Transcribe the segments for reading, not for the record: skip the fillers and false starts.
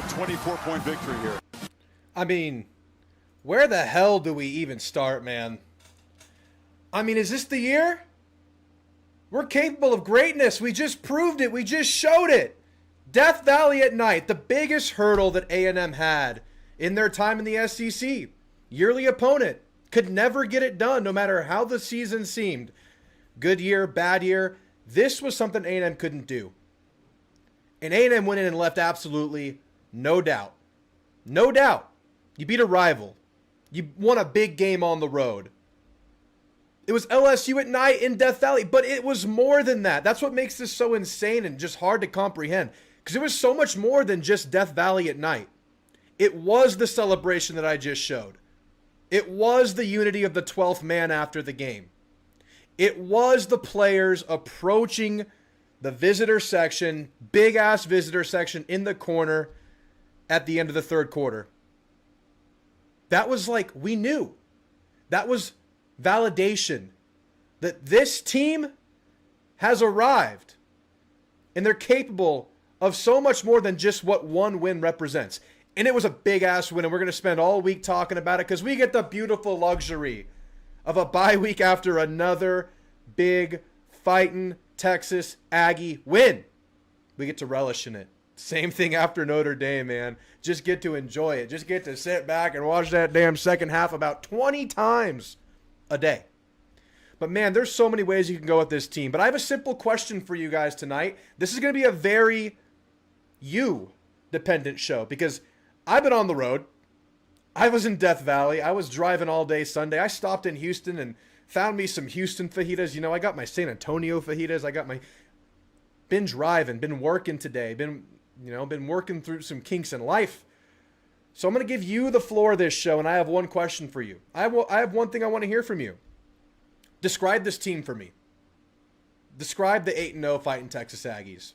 a 24-point victory here. I mean, where the hell do we even start, man? I mean, is this the year? We're capable of greatness. We just proved it. We just showed it. Death Valley at night, the biggest hurdle that A&M had in their time in the SEC. Yearly opponent. Could never get it done no matter how the season seemed. Good year, bad year. This was something A&M couldn't do. And A&M went in and left absolutely no doubt. No doubt. You beat a rival. You won a big game on the road. It was LSU at night in Death Valley, but it was more than that. That's what makes this so insane and just hard to comprehend. Because it was so much more than just Death Valley at night. It was the celebration that I just showed. It was the unity of the 12th man after the game. It was the players approaching the visitor section, big-ass visitor section in the corner at the end of the third quarter. That was like, we knew. That was validation that this team has arrived and they're capable of so much more than just what one win represents. And it was a big-ass win, and we're going to spend all week talking about it because we get the beautiful luxury of a bye week after another big fighting Texas Aggie win. We get to relish in it. Same thing after Notre Dame, man. Just get to enjoy it. Just get to sit back and watch that damn second half about 20 times a day. But, man, there's so many ways you can go with this team. But I have a simple question for you guys tonight. This is going to be a very you-dependent show because I've been on the road. I was in Death Valley. I was driving all day Sunday. I stopped in Houston and found me some Houston fajitas. You know, I got my San Antonio fajitas. I got my been driving, been working today, been working through some kinks in life. So I'm going to give you the floor of this show, and I have one question for you. I have one thing I want to hear from you. Describe this team for me. Describe the 8-0 fighting Texas Aggies.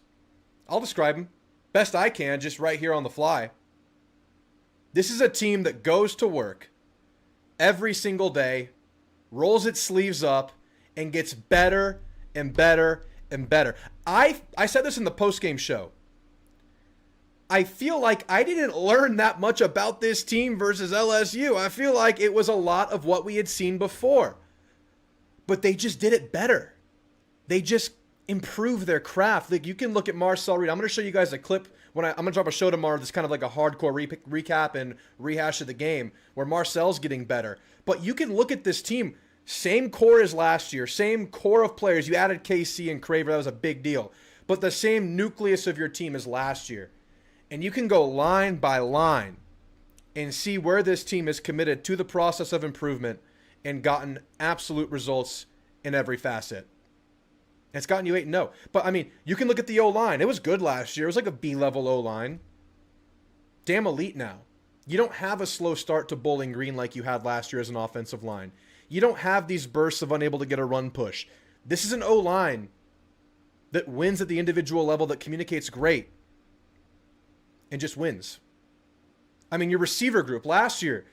I'll describe them best I can, just right here on the fly. This is a team that goes to work every single day, rolls its sleeves up, and gets better and better and better. I said this in the postgame show. I feel like I didn't learn that much about this team versus LSU. I feel like it was a lot of what we had seen before. But they just did it better. They just improved their craft. Like, you can look at Marcel Reed. I'm going to show you guys a clip. I'm going to drop a show tomorrow that's kind of like a hardcore recap and rehash of the game where Marcel's getting better. But you can look at this team. Same core as last year. Same core of players. You added KC and Craver. That was a big deal. But the same nucleus of your team as last year. And you can go line by line and see where this team is committed to the process of improvement and gotten absolute results in every facet. It's gotten you 8-0. But, I mean, you can look at the O-line. It was good last year. It was like a B-level O-line. Damn elite now. You don't have a slow start to Bowling Green like you had last year as an offensive line. You don't have these bursts of unable to get a run push. This is an O-line that wins at the individual level, that communicates great, and just wins. I mean, your receiver group last year,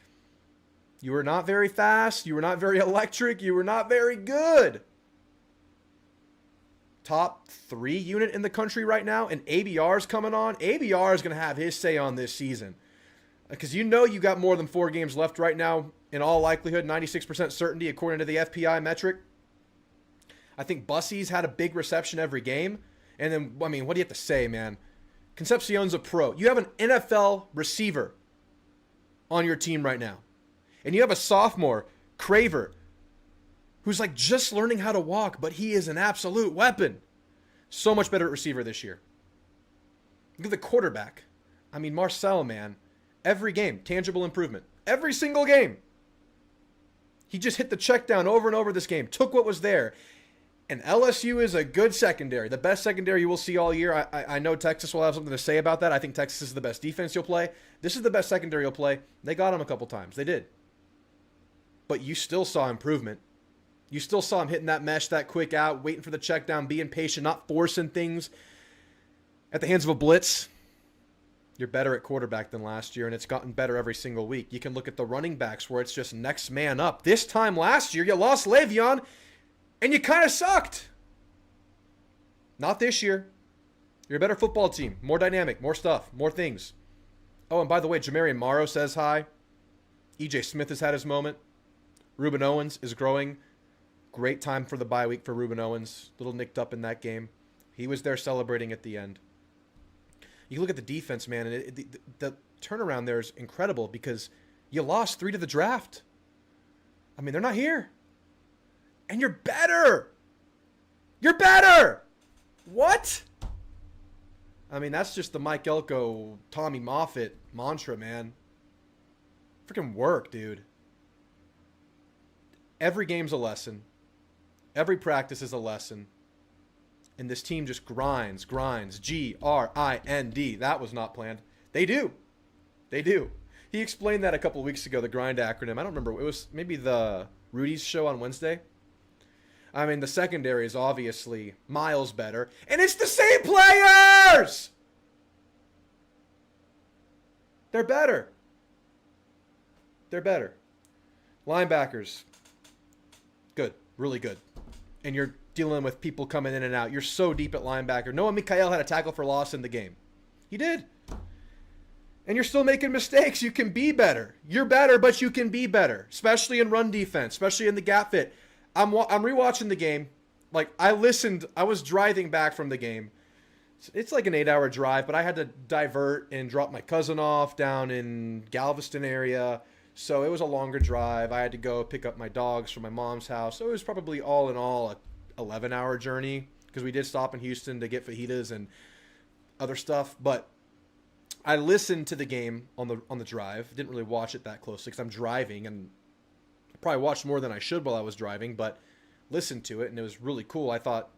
you were not very fast. You were not very electric. You were not very good. Top 3 unit in the country right now, and ABR's coming on. ABR is going to have his say on this season. Because you know you got more than 4 games left right now, in all likelihood, 96% certainty according to the FPI metric. I think Bussey's had a big reception every game. And then, I mean, what do you have to say, man? Concepcion's a pro. You have an NFL receiver on your team right now. And you have a sophomore, Craver, who's like just learning how to walk, but he is an absolute weapon. So much better at receiver this year. Look at the quarterback. I mean, Marcel, man. Every game, tangible improvement. Every single game. He just hit the check down over and over this game. Took what was there. And LSU is a good secondary. The best secondary you will see all year. I know Texas will have something to say about that. I think Texas is the best defense you'll play. This is the best secondary you'll play. They got him a couple times. They did. But you still saw improvement. You still saw him hitting that mesh, that quick out, waiting for the check down, being patient, not forcing things at the hands of a blitz. You're better at quarterback than last year, and it's gotten better every single week. You can look at the running backs where it's just next man up. This time last year, you lost Le'Veon, and you kind of sucked. Not this year. You're a better football team. More dynamic, more stuff, more things. Oh, and by the way, Jamarian Morrow says hi. EJ Smith has had his moment. Reuben Owens is growing. Great time for the bye week for Reuben Owens. A little nicked up in that game. He was there celebrating at the end. You look at the defense, man, and the turnaround there is incredible because you lost 3 to the draft. I mean, they're not here. And you're better. You're better. What? I mean, that's just the Mike Elko, Tommy Moffitt mantra, man. Freaking work, dude. Every game's a lesson. Every practice is a lesson. And this team just grinds. G-R-I-N-D. That was not planned. They do. They do. He explained that a couple of weeks ago, the grind acronym. I don't remember. It was maybe the Rudy's show on Wednesday. I mean, the secondary is obviously miles better. And it's the same players! They're better. They're better. Linebackers. Good. Really good. And you're dealing with people coming in and out. You're so deep at linebacker. Noah Mikael had a tackle for loss in the game. He did. And you're still making mistakes. You can be better. You're better, but you can be better. Especially in run defense. Especially in the gap fit. I'm rewatching the game. Like, I was driving back from the game. It's like an 8-hour drive, but I had to divert and drop my cousin off down in Galveston area. So it was a longer drive. I had to go pick up my dogs from my mom's house. So it was probably all in all a 11-hour journey because we did stop in Houston to get fajitas and other stuff. But I listened to the game on the drive. Didn't really watch it that closely because I'm driving, and I probably watched more than I should while I was driving, but listened to it, and it was really cool. I thought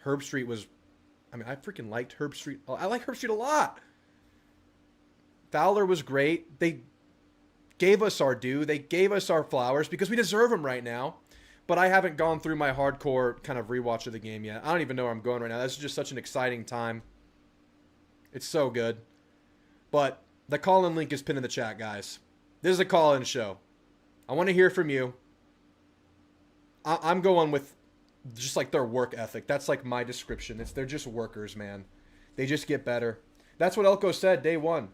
Herb Street was, I mean, I freaking liked Herb Street. I like Herb Street a lot. Fowler was great. They gave us our due. They gave us our flowers because we deserve them right now. But I haven't gone through my hardcore kind of rewatch of the game yet. I don't even know where I'm going right now. That's just such an exciting time. It's so good. But the call-in link is pinned in the chat, guys. This is a call-in show. I want to hear from you. I'm going with just like their work ethic. That's like my description. They're just workers, man. They just get better. That's what Elko said day one.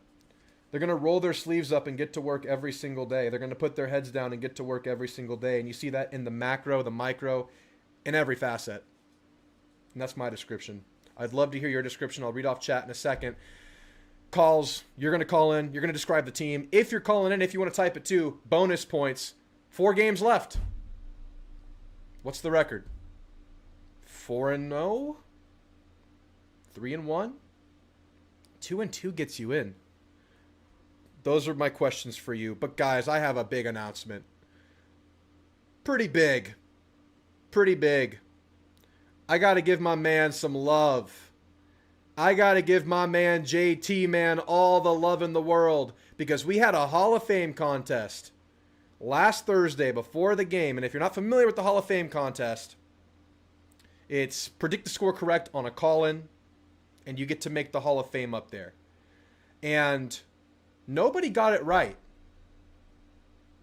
They're going to roll their sleeves up and get to work every single day. They're going to put their heads down and get to work every single day. And you see that in the macro, the micro, in every facet. And that's my description. I'd love to hear your description. I'll read off chat in a second. Calls, you're going to call in. You're going to describe the team. If you're calling in, if you want to type it too, bonus points. 4 games left. What's the record? 4-0? 3-1? 2-2 gets you in. Those are my questions for you. But guys, I have a big announcement. Pretty big. Pretty big. I got to give my man some love. I got to give my man JT, man, all the love in the world. Because we had a Hall of Fame contest last Thursday before the game. And if you're not familiar with the Hall of Fame contest, it's predict the score correct on a call-in. And you get to make the Hall of Fame up there. And nobody got it right.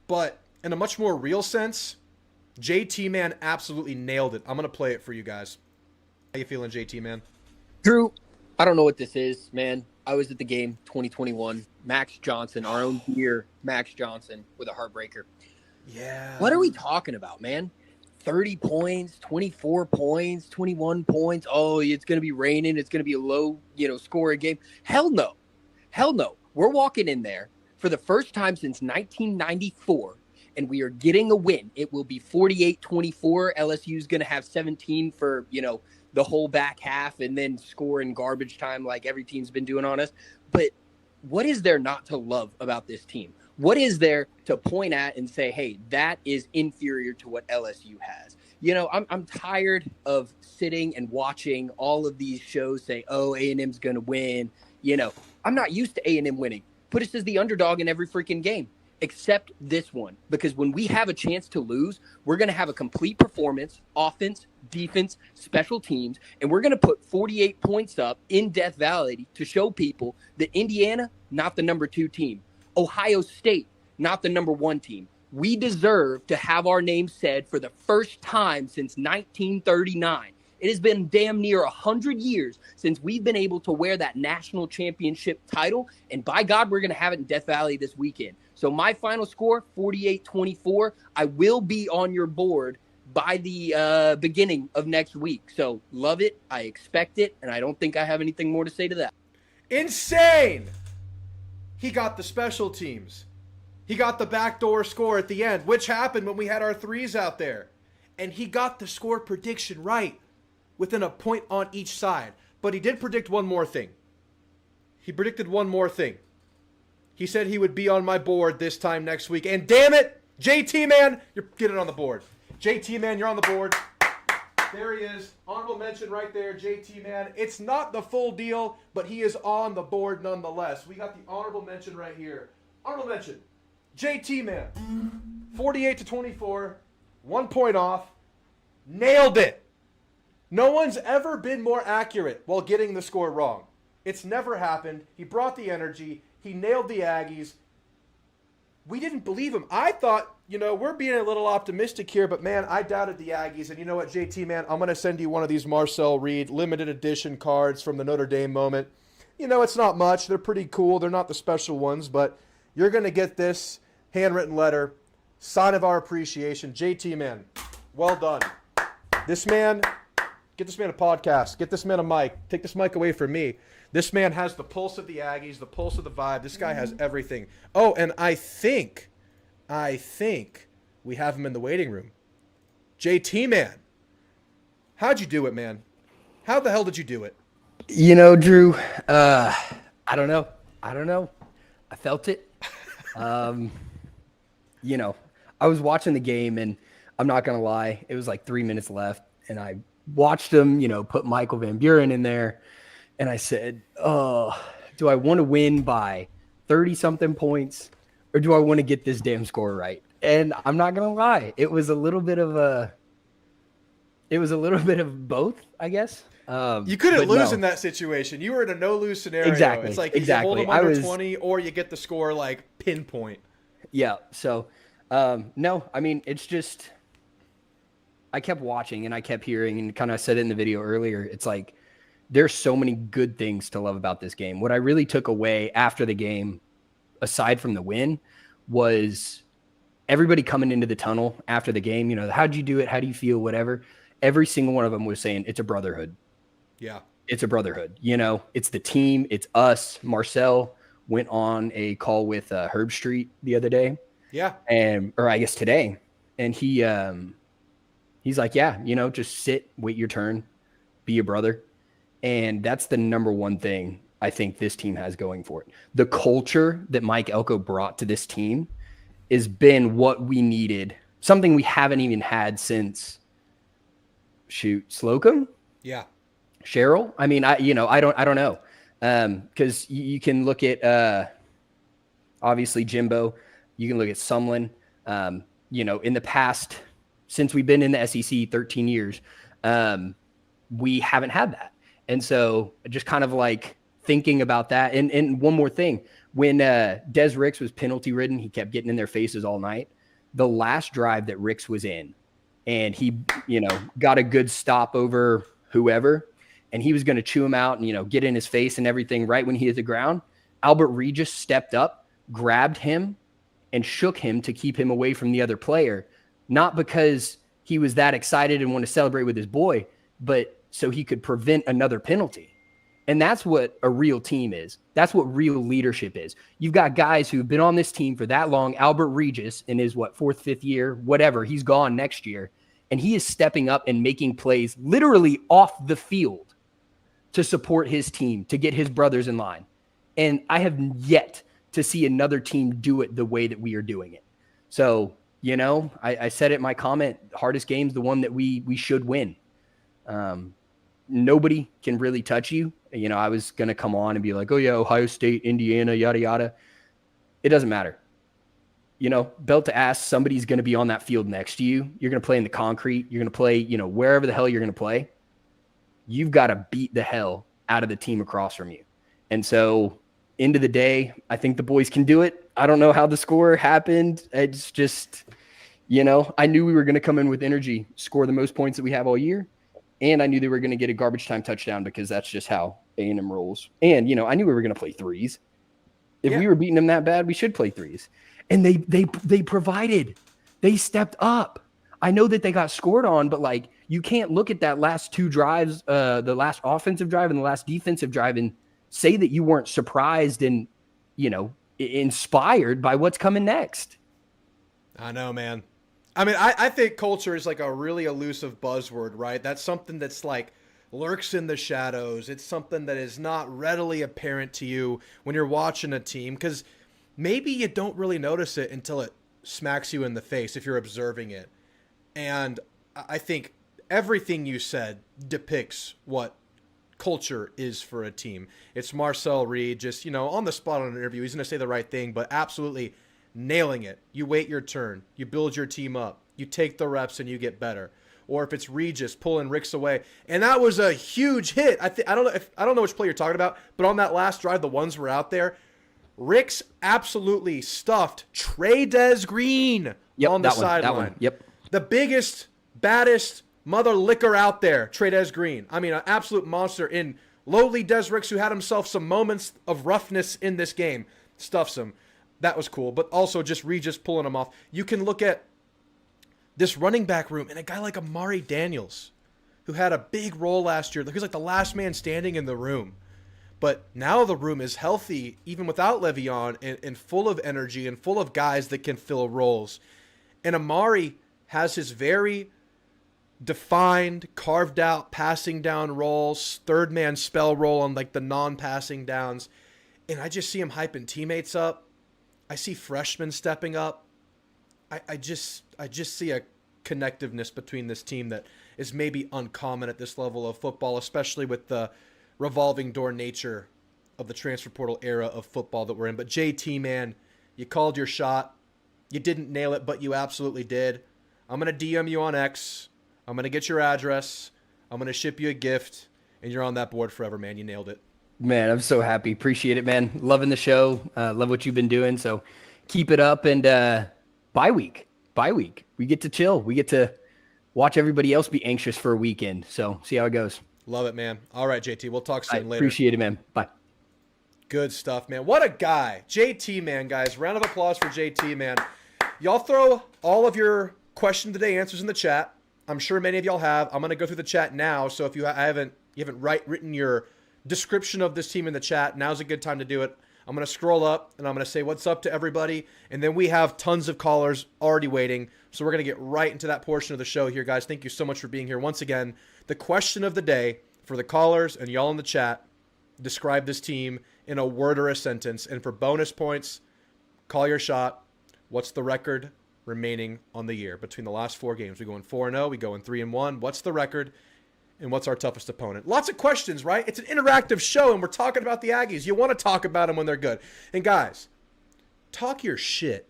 But in a much more real sense, JT, man, absolutely nailed it. I'm going to play it for you guys. How you feeling, JT, man? Drew, I don't know what this is, man. I was at the game 2021. Max Johnson, our own dear Max Johnson with a heartbreaker. Yeah. What are we talking about, man? 30 points, 24 points, 21 points. Oh, it's going to be raining. It's going to be a low, scoring game. Hell no. Hell no. We're walking in there for the first time since 1994, and we are getting a win. It will be 48-24. LSU is going to have 17 for, the whole back half and then score in garbage time like every team's been doing on us. But what is there not to love about this team? What is there to point at and say, hey, that is inferior to what LSU has? I'm tired of sitting and watching all of these shows say, oh, A&M's going to win. I'm not used to A&M winning. Put us as the underdog in every freaking game, except this one. Because when we have a chance to lose, we're going to have a complete performance, offense, defense, special teams, and we're going to put 48 points up in Death Valley to show people that Indiana, not the number 2 team. Ohio State, not the number 1 team. We deserve to have our name said for the first time since 1939. It has been damn near 100 years since we've been able to wear that national championship title. And by God, we're going to have it in Death Valley this weekend. So my final score, 48-24. I will be on your board by the beginning of next week. So love it. I expect it. And I don't think I have anything more to say to that. Insane! He got the special teams. He got the backdoor score at the end, which happened when we had our threes out there. And he got the score prediction right within a point on each side. But he did predict one more thing. He predicted one more thing. He said he would be on my board this time next week. And damn it, JT, man, you're getting on the board. JT, man, you're on the board. There he is. Honorable mention right there, JT, man. It's not the full deal, but he is on the board nonetheless. We got the honorable mention right here. Honorable mention, JT, man. 48-24, 1 point off. Nailed it. No one's ever been more accurate while getting the score wrong. It's never happened. He brought the energy. He nailed the Aggies. We didn't believe him. I thought, we're being a little optimistic here, but man, I doubted the Aggies. And you know what, JT, man, I'm going to send you one of these Marcel Reed limited edition cards from the Notre Dame moment. It's not much. They're pretty cool. They're not the special ones, but you're going to get this handwritten letter, sign of our appreciation. JT, man, well done. This man, get this man a podcast. Get this man a mic. Take this mic away from me. This man has the pulse of the Aggies, the pulse of the vibe. This guy has everything. Oh, and I think we have him in the waiting room. JT, man, how'd you do it, man? How the hell did you do it? Drew, I don't know. I felt it. I was watching the game, and I'm not going to lie, it was like 3 minutes left, and I watched him, put Michael Van Buren in there, and I said, oh, do I want to win by 30-something points, or do I want to get this damn score right? And I'm not going to lie, it was a little bit of both, I guess. You couldn't lose in that situation. You were in a no-lose scenario. Exactly. It's like you hold them under 20, or you get the score like pinpoint. Yeah. So, no, I mean, it's just I kept watching and I kept hearing, and kind of said it in the video earlier. It's like there's so many good things to love about this game. What I really took away after the game, aside from the win, was everybody coming into the tunnel after the game. How'd you do it? How do you feel? Whatever. Every single one of them was saying it's a brotherhood. Yeah. It's a brotherhood. It's the team. It's us. Marcel went on a call with Herb Street the other day. Yeah. Or I guess today. And he's like, yeah, just sit, wait your turn, be a brother. And that's the number one thing I think this team has going for it. The culture that Mike Elko brought to this team has been what we needed. Something we haven't even had since Slocum. Yeah. Cheryl. I mean, I don't know. Cause you can look at, obviously Jimbo, you can look at Sumlin, in the past, since we've been in the SEC 13 years, we haven't had that. And so just kind of like thinking about that. And one more thing, when Des Ricks was penalty ridden, he kept getting in their faces all night. The last drive that Ricks was in, and he, got a good stop over whoever, and he was going to chew him out and, get in his face and everything right when he hit the ground. Albert Regis stepped up, grabbed him, and shook him to keep him away from the other player. Not because he was that excited and wanted to celebrate with his boy, but so he could prevent another penalty. And that's what a real team is. That's what real leadership is. You've got guys who've been on this team for that long. Albert Regis in his, fourth, fifth year, whatever, he's gone next year. And he is stepping up and making plays literally off the field to support his team, to get his brothers in line. And I have yet to see another team do it the way that we are doing it. So, I said it in my comment, hardest game's the one that we should win. Nobody can really touch you. I was going to come on and be like, oh yeah, Ohio State, Indiana, yada, yada. It doesn't matter. Belt to ass, somebody's going to be on that field next to you. You're going to play in the concrete. You're going to play, wherever the hell you're going to play. You've got to beat the hell out of the team across from you. And so, end of the day, I think the boys can do it. I don't know how the score happened. It's just, I knew we were going to come in with energy, score the most points that we have all year. And I knew they were going to get a garbage time touchdown because that's just how A&M rolls. And, you know, I knew we were going to play threes. If we were beating them that bad, we should play threes. And they provided. They stepped up. I know that they got scored on, but like you can't look at that last two drives, the last offensive drive and the last defensive drive, and say that you weren't surprised and, you know, inspired by what's coming next. I know, man. I mean, I think culture is like a really elusive buzzword, right? That's something that's like lurks in the shadows. It's something that is not readily apparent to you when you're watching a team, because maybe you don't really notice it until it smacks you in the face if you're observing it. And I think everything you said depicts what culture is for a team. It's Marcel Reed just, you know, on the spot on an interview. He's going to say the right thing, but absolutely nailing it. You wait your turn. You build your team up. You take the reps and you get better. Or if it's Regis pulling Ricks away. And that was a huge hit. I don't know which play you're talking about, but on that last drive, the ones were out there. Ricks absolutely stuffed Trey Green on the sideline. Yep. The biggest, baddest mother licker out there, Trey Green. I mean, an absolute monster in lowly Des Ricks, who had himself some moments of roughness in this game. Stuffs him. That was cool. But also just Regis pulling him off. You can look at this running back room and a guy like Amari Daniels, who had a big role last year. He was like the last man standing in the room. But now the room is healthy, even without Le'Veon, and full of energy and full of guys that can fill roles. And Amari has his very defined, carved out passing down roles, third man spell role on like the non-passing downs. And I just see him hyping teammates up. I see freshmen stepping up. I just see a connectiveness between this team that is maybe uncommon at this level of football, especially with the revolving door nature of the transfer portal era of football that we're in. But JT, man, you called your shot. You didn't nail it, but you absolutely did. I'm going to DM you on X. I'm going to get your address. I'm going to ship you a gift, and you're on that board forever, man. You nailed it. Man, I'm so happy. Appreciate it, man. Loving the show. Love what you've been doing. So keep it up. And bye week. We get to chill. We get to watch everybody else be anxious for a weekend. So see how it goes. Love it, man. All right, JT. We'll talk soon later. Appreciate it, man. Bye. Good stuff, man. What a guy. JT, man, guys. Round of applause for JT, man. Y'all throw all of your question of the day answers in the chat. I'm sure many of y'all have. I'm going to go through the chat now. So if you haven't written your description of this team in the chat, now's a good time to do it. I'm going to scroll up and I'm going to say what's up to everybody. And then we have tons of callers already waiting. So we're going to get right into that portion of the show here, guys. Thank you so much for being here. Once again, the question of the day for the callers and y'all in the chat, describe this team in a word or a sentence. And for bonus points, call your shot. What's the record remaining on the year between the last 4 games? We go in 4-0, we go in 3-1. What's the record? And what's our toughest opponent? Lots of questions, right? It's an interactive show, and we're talking about the Aggies. You want to talk about them when they're good. And guys, talk your shit.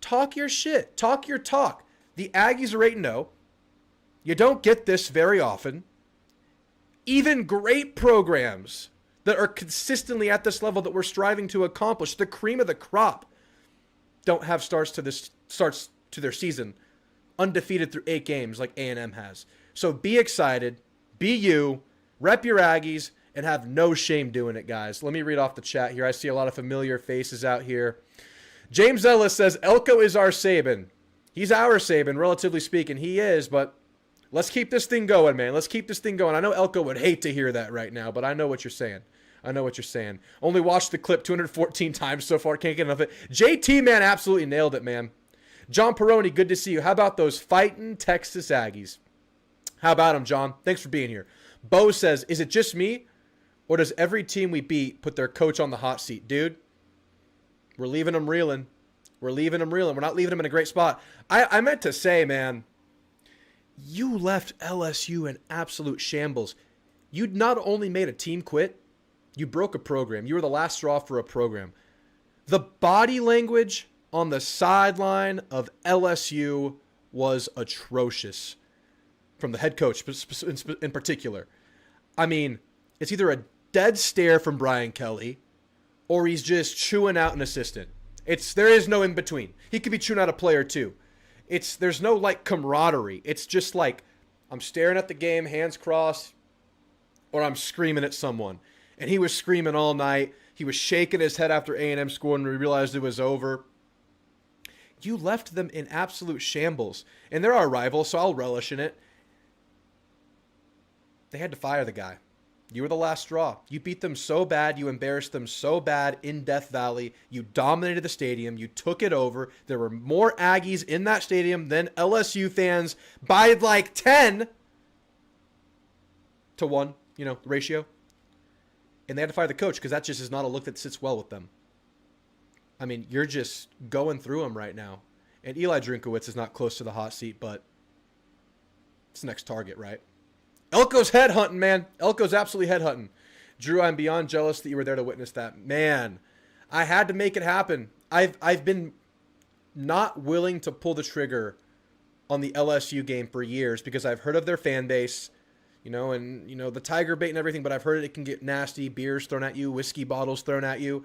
Talk your shit. Talk your talk. The Aggies are 8-0. You don't get this very often. Even great programs that are consistently at this level that we're striving to accomplish, the cream of the crop, don't have starts to their season undefeated through 8 games like A&M has. So be excited, be you, rep your Aggies, and have no shame doing it, guys. Let me read off the chat here. I see a lot of familiar faces out here. James Ellis says, Elko is our Saban. He's our Saban, relatively speaking. He is, but let's keep this thing going, man. Let's keep this thing going. I know Elko would hate to hear that right now, but I know what you're saying. Only watched the clip 214 times so far. Can't get enough of it. JT, man, absolutely nailed it, man. John Peroni, good to see you. How about those fighting Texas Aggies? How about them, John? Thanks for being here. Bo says, is it just me, or does every team we beat put their coach on the hot seat? Dude, we're leaving them reeling. We're not leaving them in a great spot. I meant to say, man, you left LSU in absolute shambles. You not only made a team quit, you broke a program. You were the last straw for a program. The body language on the sideline of LSU was atrocious from the head coach in particular. I mean, it's either a dead stare from Brian Kelly or he's just chewing out an assistant. There is no in between. He could be chewing out a player too. There's no like camaraderie. It's just like I'm staring at the game, hands crossed, or I'm screaming at someone. And he was screaming all night. He was shaking his head after A&M scored and we realized it was over. You left them in absolute shambles. And they're our rival, so I'll relish in it. They had to fire the guy. You were the last straw. You beat them so bad. You embarrassed them so bad in Death Valley. You dominated the stadium. You took it over. There were more Aggies in that stadium than LSU fans by like 10 to 1, ratio. And they had to fire the coach because that just is not a look that sits well with them. I mean, you're just going through them right now. And Eli Drinkowitz is not close to the hot seat, but it's the next target, right? Elko's headhunting, man. Elko's absolutely headhunting. Drew, I'm beyond jealous that you were there to witness that. Man, I had to make it happen. I've been not willing to pull the trigger on the LSU game for years because I've heard of their fan base, and the tiger bait and everything, but I've heard it can get nasty, beers thrown at you, whiskey bottles thrown at you.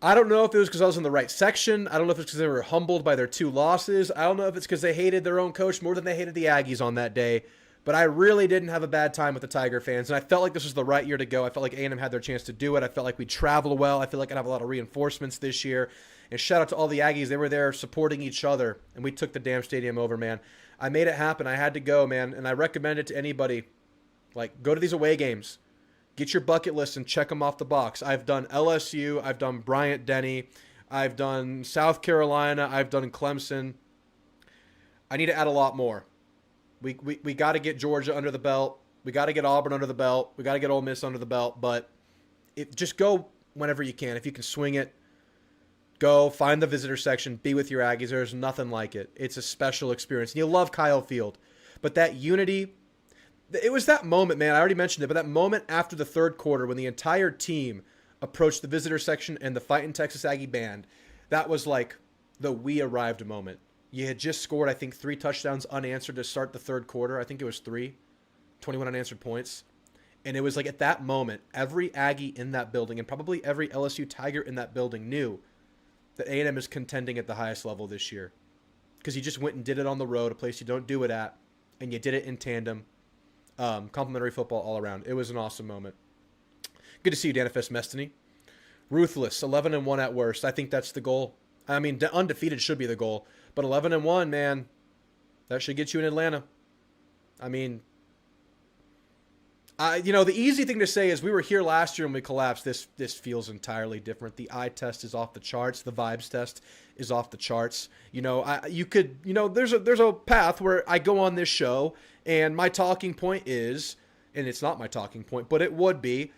I don't know if it was because I was in the right section. I don't know if it's because they were humbled by their 2 losses. I don't know if it's because they hated their own coach more than they hated the Aggies on that day. But I really didn't have a bad time with the Tiger fans, and I felt like this was the right year to go. I felt like A&M had their chance to do it. I felt like we'd travel well. I feel like I'd have a lot of reinforcements this year. And shout out to all the Aggies. They were there supporting each other, and we took the damn stadium over, man. I made it happen. I had to go, man, and I recommend it to anybody. Like, go to these away games. Get your bucket list and check them off the box. I've done LSU. I've done Bryant-Denny. I've done South Carolina. I've done Clemson. I need to add a lot more. We got to get Georgia under the belt. We got to get Auburn under the belt. We got to get Ole Miss under the belt. But just go whenever you can. If you can swing it, go find the visitor section. Be with your Aggies. There's nothing like it. It's a special experience. And you love Kyle Field. But that unity, it was that moment, man. I already mentioned it. But that moment after the third quarter when the entire team approached the visitor section and the Fightin' Texas Aggie band, that was like the we arrived moment. You had just scored, I think, 3 touchdowns unanswered to start the third quarter. I think it was 3. 21 unanswered points. And it was like at that moment, every Aggie in that building and probably every LSU Tiger in that building knew that A&M is contending at the highest level this year. Because you just went and did it on the road, a place you don't do it at, and you did it in tandem. Complimentary football all around. It was an awesome moment. Good to see you, Danifest Mestany. Ruthless, 11-1 at worst. I think that's the goal. I mean, undefeated should be the goal. But 11-1, man, that should get you in Atlanta. I mean, the easy thing to say is we were here last year and we collapsed. This feels entirely different. The eye test is off the charts. The vibes test is off the charts. There's a path where I go on this show and my talking point is, and it's not my talking point, but it would be,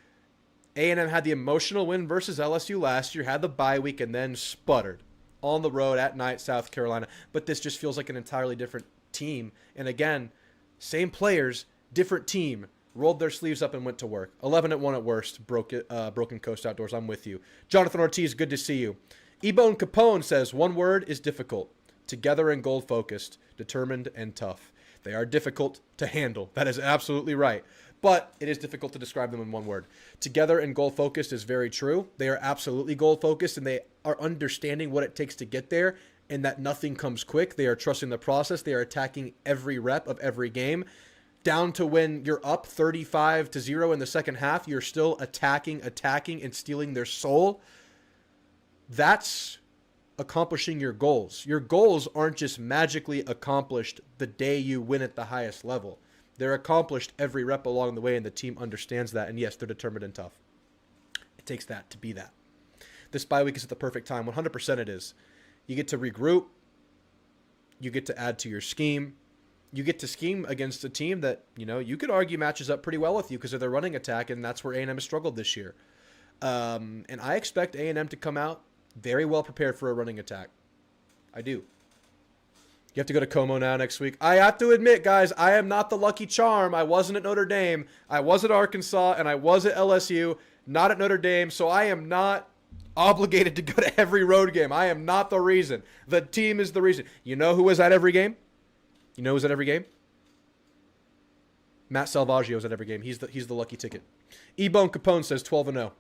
A&M had the emotional win versus LSU last year, had the bye week, and then sputtered on the road at night, South Carolina. But this just feels like an entirely different team. And again, same players, different team, rolled their sleeves up and went to work. 11-1 at worst, Broken Coast Outdoors. I'm with you. Jonathan Ortiz, good to see you. Ebone Capone says, one word is difficult. Together and goal-focused, determined and tough. They are difficult to handle. That is absolutely right. But it is difficult to describe them in one word. Together and goal-focused is very true. They are absolutely goal-focused, and they are understanding what it takes to get there, and that nothing comes quick. They are trusting the process. They are attacking every rep of every game. Down to when you're up 35-0 in the second half, you're still attacking, and stealing their soul. That's accomplishing your goals. Your goals aren't just magically accomplished the day you win at the highest level. They're accomplished every rep along the way, and the team understands that. And yes, they're determined and tough. It takes that to be that. This bye week is at the perfect time. 100% it is. You get to regroup. You get to add to your scheme. You get to scheme against a team that, you could argue matches up pretty well with you because of their running attack, and that's where A&M has struggled this year. And I expect A&M to come out very well prepared for a running attack. I do. You have to go to Como now next week. I have to admit, guys, I am not the lucky charm. I wasn't at Notre Dame. I was at Arkansas, and I was at LSU, not at Notre Dame, so I am not obligated to go to every road game. I am not the reason. The team is the reason. You know who was at every game? You know who's at every game? Matt Salvaggio's at every game. He's the lucky ticket. Ebone Capone says 12-0.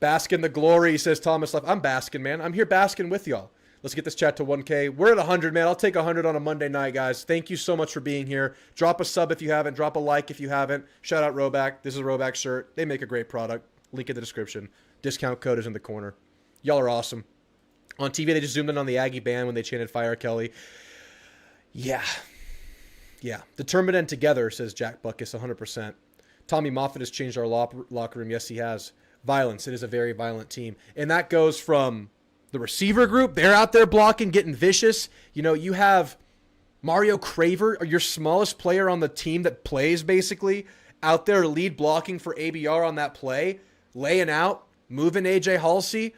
Bask in the glory, says Thomas Leff. I'm basking, man. I'm here basking with y'all. Let's get this chat to 1K. We're at 100, man. I'll take 100 on a Monday night, guys. Thank you so much for being here. Drop a sub if you haven't. Drop a like if you haven't. Shout out RHOBACK. This is a RHOBACK shirt. They make a great product. Link in the description. Discount code is in the corner. Y'all are awesome. On TV, they just zoomed in on the Aggie band when they chanted Fire Kelly. Yeah. Determined and together, says Jack Buckus, 100%. Tommy Moffitt has changed our locker room. Yes, he has. Violence. It is a very violent team. And that goes from the receiver group. They're out there blocking, getting vicious. You know, you have Mario Craver, your smallest player on the team that plays, basically, out there lead blocking for ABR on that play, laying out, moving AJ Halsey.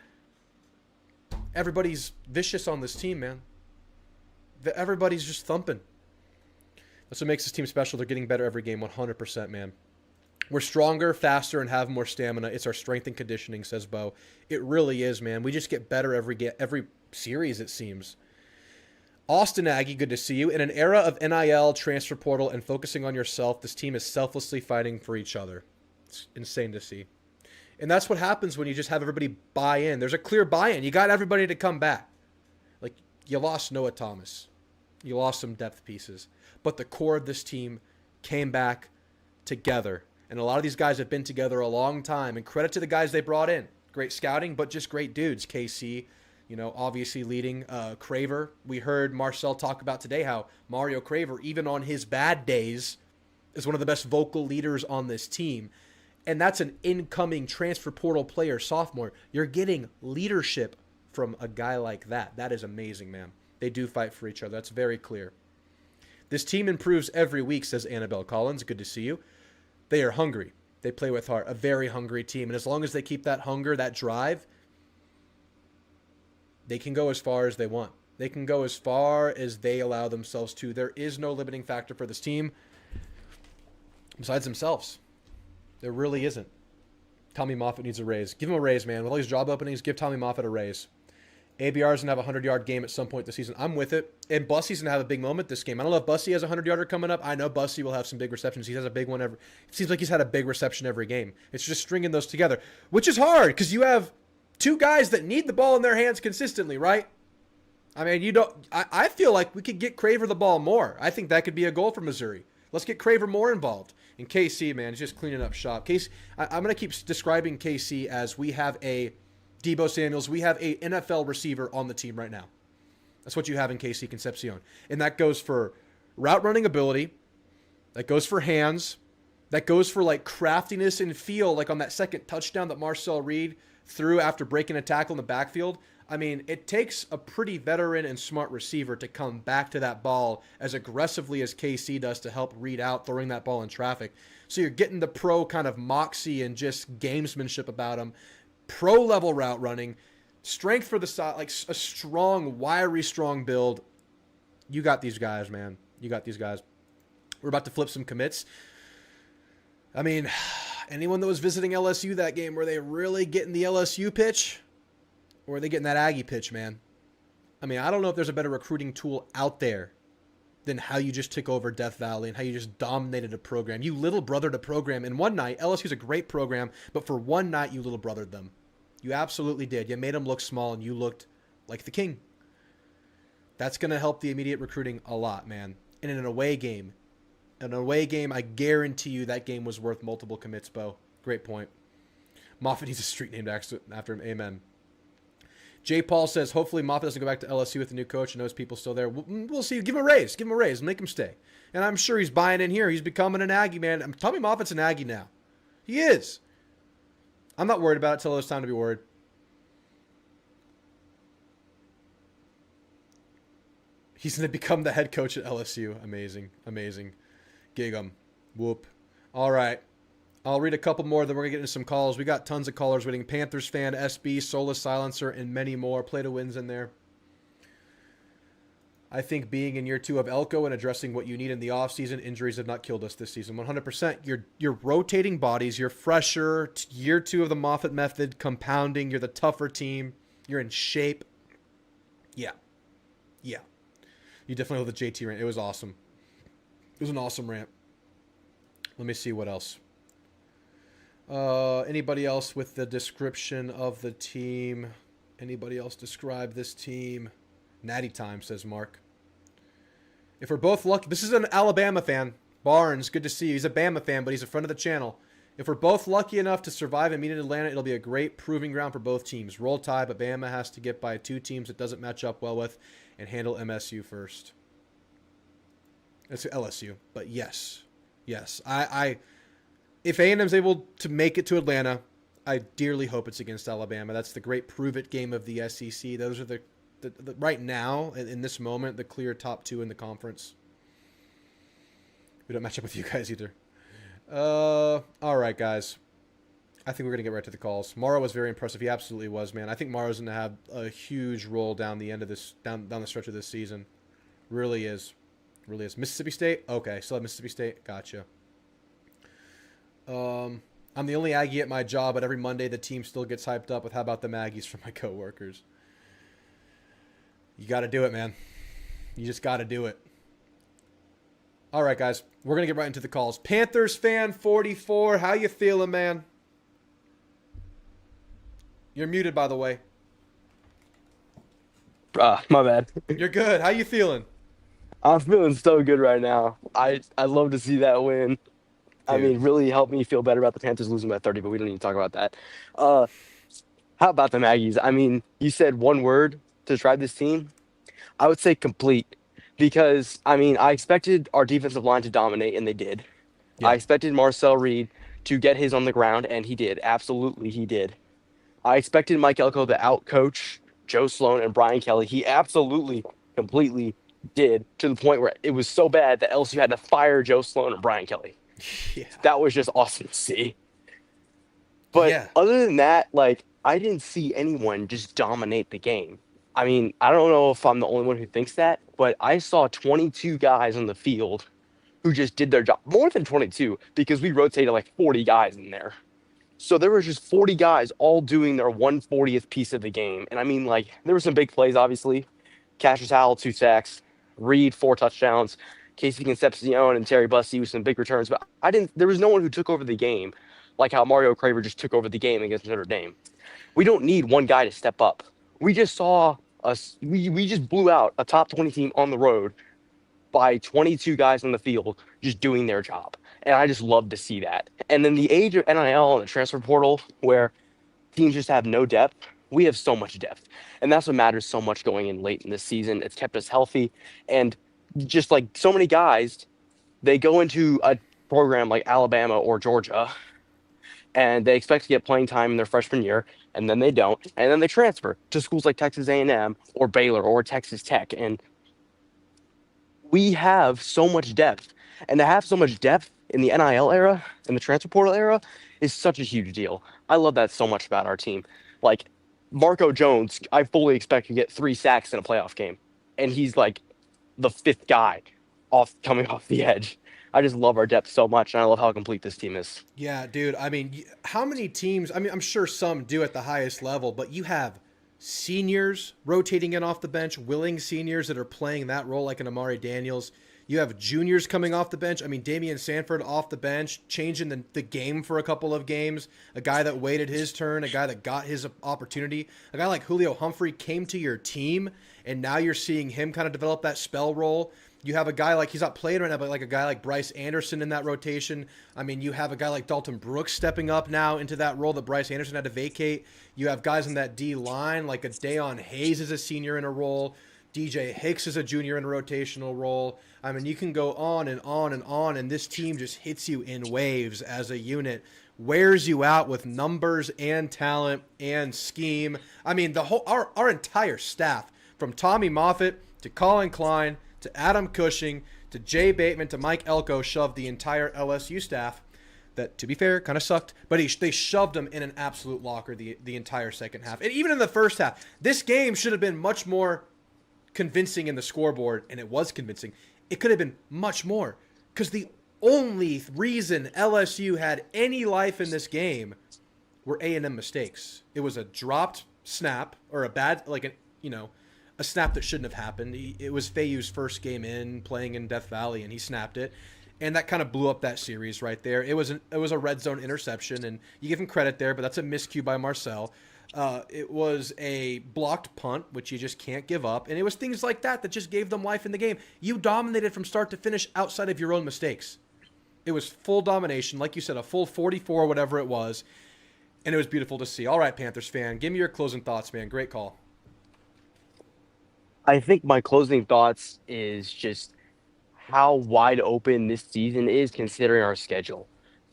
Everybody's vicious on this team, man. Everybody's just thumping. That's what makes this team special. They're getting better every game, 100%, man. We're stronger, faster, and have more stamina. It's our strength and conditioning, says Bo. It really is, man. We just get better every series, it seems. Austin Aggie, good to see you. In an era of NIL, transfer portal, and focusing on yourself, this team is selflessly fighting for each other. It's insane to see. And that's what happens when you just have everybody buy in. There's a clear buy-in. You got everybody to come back. Like, you lost Noah Thomas. You lost some depth pieces. But the core of this team came back together. And a lot of these guys have been together a long time. And credit to the guys they brought in. Great scouting, but just great dudes. KC, you know, obviously leading. Craver. We heard Marcel talk about today how Mario Craver, even on his bad days, is one of the best vocal leaders on this team. And that's an incoming transfer portal player, sophomore. You're getting leadership from a guy like that. That is amazing, man. They do fight for each other. That's very clear. This team improves every week, says Annabelle Collins. Good to see you. They are hungry. They play with heart. A very hungry team. And as long as they keep that hunger, that drive, they can go as far as they want. They can go as far as they allow themselves to. There is no limiting factor for this team besides themselves. There really isn't. Tommy Moffitt needs a raise. Give him a raise, man. With all these job openings, give Tommy Moffitt a raise. ABR's going to have a 100-yard game at some point this season. I'm with it. And Bussey's going to have a big moment this game. I don't know if Bussey has a 100-yarder coming up. I know Bussey will have some big receptions. He has a big one every... It seems like he's had a big reception every game. It's just stringing those together, which is hard because you have two guys that need the ball in their hands consistently, right? I mean, you don't... I feel like we could get Craver the ball more. I think that could be a goal for Missouri. Let's get Craver more involved. And KC, man, is just cleaning up shop. KC, I'm going to keep describing KC as we have a Debo Samuels. We have a NFL receiver on the team right now. That's what you have in KC Concepcion. And that goes for route running ability. That goes for hands. That goes for like craftiness and feel, like on that second touchdown that Marcel Reed threw after breaking a tackle in the backfield. I mean, it takes a pretty veteran and smart receiver to come back to that ball as aggressively as KC does to help Reed out throwing that ball in traffic. So you're getting the pro kind of moxie and just gamesmanship about him. Pro level route running, strength for the side, like a strong, wiry, strong build. You got these guys, man. You got these guys. We're about to flip some commits. I mean, anyone that was visiting LSU that game, were they really getting the LSU pitch? Or are they getting that Aggie pitch, man? I mean, I don't know if there's a better recruiting tool out there than how you just took over Death Valley and how you just dominated a program. You little brothered a program in one night. LSU's a great program, but for one night you little brothered them. You absolutely did. You made them look small and you looked like the king. That's going to help the immediate recruiting a lot, man. And in an away game, I guarantee you that game was worth multiple commits, Bo. Great point. Moffitt needs a street named after him. Amen. Jay Paul says, hopefully Moffitt doesn't go back to LSU with the new coach and those people still there. We'll see. Give him a raise. Give him a raise. Make him stay. And I'm sure he's buying in here. He's becoming an Aggie, man. Tommy Moffitt's an Aggie now. He is. I'm not worried about it till it's time to be worried. He's going to become the head coach at LSU. Amazing. Amazing. Gig 'em. Whoop. All right. I'll read a couple more, then we're going to get into some calls. We got tons of callers waiting. Panthers fan, SB, Solus Silencer, and many more. Play to wins in there. I think being in year 2 of Elko and addressing what you need in the offseason, injuries have not killed us this season. 100%. You're rotating bodies. You're fresher. Year 2 of the Moffitt method, compounding. You're the tougher team. You're in shape. Yeah. You definitely love the JT rant. It was awesome. It was an awesome rant. Let me see what else. Anybody else with the description of the team? Anybody else describe this team? Natty time, says Mark. If we're both lucky, this is an Alabama fan. Barnes, good to see you. He's a Bama fan, but he's a friend of the channel. If we're both lucky enough to survive and meet in Atlanta, it'll be a great proving ground for both teams. Roll Tide, but Bama has to get by 2 teams it doesn't match up well with and handle MSU first. It's LSU, but yes. I if A&M's able to make it to Atlanta, I dearly hope it's against Alabama. That's the great prove-it game of the SEC. Those are the right now, in this moment, the clear top 2 in the conference. We don't match up with you guys either. All right, guys. I think we're going to get right to the calls. Morrow was very impressive. He absolutely was, man. I think Morrow's going to have a huge role down the end of this, down the stretch of this season. Really is. Really is. Mississippi State? Okay, still at Mississippi State. Gotcha. I'm the only Aggie at my job, but every Monday the team still gets hyped up with how about the Aggies from my coworkers. You got to do it, man. You just got to do it. All right, guys. We're going to get right into the calls. Panthers fan 44. How you feeling, man? You're muted, by the way. My bad. You're good. How you feeling? I'm feeling so good right now. I love to see that win. Dude. I mean, really helped me feel better about the Panthers losing by 30, but we don't need to talk about that. How about the Aggies? I mean, you said one word to describe this team. I would say complete. Because, I mean, I expected our defensive line to dominate, and they did. Yeah. I expected Marcel Reed to get his on the ground, and he did. Absolutely, he did. I expected Mike Elko to outcoach Joe Sloan and Brian Kelly. He absolutely, completely did, to the point where it was so bad that LSU had to fire Joe Sloan and Brian Kelly. Yeah. That was just awesome to see. But other than that, like, I didn't see anyone just dominate the game. I mean, I don't know if I'm the only one who thinks that, but I saw 22 guys on the field who just did their job. More than 22, because we rotated like 40 guys in there. So there was just 40 guys all doing their 1/40th piece of the game. And I mean, like, there were some big plays, obviously. Cassius Howell, 2 sacks. Reed, 4 touchdowns. Casey Concepcion and Terry Bussey with some big returns. But there was no one who took over the game like how Mario Craver just took over the game against Notre Dame. We don't need one guy to step up. We just saw we just blew out a top 20 team on the road by 22 guys on the field just doing their job. And I just love to see that. And then the age of NIL and the transfer portal where teams just have no depth, we have so much depth. And that's what matters so much going in late in this season. It's kept us healthy. And just like so many guys, they go into a program like Alabama or Georgia and they expect to get playing time in their freshman year, and then they don't, and then they transfer to schools like Texas A&M or Baylor or Texas Tech, and we have so much depth, and to have so much depth in the NIL era, in the transfer portal era, is such a huge deal. I love that so much about our team. Like, Marco Jones, I fully expect to get 3 sacks in a playoff game, and he's like the 5th guy coming off the edge. I just love our depth so much, and I love how complete this team is. Yeah, dude. I mean, how many teams? I mean, I'm sure some do at the highest level, but you have seniors rotating in off the bench, willing seniors that are playing that role like an Amari Daniels. You have juniors coming off the bench. I mean, Damian Sanford off the bench, changing the game for a couple of games. A guy that waited his turn, a guy that got his opportunity. A guy like Julio Humphrey came to your team, and now you're seeing him kind of develop that spell role. You have a guy like, he's not playing right now, but like a guy like Bryce Anderson in that rotation. I mean, you have a guy like Dalton Brooks stepping up now into that role that Bryce Anderson had to vacate. You have guys in that D line, like a Dayon Hayes is a senior in a role. DJ Hicks is a junior in a rotational role. I mean, you can go on and on and on, and this team just hits you in waves as a unit, wears you out with numbers and talent and scheme. I mean, our entire staff, from Tommy Moffitt to Colin Klein to Adam Cushing to Jay Bateman to Mike Elko, shoved the entire LSU staff that, to be fair, kind of sucked, but they shoved them in an absolute locker the entire second half. And even in the first half, this game should have been much more convincing in the scoreboard, and it was convincing. It could have been much more, because the only reason LSU had any life in this game were A&M mistakes. It was a dropped snap, or a bad, a snap that shouldn't have happened. It was Fayu's first game in, playing in Death Valley, and he snapped it. And that kind of blew up that series right there. It was a red zone interception, and you give him credit there, but that's a miscue by Marcel. It was a blocked punt, which you just can't give up. And it was things like that that just gave them life in the game. You dominated from start to finish outside of your own mistakes. It was full domination. Like you said, a full 44, whatever it was. And it was beautiful to see. All right, Panthers fan, give me your closing thoughts, man. Great call. I think my closing thoughts is just how wide open this season is considering our schedule.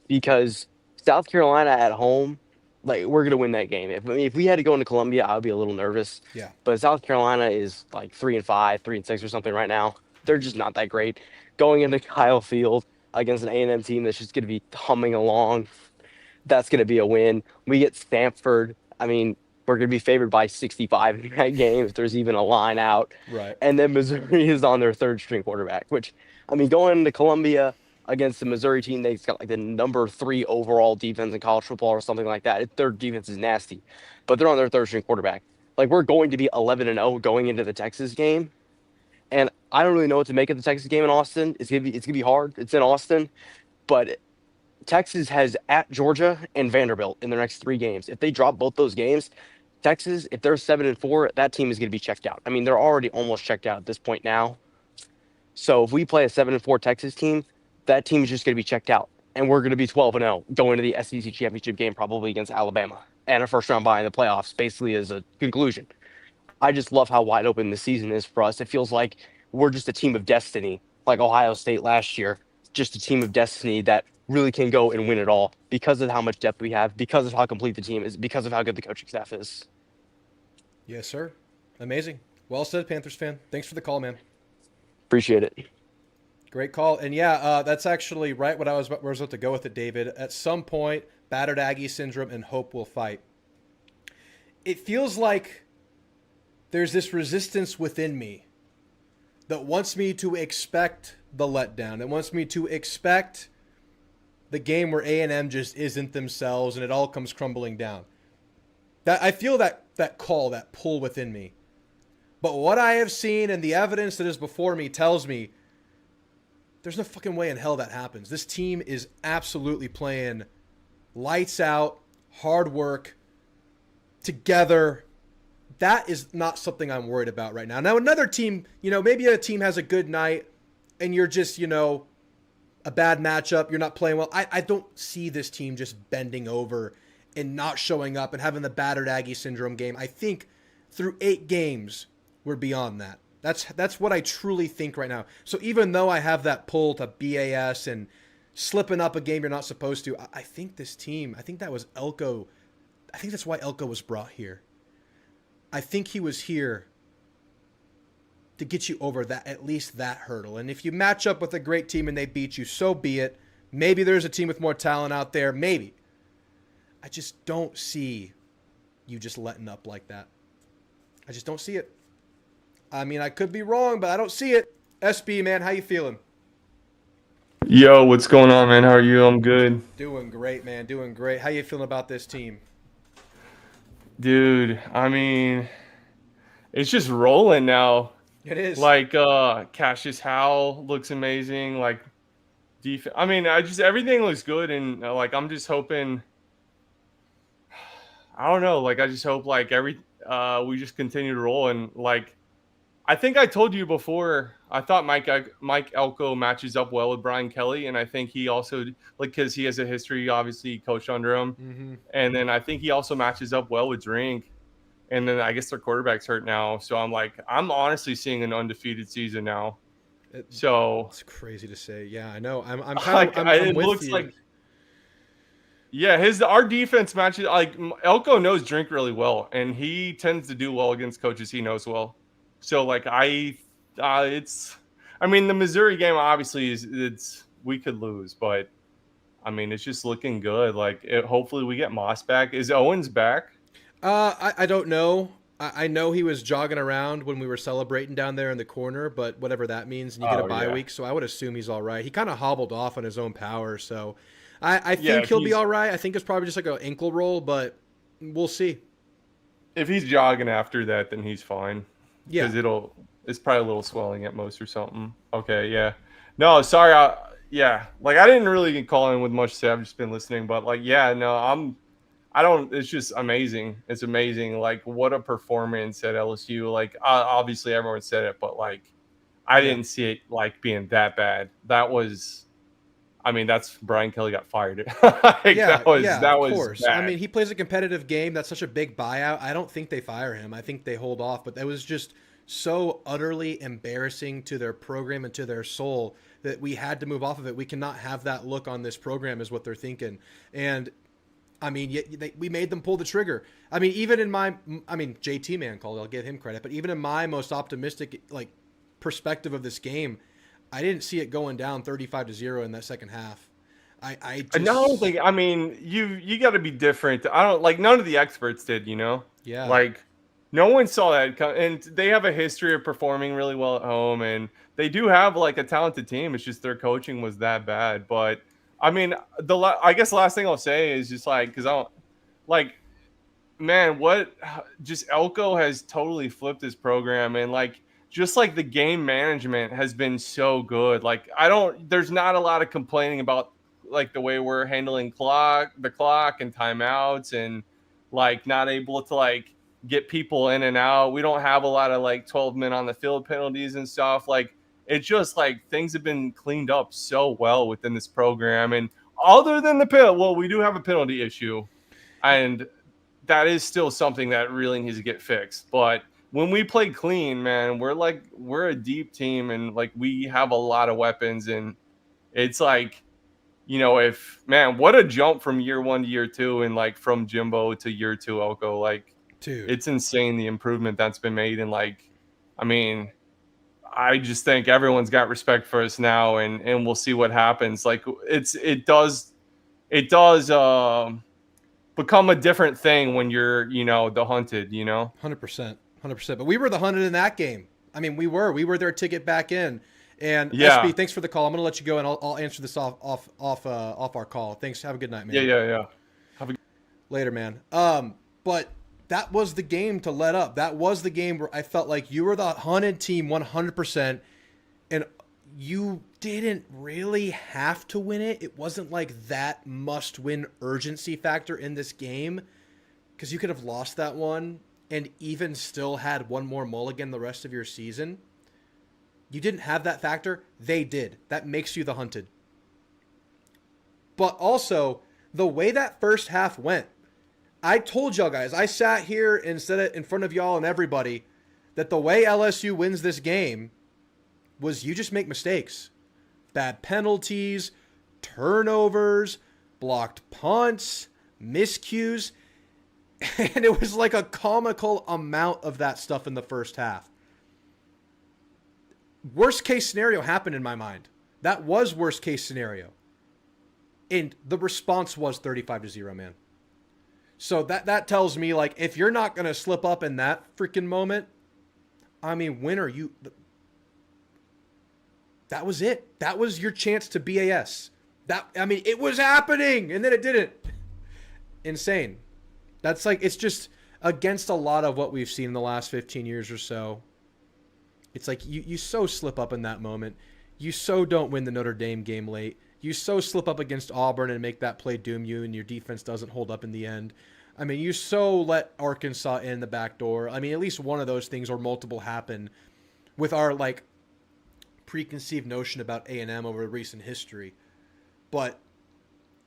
Because South Carolina at home, like we're gonna win that game. If we had to go into Columbia, I would be a little nervous. Yeah. But South Carolina is like 3-5, 3-6 or something right now. They're just not that great. Going into Kyle Field against an A&M team that's just gonna be humming along, that's gonna be a win. We get Stanford. I mean, we're gonna be favored by 65 in that game if there's even a line out. Right. And then Missouri is on their third string quarterback, which I mean, going into Columbia against the Missouri team that's got like the number 3 overall defense in college football or something like that. Their defense is nasty, but they're on their third string quarterback. Like we're going to be 11-0 going into the Texas game, and I don't really know what to make of the Texas game in Austin. It's gonna be hard. It's in Austin, but Texas has at Georgia and Vanderbilt in their next 3 games. If they drop both those games, Texas, if they're 7-4, that team is going to be checked out. I mean, they're already almost checked out at this point now. So if we play a 7-4 Texas team, that team is just going to be checked out, and we're going to be 12-0 going to the SEC championship game probably against Alabama and a first round bye in the playoffs. Basically, as a conclusion, I just love how wide open the season is for us. It feels like we're just a team of destiny, like Ohio State last year, just a team of destiny that really can go and win it all because of how much depth we have, because of how complete the team is, because of how good the coaching staff is. Yes, sir. Amazing. Well said, Panthers fan. Thanks for the call, man. Appreciate it. Great call. And yeah, that's actually right what I was about to go with it, David. At some point, battered Aggie syndrome and hope will fight. It feels like there's this resistance within me that wants me to expect the letdown. It wants me to expect the game where A&M just isn't themselves and it all comes crumbling down. That I feel that call, that pull within me. But what I have seen and the evidence that is before me tells me there's no fucking way in hell that happens. This team is absolutely playing lights out, hard work, together. That is not something I'm worried about right now. Now, another team, maybe a team has a good night and you're just, a bad matchup. You're not playing well. I don't see this team just bending over and not showing up and having the battered Aggie syndrome game. I think through 8 games, we're beyond that. That's what I truly think right now. So even though I have that pull to BAS and slipping up a game you're not supposed to, I think this team, I think that was Elko. I think that's why Elko was brought here. I think he was here to get you over that, at least that hurdle. And if you match up with a great team and they beat you, so be it. Maybe there's a team with more talent out there. Maybe. I just don't see you just letting up like that. I just don't see it. I mean, I could be wrong, but I don't see it. SB, man, how you feeling? Yo, what's going on, man? How are you? I'm good. Doing great, man. Doing great. How you feeling about this team? Dude, I mean, it's just rolling now. It is. Like, Cassius Howell looks amazing. Like, I mean, everything looks good. And, I'm just hoping, I don't know. Like, I just hope, we just continue to roll. And, I think I told you before, I thought Mike Elko matches up well with Brian Kelly, and I think he also, because he has a history, obviously, he coached under him. Mm-hmm. And then I think he also matches up well with Drink. And then I guess their quarterback's hurt now. So I'm honestly seeing an undefeated season now. It's crazy to say. Yeah, I know. I'm kind of I'm with looks you. like, yeah, our defense matches, Elko knows Drink really well, and he tends to do well against coaches he knows well. So the Missouri game obviously we could lose, but I mean, it's just looking good. Hopefully we get Moss back. Is Owens back? I don't know. I know he was jogging around when we were celebrating down there in the corner, but whatever that means, and you get a bye week, so I would assume he's all right. He kind of hobbled off on his own power, so I think he'll be all right. I think it's probably just like an ankle roll, but we'll see. If he's jogging after that, then he's fine. Yeah, because it's probably a little swelling at most or something. Okay, yeah. No, sorry. I didn't really call in with much to say. I've just been listening, but I don't. It's just amazing. It's amazing. Like what a performance at LSU. Like obviously everyone said it, but like I Yeah. didn't see it like being that bad. That was. I mean, that's Brian Kelly got fired. Like Yeah, yeah, that of was course. I bad. mean, he plays a competitive game. That's such a big buyout. I don't think they fire him. I think they hold off. But that was just so utterly embarrassing to their program and to their soul that we had to move off of it. We cannot have that look on this program, is what they're thinking. And I mean, we made them pull the trigger. I mean, even in my, I mean, JT man called it. I'll give him credit. But even in my most optimistic like perspective of this game, I didn't see it going down 35-0 in that second half. I And I don't just think. I mean, you got to be different. I don't like none of the experts did. yeah. Like no one saw that, and they have a history of performing really well at home, and they do have like a talented team. It's just their coaching was that bad. But I mean, I guess the last thing I'll say is just like because I don't like man, what just Elko has totally flipped his program and like just like the game management has been so good. Like there's not a lot of complaining about like the way we're handling the clock and timeouts and like not able to like get people in and out. We don't have a lot of like 12 men on the field penalties and stuff. Like it's just like things have been cleaned up so well within this program. And other than we do have a penalty issue. And that is still something that really needs to get fixed. But when we play clean, man, we're a deep team and like we have a lot of weapons and it's like, if man, what a jump from year 1 to year 2 and like from Jimbo to year 2 Elko. Like Dude. it's insane the improvement that's been made and like I mean, I just think everyone's got respect for us now and we'll see what happens. Like it does become a different thing when you're, the hunted. 100%. 100%. But we were the hunted in that game. I mean, we were their ticket back in. And Yeah. SB, thanks for the call. I'm going to let you go and I'll answer this off our call. Thanks. Have a good night, man. Yeah. Later, man. But that was the game to let up. That was the game where I felt like you were the hunted team 100%, and you didn't really have to win it. It wasn't like that must-win urgency factor in this game, because you could have lost that one and even still had one more mulligan the rest of your season. You didn't have that factor. They did. That makes you the hunted. But also, the way that first half went, I told y'all guys, I sat here and said it in front of y'all and everybody, that the way LSU wins this game was you just make mistakes. Bad penalties, turnovers, blocked punts, miscues. And it was like a comical amount of that stuff in the first half. Worst case scenario happened in my mind. That was worst case scenario. And the response was 35-0, man. So that tells me, like, if you're not going to slip up in that freaking moment, I mean, when are you? That was it. That was your chance to BAS. It was happening, and then it didn't. Insane. That's like, it's just against a lot of what we've seen in the last 15 years or so. It's like you so slip up in that moment. You so don't win the Notre Dame game late. You so slip up against Auburn and make that play doom you, and your defense doesn't hold up in the end. I mean, you so let Arkansas in the back door. I mean, at least one of those things or multiple happen with our, like, preconceived notion about A&M over recent history. But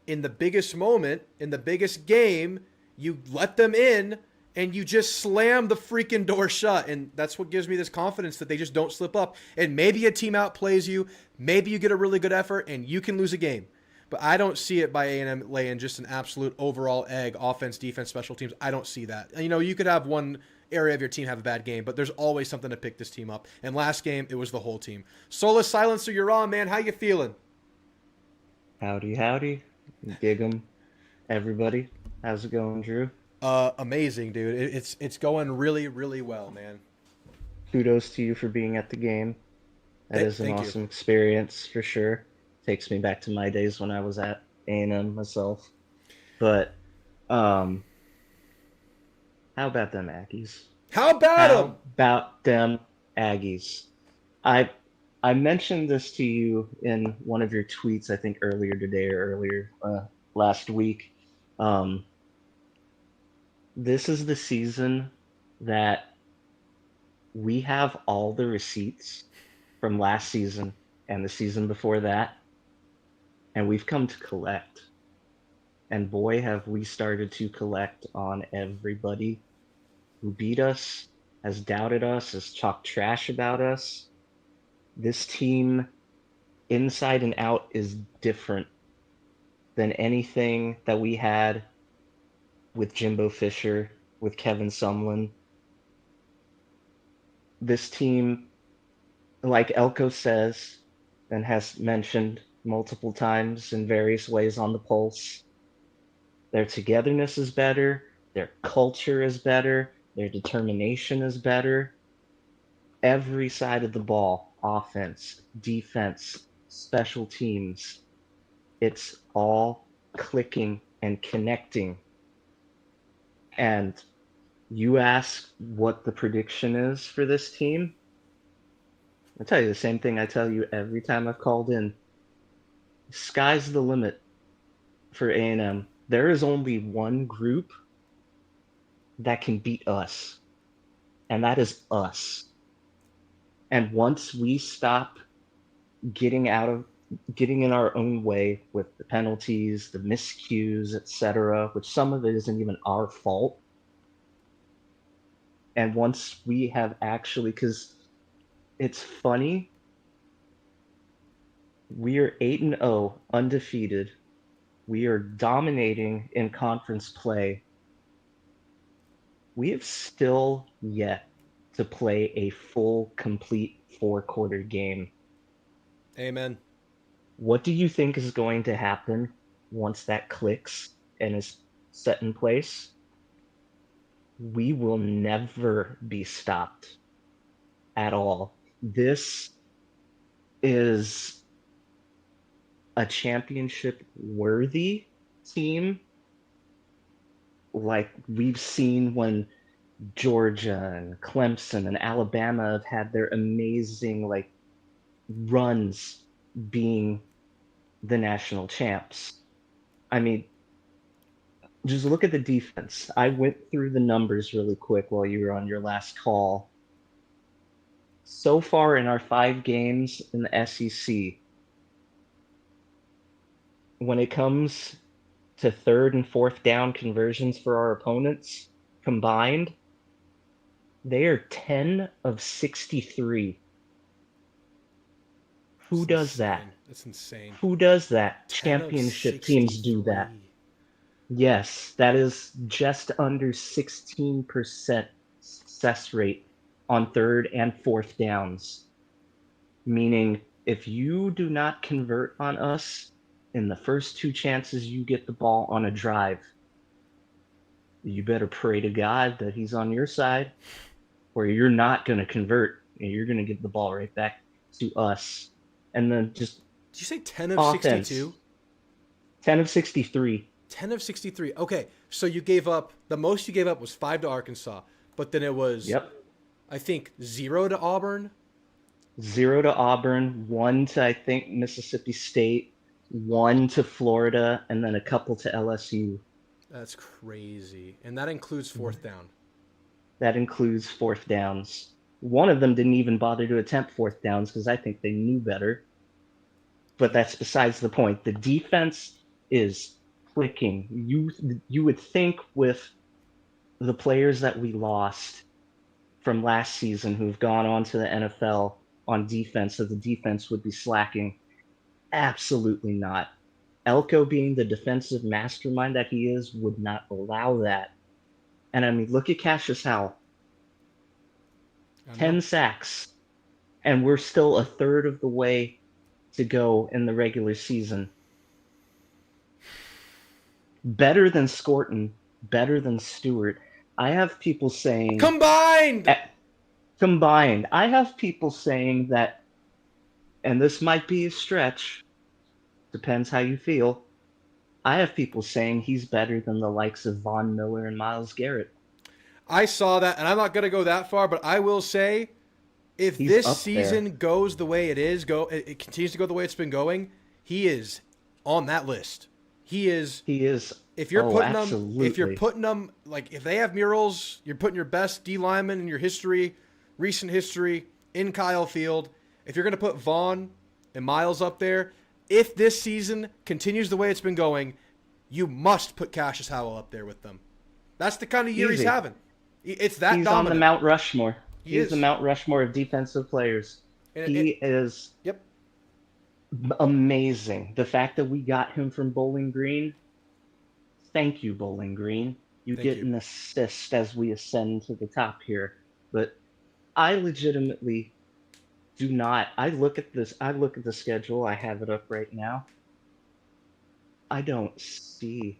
in the biggest moment, in the biggest game, you let them in and you just slam the freaking door shut. And that's what gives me this confidence that they just don't slip up. And maybe a team outplays you. Maybe you get a really good effort and you can lose a game. But I don't see it by A&M laying just an absolute overall egg, offense, defense, special teams. I don't see that. And, you could have one area of your team have a bad game, but there's always something to pick this team up. And last game, it was the whole team. Solus Silencer, you're on, man. How you feeling? Howdy. Gig 'em, everybody. How's it going, Drew? Amazing, dude. It's going really, really well, man. Kudos to you for being at the game. That is an awesome experience for sure. Takes me back to my days when I was at A&M myself. But how about them Aggies? How about them Aggies? I mentioned this to you in one of your tweets, I think earlier today or earlier last week. This is the season that we have all the receipts from last season and the season before that, and we've come to collect. And boy, have we started to collect on everybody who beat us, has doubted us, has talked trash about us. This team, inside and out, is different than anything that we had with Jimbo Fisher, with Kevin Sumlin. This team, like Elko says and has mentioned multiple times in various ways on the Pulse, their togetherness is better, their culture is better, their determination is better. Every side of the ball, offense, defense, special teams, it's all clicking and connecting. And you ask what the prediction is for this team, I'll tell you the same thing I tell you every time I've called in. Sky's the limit for A&M. There is only one group that can beat us, and that is us. And once we stop getting in our own way with the penalties, the miscues, etc., which some of it isn't even our fault. And once we have actually, because it's funny, we are 8-0, undefeated. We are dominating in conference play. We have still yet to play a full, complete 4-quarter game. Amen. What do you think is going to happen once that clicks and is set in place? We will never be stopped at all. This is a championship worthy team, like we've seen when Georgia and Clemson and Alabama have had their amazing like runs being the national champs. I mean, just look at the defense. I went through the numbers really quick while you were on your last call. So far in our 5 games in the SEC, when it comes to third and fourth down conversions for our opponents combined, they are 10 of 63. Who That's does insane. that? That's insane. Who does that? 10 of Championship teams do that. 63. Yes, that is just under 16% success rate on third and fourth downs. Meaning, if you do not convert on us in the first 2 chances you get the ball on a drive, you better pray to God that he's on your side, or you're not going to convert and you're going to get the ball right back to us. And then just Did you say 10 of offense. 62? 10 of 63. 10 of 63. Okay, so you gave up, the most you gave up was 5 to Arkansas, but then it was, Yep. I think, 0 to Auburn. 0 to Auburn, 1 to, I think, Mississippi State, 1 to Florida, and then a couple to LSU. That's crazy. And that includes fourth down. That includes fourth downs. One of them didn't even bother to attempt fourth downs because I think they knew better. But that's besides the point. The defense is clicking. You would think with the players that we lost from last season who've gone on to the NFL on defense, that the defense would be slacking. Absolutely not. Elko, being the defensive mastermind that he is, would not allow that. And I mean, look at Cassius Howell. 10 sacks. And we're still a third of the way to go in the regular season. Better than Scorton, better than Stewart. I have people saying... Combined! I have people saying that, and this might be a stretch, depends how you feel, I have people saying he's better than the likes of Von Miller and Myles Garrett. I saw that, and I'm not going to go that far, but I will say, if He's this up season there. goes the way it is, it continues to go the way it's been going, he is on that list. He is. He is. If you're Oh, putting them, absolutely. like if they have murals, you're putting your best D lineman in your history, recent history in Kyle Field. If you're going to put Vaughn and Miles up there, if this season continues the way it's been going, you must put Cassius Howell up there with them. That's the kind of year he's Easy. having. It's that He's dominant. on the Mount Rushmore. He He's is. the Mount Rushmore of defensive players. He is Yep. amazing. The fact that we got him from Bowling Green, thank you, Bowling Green. You Thank get you. an assist as we ascend to the top here. But I legitimately do not. I look at the schedule. I have it up right now. I don't see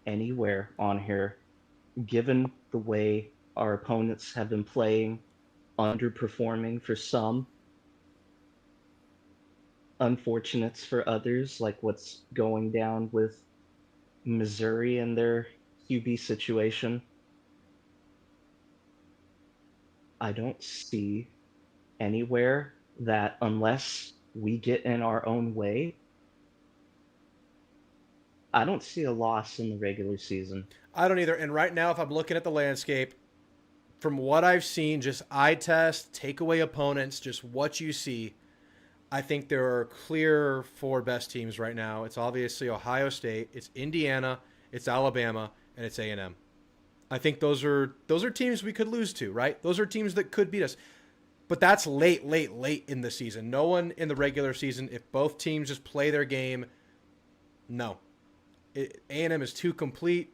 anywhere on here, given the way our opponents have been playing, underperforming for some, unfortunates for others, like what's going down with Missouri and their QB situation. I don't see anywhere that, unless we get in our own way, I don't see a loss in the regular season. I don't either. And right now, if I'm looking at the landscape, from what I've seen, just eye test, take away opponents, just what you see, I think there are clear four best teams right now. It's obviously Ohio State, it's Indiana, it's Alabama, and it's A&M. I think those are teams we could lose to, right? Those are teams that could beat us. But that's late in the season. No one in the regular season, if both teams just play their game, no. A&M is too complete.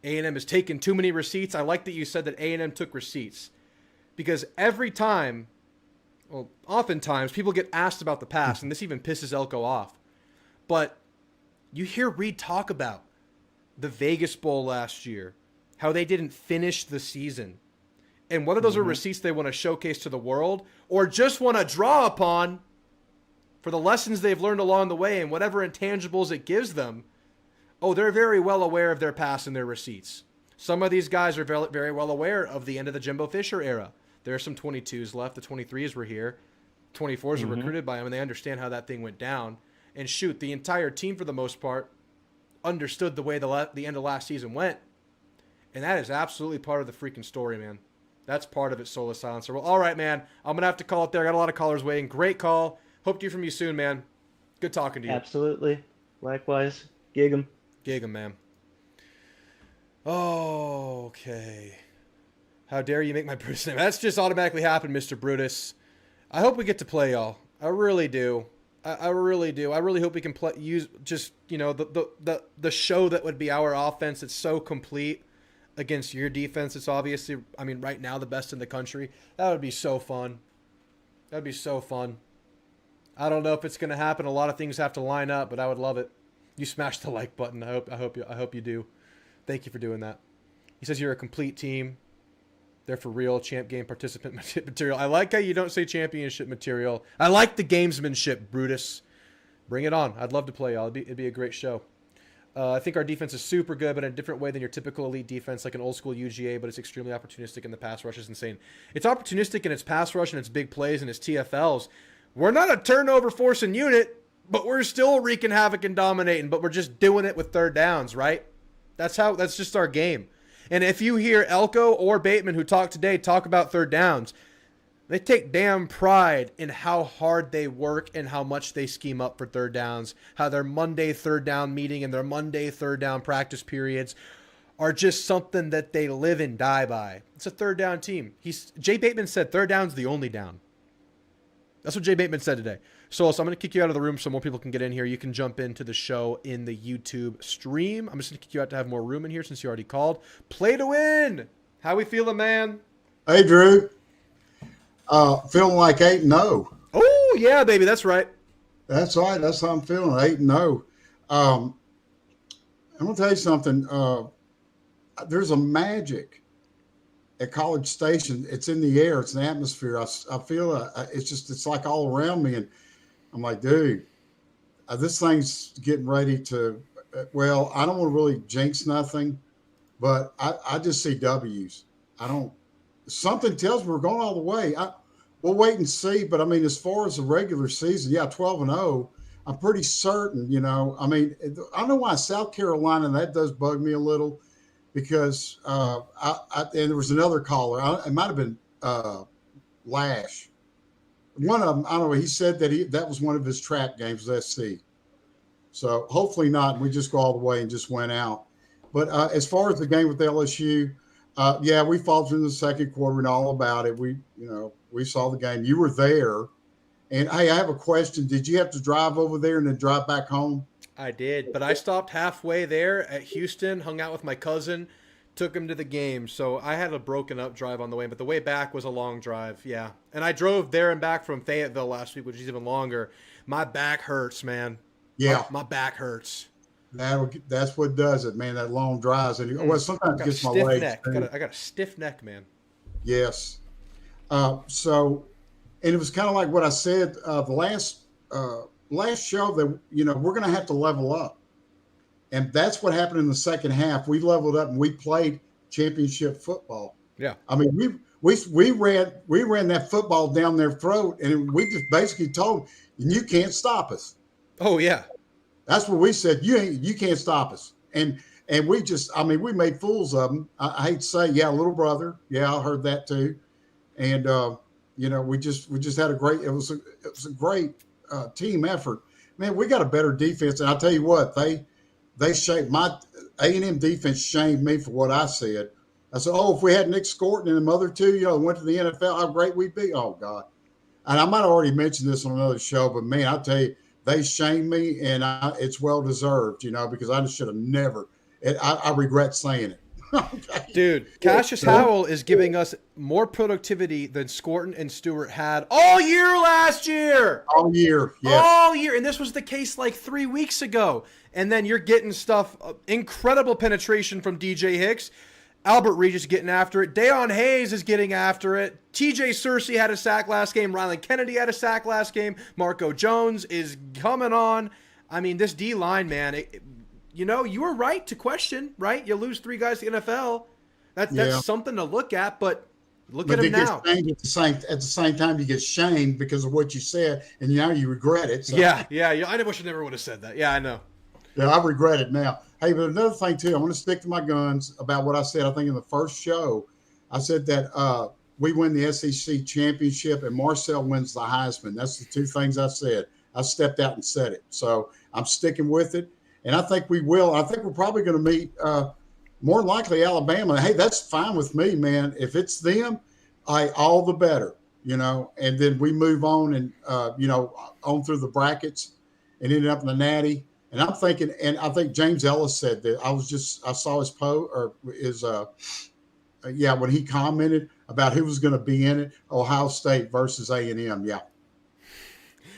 A&M has taken too many receipts. I like that you said that A&M took receipts. Because every time, well, oftentimes, people get asked about the past, and this even pisses Elko off. But you hear Reed talk about the Vegas Bowl last year, how they didn't finish the season. And whether those are receipts they want to showcase to the world or just want to draw upon for the lessons they've learned along the way and whatever intangibles it gives them, oh, they're very well aware of their past and their receipts. Some of these guys are very, very well aware of the end of the Jimbo Fisher era. There are some 22s left. The 23s were here. 24s are recruited by him, and they understand how that thing went down. And shoot, the entire team, for the most part, understood the way the end of last season went. And that is absolutely part of the freaking story, man. That's part of it, Solar Silencer. Well, all right, man. I'm going to have to call it there. I got a lot of callers waiting. Great call. Hope to hear from you soon, man. Good talking to you. Absolutely. Likewise. Gig 'em. Gig 'em, man. Oh, okay. How dare you make my Brutus name? That's just automatically happened, Mr. Brutus. I hope we get to play y'all. I really do. I really do. I really hope we can use just, you know, the show that would be our offense. It's so complete against your defense. It's obviously, I mean, right now the best in the country. That would be so fun. That'd be so fun. I don't know if it's going to happen. A lot of things have to line up, but I would love it. You smash the like button. I hope you do. Thank you for doing that. He says you're a complete team. They're for real champ game participant material. I like how you don't say championship material. I like the gamesmanship, Brutus. Bring it on. I'd love to play y'all. It'd be a great show. I think our defense is super good, but in a different way than your typical elite defense, like an old school UGA, but it's extremely opportunistic, and the pass rush is insane. It's opportunistic in its pass rush and its big plays and its TFLs. We're not a turnover forcing unit, but we're still wreaking havoc and dominating, but we're just doing it with third downs, right? That's just our game. And if you hear Elko or Bateman, who talk today, talk about third downs, they take damn pride in how hard they work and how much they scheme up for third downs, how their Monday third down meeting and their Monday third down practice periods are just something that they live and die by. It's a third down team. Jay Bateman said third down's the only down. That's what Jay Bateman said today. So I'm going to kick you out of the room so more people can get in here. You can jump into the show in the YouTube stream. I'm just going to kick you out to have more room in here since you already called. Play to win. How we feeling, man? Hey, Drew. Feeling like 8-0. Oh, yeah, baby. That's right. That's right. That's how I'm feeling, 8-0. I'm going to tell you something. There's a magic at College Station. It's in the air. It's an atmosphere. I feel it's like all around me. And I'm like, dude, this thing's getting ready to, well, I don't want to really jinx nothing, but I just see W's. Something tells me we're going all the way. We'll wait and see. But I mean, as far as the regular season, yeah, 12-0. I'm pretty certain, I mean, I don't know why South Carolina, that does bug me a little because and there was another caller. It might have been Lash. One of them, I don't know. He said that was one of his trap games with SC. So hopefully not. We just go all the way and just went out. But as far as the game with LSU, yeah, we fought through the second quarter and all about it. We saw the game. You were there. And hey, I have a question. Did you have to drive over there and then drive back home? I did, but I stopped halfway there at Houston, hung out with my cousin, took him to the game. So I had a broken up drive on the way, but the way back was a long drive. Yeah. And I drove there and back from Fayetteville last week, which is even longer. My back hurts, man. Yeah. My back hurts. That's what does it, man. That long drives. And well, sometimes it gets my legs. Neck. I got a stiff neck, man. Yes. And it was kind of like what I said the last show that we're going to have to level up, and that's what happened in the second half. We leveled up and we played championship football. Yeah, I mean we ran that football down their throat, and we just basically told them, you can't stop us. Oh yeah, that's what we said. You can't stop us, and we just we made fools of them. I hate to say, yeah, little brother, yeah, I heard that too, and. We just had a great. It was a great team effort. Man, we got a better defense, and I'll tell you what, they shamed my A&M defense shamed me for what I said. I said, if we had Nick Scorton and the other two, went to the NFL, how great we'd be. Oh God, and I might have already mentioned this on another show, but man, I'll tell you, they shamed me, and it's well deserved, because I just should have never. I regret saying it. Okay. Dude, Cassius Howell is giving us more productivity than Scorton and Stewart had all year last year. All year, yes. All year. And this was the case like 3 weeks ago. And then you're getting stuff, incredible penetration from DJ Hicks. Albert Regis getting after it. Deion Hayes is getting after it. TJ Searcy had a sack last game. Ryland Kennedy had a sack last game. Marco Jones is coming on. I mean, this D-line, man, you were right to question, right? You lose 3 guys to the NFL. That's something to look at, but look at him now. At the same time, you get shamed because of what you said, and now you regret it. So. Yeah. I wish I never would have said that. Yeah, I know. Yeah, I regret it now. Hey, but another thing, too, I want to stick to my guns about what I said, I think, in the first show. I said that we win the SEC championship and Marcel wins the Heisman. That's the 2 things I said. I stepped out and said it. So I'm sticking with it. And I think we will. I think we're probably going to meet more than likely Alabama. Hey, that's fine with me, man. If it's them, all the better, And then we move on and, on through the brackets and ended up in the Natty. And I'm thinking, and I think James Ellis said that I saw his post or when he commented about who was going to be in it, Ohio State versus A&M. Yeah.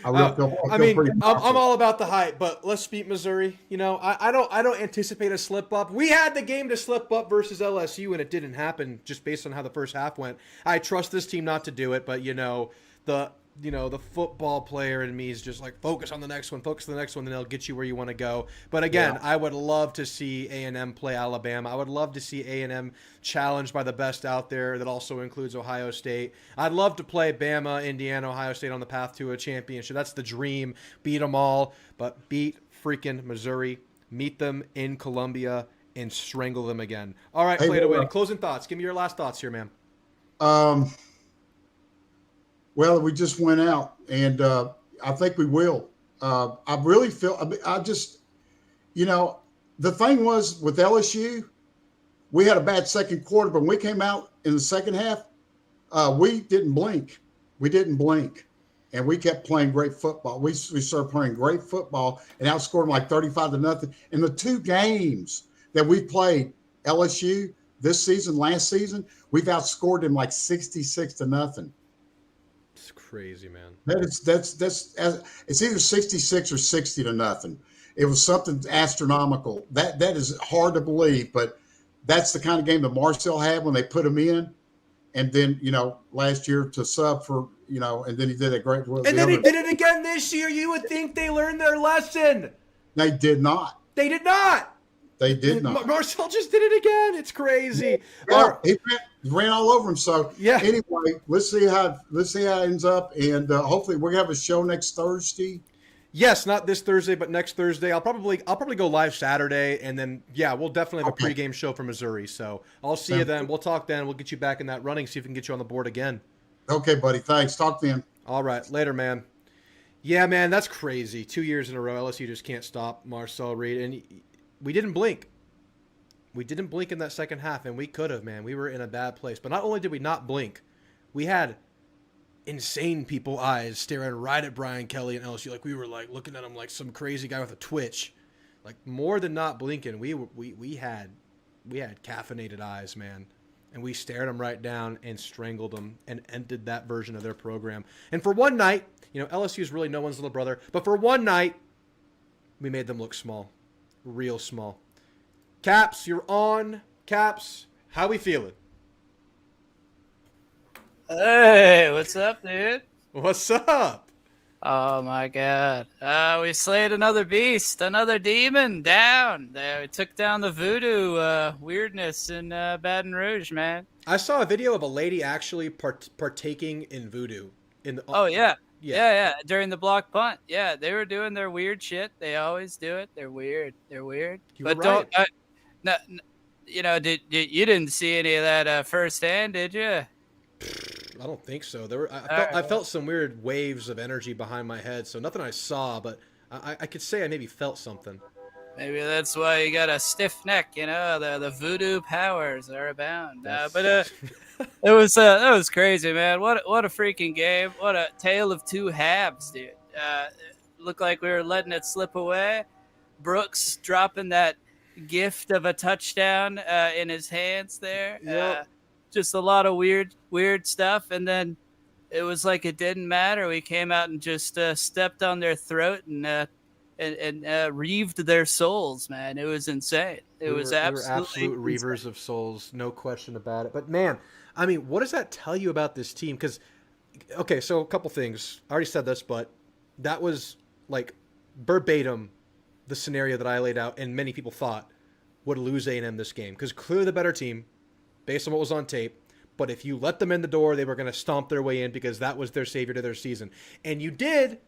I'm all about the hype, but let's beat Missouri. I don't anticipate a slip up. We had the game to slip up versus LSU, and it didn't happen just based on how the first half went. I trust this team not to do it, but the football player in me is just like focus on the next one, and they'll get you where you want to go. But again, I would love to see A&M play Alabama. I would love to see A&M challenged by the best out there. That also includes Ohio State. I'd love to play Bama, Indiana, Ohio State on the path to a championship. That's the dream. Beat them all, but beat freaking Missouri. Meet them in Columbia and strangle them again. All right, play to win. Closing thoughts. Give me your last thoughts here, man. Well, we just went out, and I think we will. I really feel the thing was with LSU, we had a bad second quarter, but when we came out in the second half, we didn't blink. And we kept playing great football. We started playing great football and outscored them like 35-0. In the 2 games that we played LSU this season, last season, we've outscored them like 66-0. It's crazy, man. That's it's either 66 or 60-0. It was something astronomical. That is hard to believe, but that's the kind of game that Marcel had when they put him in. And then, last year to sub for, and then he did a great work. And then he did it again this year. You would think they learned their lesson. They did not. They did not. They did not. Marcel just did it again. It's crazy. Yeah, he ran all over him. So anyway, let's see how it ends up, and hopefully we're gonna have a show next Thursday. Yes, not this Thursday, but next Thursday. I'll probably go live Saturday, and then we'll definitely have a pregame show for Missouri. So I'll see you then. We'll talk then. We'll get you back in that running. See if we can get you on the board again. Okay, buddy. Thanks. Talk then. All right, later, man. Yeah, man, that's crazy. 2 years in a row, LSU just can't stop Marcel Reed, and we didn't blink. We didn't blink in that second half, and we could have, man. We were in a bad place. But not only did we not blink, we had insane people eyes staring right at Brian Kelly and LSU, like we were like looking at him like some crazy guy with a twitch. Like more than not blinking, we had caffeinated eyes, man, and we stared them right down and strangled them and ended that version of their program. And for one night, LSU is really no one's little brother, but for one night, we made them look small, real small. Caps, you're on. Caps, how we feeling? Hey, what's up, dude? What's up? Oh my God! We slayed another beast, another demon down. We took down the voodoo weirdness in Baton Rouge, man. I saw a video of a lady actually partaking in voodoo. Oh yeah. During the block punt, yeah, they were doing their weird shit. They always do it. They're weird. But right. You didn't see any of that firsthand, did you? I don't think so. I felt some weird waves of energy behind my head, so nothing I saw, but I could say I maybe felt something. Maybe that's why you got a stiff neck, the voodoo powers are abound. But that was crazy, man. What a freaking game. What a tale of two halves, dude. Looked like we were letting it slip away. Brooks dropping that gift of a touchdown in his hands there. Yep. Just a lot of weird stuff, and then it was like it didn't matter. We came out and just stepped on their throat and reaved their souls, man. It was insane. We were absolute reavers of souls, no question about it. But man, I mean, what does that tell you about this team? Because, okay, so a couple things. I already said this, but that was like verbatim the scenario that I laid out, and many people thought would lose A&M this game because clearly the better team, based on what was on tape. But if you let them in the door, they were going to stomp their way in because that was their savior to their season. And you did,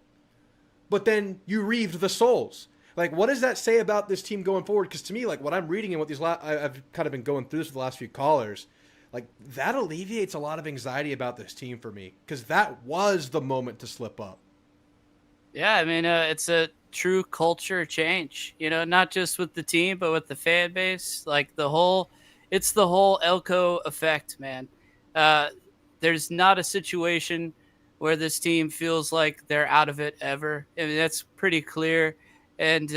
but then you reaved the souls. Like, what does that say about this team going forward? Because to me, like, what I'm reading and what I've kind of been going through this with the last few callers, like, that alleviates a lot of anxiety about this team for me because that was the moment to slip up. Yeah, I mean, it's a true culture change, not just with the team, but with the fan base. Like, it's the whole Elko effect, man. There's not a situation where this team feels like they're out of it ever. I mean, that's pretty clear. And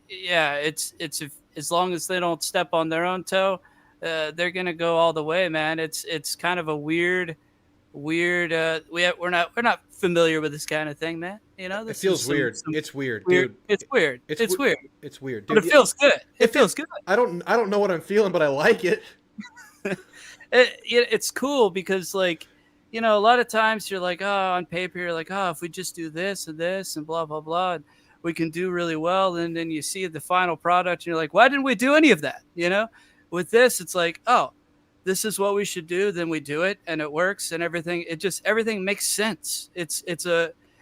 it's as long as they don't step on their own toe, they're gonna go all the way, man. It's kind of a weird. We're not familiar with this kind of thing, man. It feels weird. It's weird, dude. Dude. It's weird. It's weird. It's weird, dude. But it feels good. It feels good. I don't know what I'm feeling, but I like it. It's cool because, like, a lot of times you're like, on paper you're like, if we just do this and this and blah blah blah, and we can do really well. And then you see the final product, and you're like, why didn't we do any of that? With this, it's like, this is what we should do. Then we do it, and it works, and everything makes sense.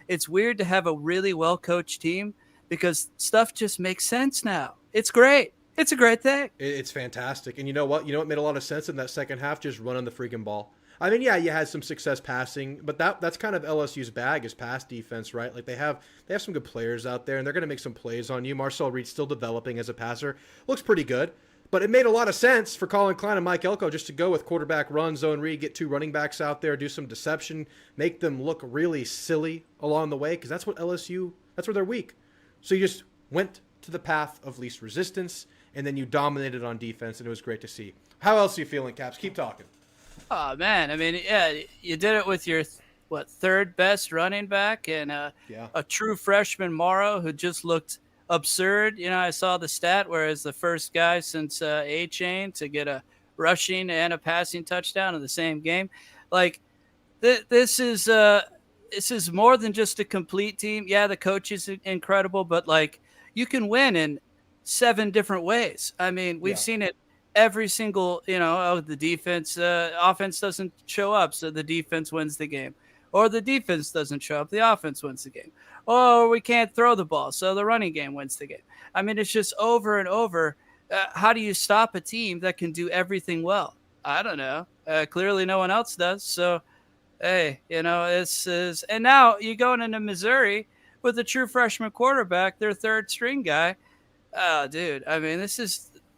It's weird to have a really well coached team because stuff just makes sense now. It's great. It's a great thing. It's fantastic. And you know what? What made a lot of sense in that second half? Just running the freaking ball. I mean, yeah, you had some success passing, but that's kind of LSU's bag is pass defense, right? Like they have some good players out there, and they're going to make some plays on you. Marcel Reed's still developing as a passer. Looks pretty good. But it made a lot of sense for Colin Klein and Mike Elko just to go with quarterback run, zone read, get two running backs out there, do some deception, make them look really silly along the way, because that's what LSU, that's where they're weak. So you just went to the path of least resistance, and then you dominated on defense, and it was great to see. How else are you feeling, Caps? Keep talking. Oh, man. I mean, yeah, you did it with your, third best running back, and a true freshman, Morrow, who just looked absurd. I saw the stat where it's the first guy since A-Chain to get a rushing and a passing touchdown in the same game. Like, this is more than just a complete team. Yeah, the coach is incredible, but like you can win in 7 different ways. I mean, we've seen it every single, the defense, offense doesn't show up, so the defense wins the game. or the defense doesn't show up, the offense wins the game, or we can't throw the ball, so the running game wins the game. I mean, it's just over and over. How do you stop a team that can do everything well? I don't know. Clearly, no one else does. So, hey, this is, and now you're going into Missouri with a true freshman quarterback, their third string guy. Oh, dude. I mean,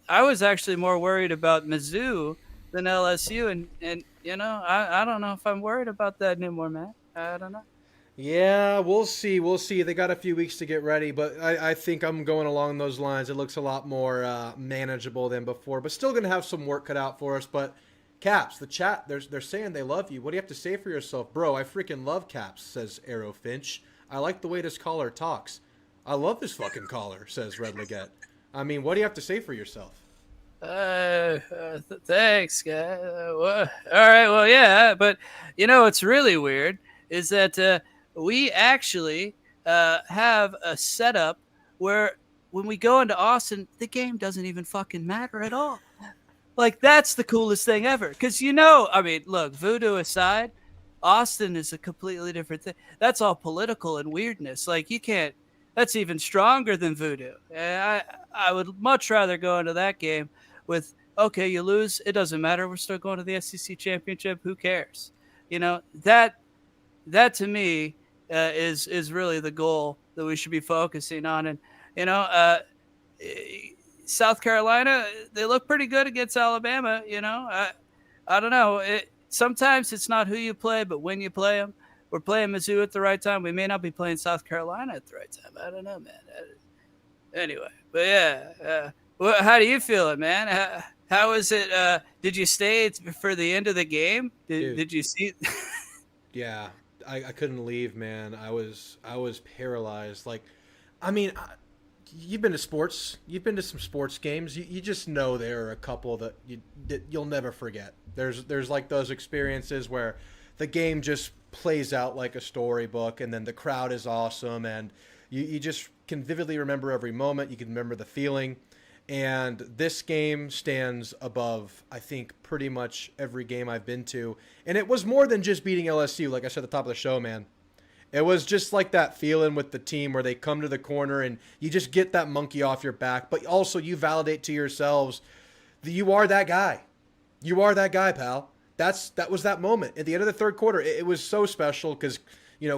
I was actually more worried about Mizzou than LSU. And I don't know if I'm worried about that anymore, man. I don't know. Yeah, we'll see. We'll see. They got a few weeks to get ready, but I think I'm going along those lines. It looks a lot more manageable than before, but still going to have some work cut out for us. But Caps, the chat, they're saying they love you. What do you have to say for yourself? Bro, I freaking love Caps, says Arrow Finch. I like the way this caller talks. I love this fucking caller, says Red Leggett. I mean, what do you have to say for yourself? Thanks, guy. All right, well, yeah, but what's really weird is that we actually have a setup where when we go into Austin, the game doesn't even fucking matter at all. Like, that's the coolest thing ever. Because, I mean, look, voodoo aside, Austin is a completely different thing. That's all political and weirdness. Like, you can't, that's even stronger than voodoo. I would much rather go into that game with, okay, you lose, it doesn't matter. We're still going to the SEC championship. Who cares? That to me is really the goal that we should be focusing on. And, South Carolina, they look pretty good against Alabama. I don't know. Sometimes it's not who you play, but when you play them. We're playing Mizzou at the right time. We may not be playing South Carolina at the right time. I don't know, man. Anyway, but yeah. How do you feel it, man? How is it? Did you stay for the end of the game? Did you see? Yeah, I couldn't leave, man. I was paralyzed. Like, I mean, you've been to sports. You've been to some sports games. You just know there are a couple that you'll never forget. There's like those experiences where the game just plays out like a storybook, and then the crowd is awesome, and you just can vividly remember every moment. You can remember the feeling. And this game stands above, I think, pretty much every game I've been to. And it was more than just beating LSU, like I said at the top of the show, man. It was just like that feeling with the team where they come to the corner and you just get that monkey off your back. But also you validate to yourselves that you are that guy. You are that guy, pal. That was that moment. At the end of the third quarter, it was so special because,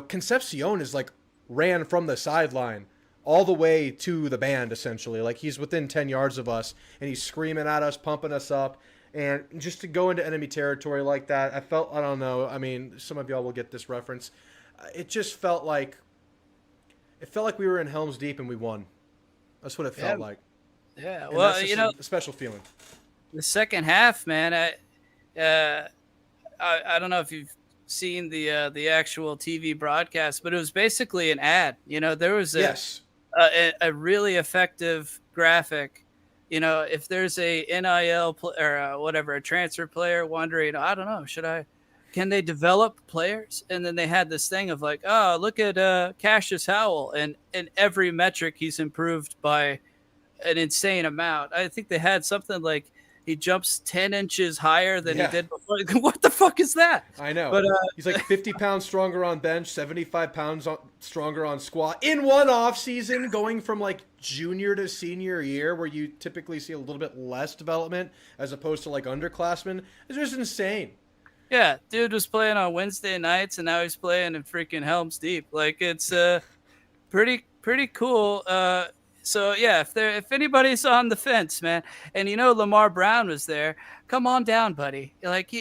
Concepcion is like ran from the sideline all the way to the band, essentially. Like, he's within 10 yards of us, and he's screaming at us, pumping us up. And just to go into enemy territory like that, I don't know. I mean, some of y'all will get this reference. It just felt like we were in Helm's Deep and we won. That's what it felt like. Yeah, and well, a special feeling. The second half, man, I don't know if you've seen the actual TV broadcast, but it was basically an ad. There was a really effective graphic. If there's a NIL or whatever, a transfer player wondering, I don't know, can they develop players? And then they had this thing of like, oh, look at Cassius Howell, and in every metric he's improved by an insane amount. I think they had something like he jumps 10 inches higher than he did before. What the fuck is that? I know. But he's like 50 pounds stronger on bench, 75 pounds stronger on squat in one off season, going from like junior to senior year, where you typically see a little bit less development as opposed to like underclassmen. It's just insane. Yeah, dude was playing on Wednesday nights, and now he's playing in freaking Helm's Deep. Like, it's pretty cool. So yeah, if anybody's on the fence, man, and Lamar Brown was there, come on down, buddy. Like,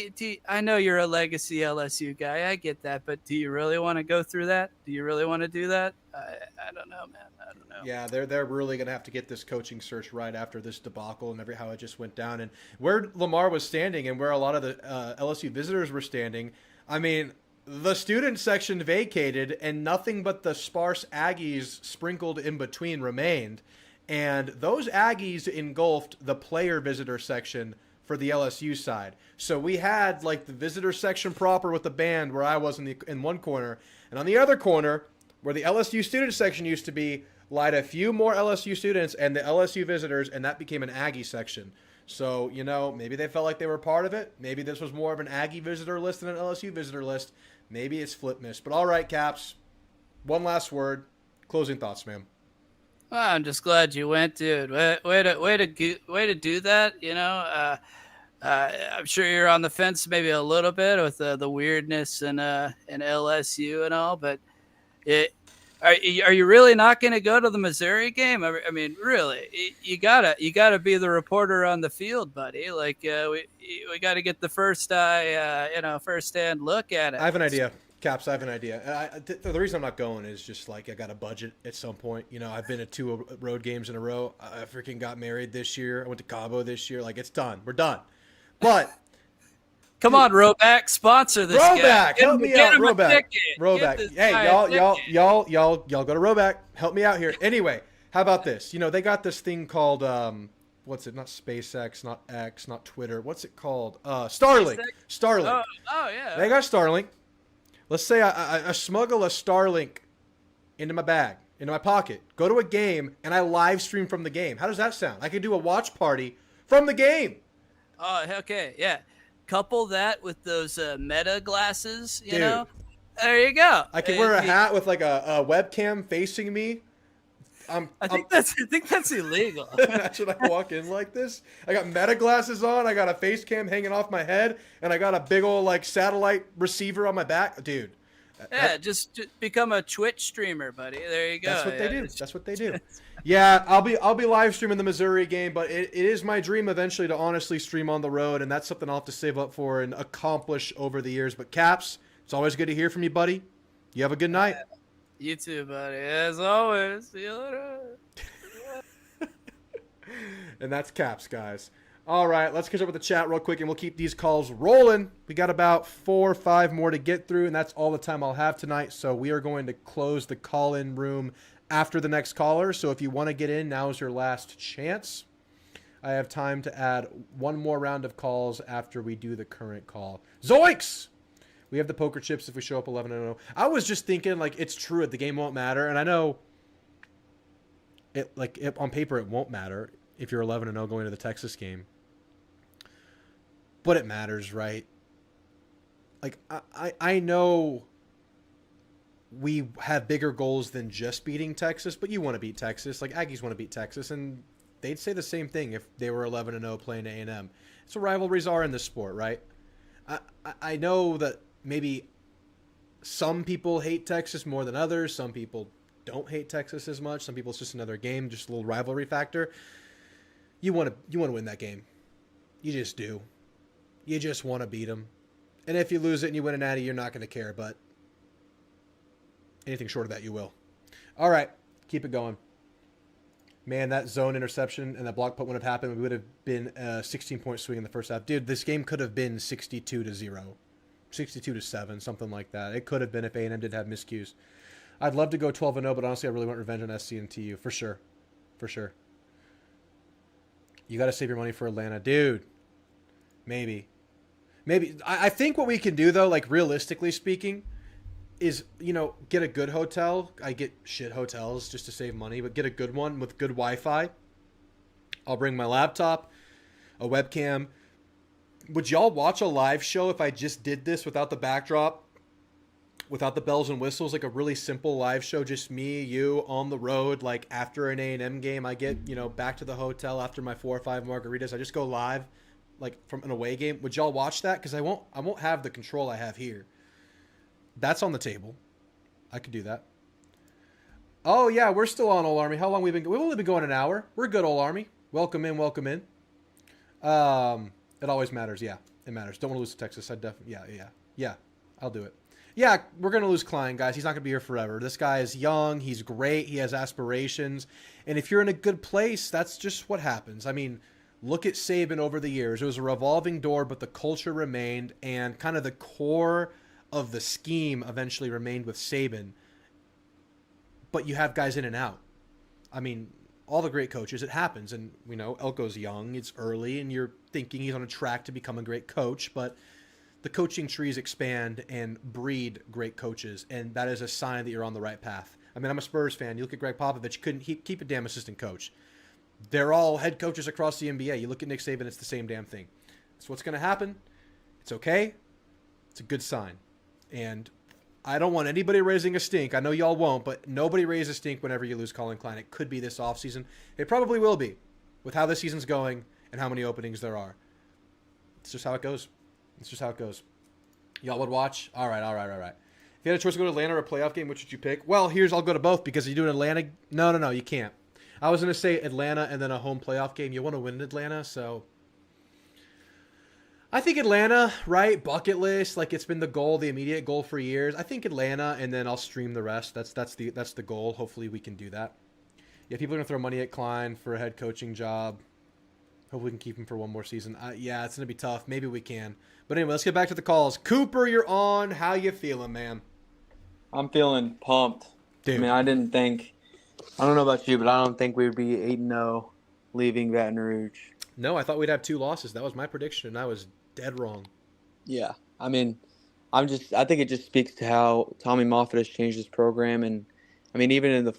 I know you're a legacy LSU guy, I get that, but do you really want to go through that? Do you really want to do that? I don't know, man. I don't know. Yeah, they're really gonna have to get this coaching search right after this debacle and how it just went down, and where Lamar was standing and where a lot of the LSU visitors were standing. I mean, the student section vacated, and nothing but the sparse Aggies sprinkled in between remained. And those Aggies engulfed the player visitor section for the LSU side. So we had like the visitor section proper with the band where I was in one corner. And on the other corner, where the LSU student section used to be, lied a few more LSU students and the LSU visitors, and that became an Aggie section. So, maybe they felt like they were part of it. Maybe this was more of an Aggie visitor list than an LSU visitor list. Maybe it's flip miss. But all right, Caps. One last word. Closing thoughts, ma'am. Well, I'm just glad you went, dude. Way to do that. I'm sure you're on the fence maybe a little bit with the weirdness and LSU and all, but are you really not going to go to the Missouri game? I mean, really, you gotta be the reporter on the field, buddy. Like we got to get the first hand look at it. I have an idea. Caps, I have an idea. The reason I'm not going is just like I got a budget at some point. I've been at 2 road games in a row. I freaking got married this year. I went to Cabo this year. Like, it's done. We're done. But come on, RHOBACK, sponsor this guy. RHOBACK, help me out. RHOBACK. Hey, y'all go to RHOBACK. Help me out here. Anyway, how about this? They got this thing called what's it? Not SpaceX, not X, not Twitter. What's it called? Starlink. Starlink. Oh yeah. They got Starlink. Let's say I smuggle a Starlink into my bag, into my pocket, go to a game, and I live stream from the game. How does that sound? I could do a watch party from the game. Oh, okay, yeah. Couple that with those Meta glasses, you know. There you go. I can wear a hat with like a webcam facing me. I think that's illegal. Should I walk in like this? I got Meta glasses on. I got a face cam hanging off my head, and I got a big old like satellite receiver on my back, dude. Yeah, just become a Twitch streamer, buddy. There you go. That's what they do. That's what they do. Yeah, I'll be live streaming the Missouri game, but it is my dream eventually to honestly stream on the road, and that's something I'll have to save up for and accomplish over the years. But Caps, it's always good to hear from you, buddy. You have a good night. You too, buddy. As always. See you later. And that's Caps, guys. All right, let's catch up with the chat real quick, and we'll keep these calls rolling. We got about 4 or 5 more to get through, and that's all the time I'll have tonight. So we are going to close the call-in room after the next caller. So if you want to get in, now is your last chance. I have time to add 1 more round of calls after we do the current call. Zoinks! We have the poker chips if we show up 11-0. I was just thinking, like, it's true. The game won't matter. And I know on paper it won't matter if you're 11-0 going to the Texas game. But it matters, right? Like, I know we have bigger goals than just beating Texas, but you want to beat Texas. Like, Aggies want to beat Texas, and they'd say the same thing if they were 11-0 playing A&M. It's what rivalries are in this sport, right? I know that maybe some people hate Texas more than others. Some people don't hate Texas as much. Some people it's just another game, just a little rivalry factor. You want to win that game. You just do. You just want to beat them. And if you lose it and you win a natty, you're not going to care. But anything short of that, you will. All right, keep it going. Man, that zone interception and that block punt wouldn't have happened. We would have been a 16-point swing in the first half. Dude, this game could have been 62-0, 62-7, something like that. It could have been if A&M did have miscues. I'd love to go 12-0, but honestly, I really want revenge on SC and TU. For sure. For sure. You got to save your money for Atlanta. Dude, maybe. I think what we can do, though, like realistically speaking, is, get a good hotel. I get shit hotels just to save money, but get a good one with good Wi-Fi. I'll bring my laptop, a webcam. Would y'all watch a live show if I just did this without the backdrop, without the bells and whistles, like a really simple live show, just me, you, on the road, like after an A&M game, I get, back to the hotel after my 4 or 5 margaritas. I just go live, like from an away game. Would y'all watch that? Because I won't have the control I have here. That's on the table. I could do that. Oh, yeah, we're still on, Old Army. How long we've only been going an hour. We're good, Old Army. Welcome in, welcome in. It always matters. Yeah, it matters. Don't want to lose to Texas. Yeah, I'll do it. Yeah, we're going to lose Klein, guys. He's not going to be here forever. This guy is young. He's great. He has aspirations. And if you're in a good place, that's just what happens. I mean, look at Saban over the years. It was a revolving door, but the culture remained, and kind of the core of the scheme eventually remained with Saban. But you have guys in and out. I mean, all the great coaches, it happens. And, Elko's young, it's early, and you're thinking he's on a track to become a great coach. But the coaching trees expand and breed great coaches, and that is a sign that you're on the right path. I mean, I'm a Spurs fan. You look at Greg Popovich, couldn't keep a damn assistant coach. They're all head coaches across the NBA. You look at Nick Saban, it's the same damn thing. That's what's going to happen. It's okay. It's a good sign. And I don't want anybody raising a stink. I know y'all won't, but nobody raise a stink whenever you lose Colin Klein. It could be this offseason. It probably will be with how this season's going and how many openings there are. It's just how it goes. It's just how it goes. Y'all would watch? All right. If you had a choice to go to Atlanta or a playoff game, which would you pick? Well, I'll go to both because you do an Atlanta. No, you can't. I was going to say Atlanta and then a home playoff game. You want to win in Atlanta, so I think Atlanta, right? Bucket list, like it's been the goal, the immediate goal for years. I think Atlanta, and then I'll stream the rest. That's the goal. Hopefully we can do that. Yeah, people are going to throw money at Klein for a head coaching job. Hopefully we can keep him for one more season. Yeah, it's going to be tough. Maybe we can. But anyway, let's get back to the calls. Cooper, you're on. How you feeling, man? I'm feeling pumped. Dude. I mean, I don't know about you, but I don't think we would be 8-0 leaving Baton Rouge. No, I thought we'd have 2 losses. That was my prediction, and I was dead wrong. Yeah. I mean, I think it just speaks to how Tommy Moffitt has changed his program. And, I mean, even in the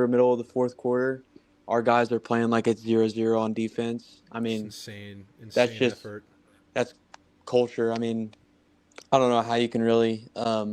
middle of the fourth quarter, our guys are playing like it's 0-0 on defense. I mean, it's insane that's just effort. That's culture. I mean, I don't know how you can really I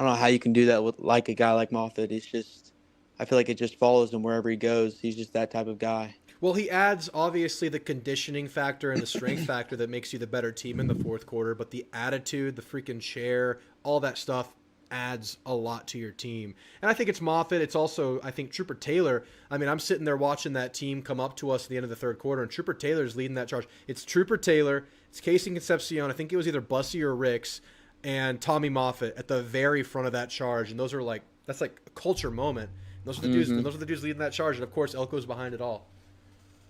don't know how you can do that with like a guy like Moffitt. It's just, I feel like it just follows him wherever he goes. He's just that type of guy. Well, he adds obviously the conditioning factor and the strength factor that makes you the better team in the fourth quarter, but the attitude, the freaking chair, all that stuff adds a lot to your team. And I think it's Moffitt. It's also, I think, Trooper Taylor. I mean, I'm sitting there watching that team come up to us at the end of the third quarter, and Trooper Taylor's leading that charge. It's Trooper Taylor, it's Casey Concepcion, I think it was either Bussy or Ricks, and Tommy Moffitt at the very front of that charge. And those are like, that's like a culture moment. And those are the dudes. And those are the dudes leading that charge. And of course, Elko's behind it all.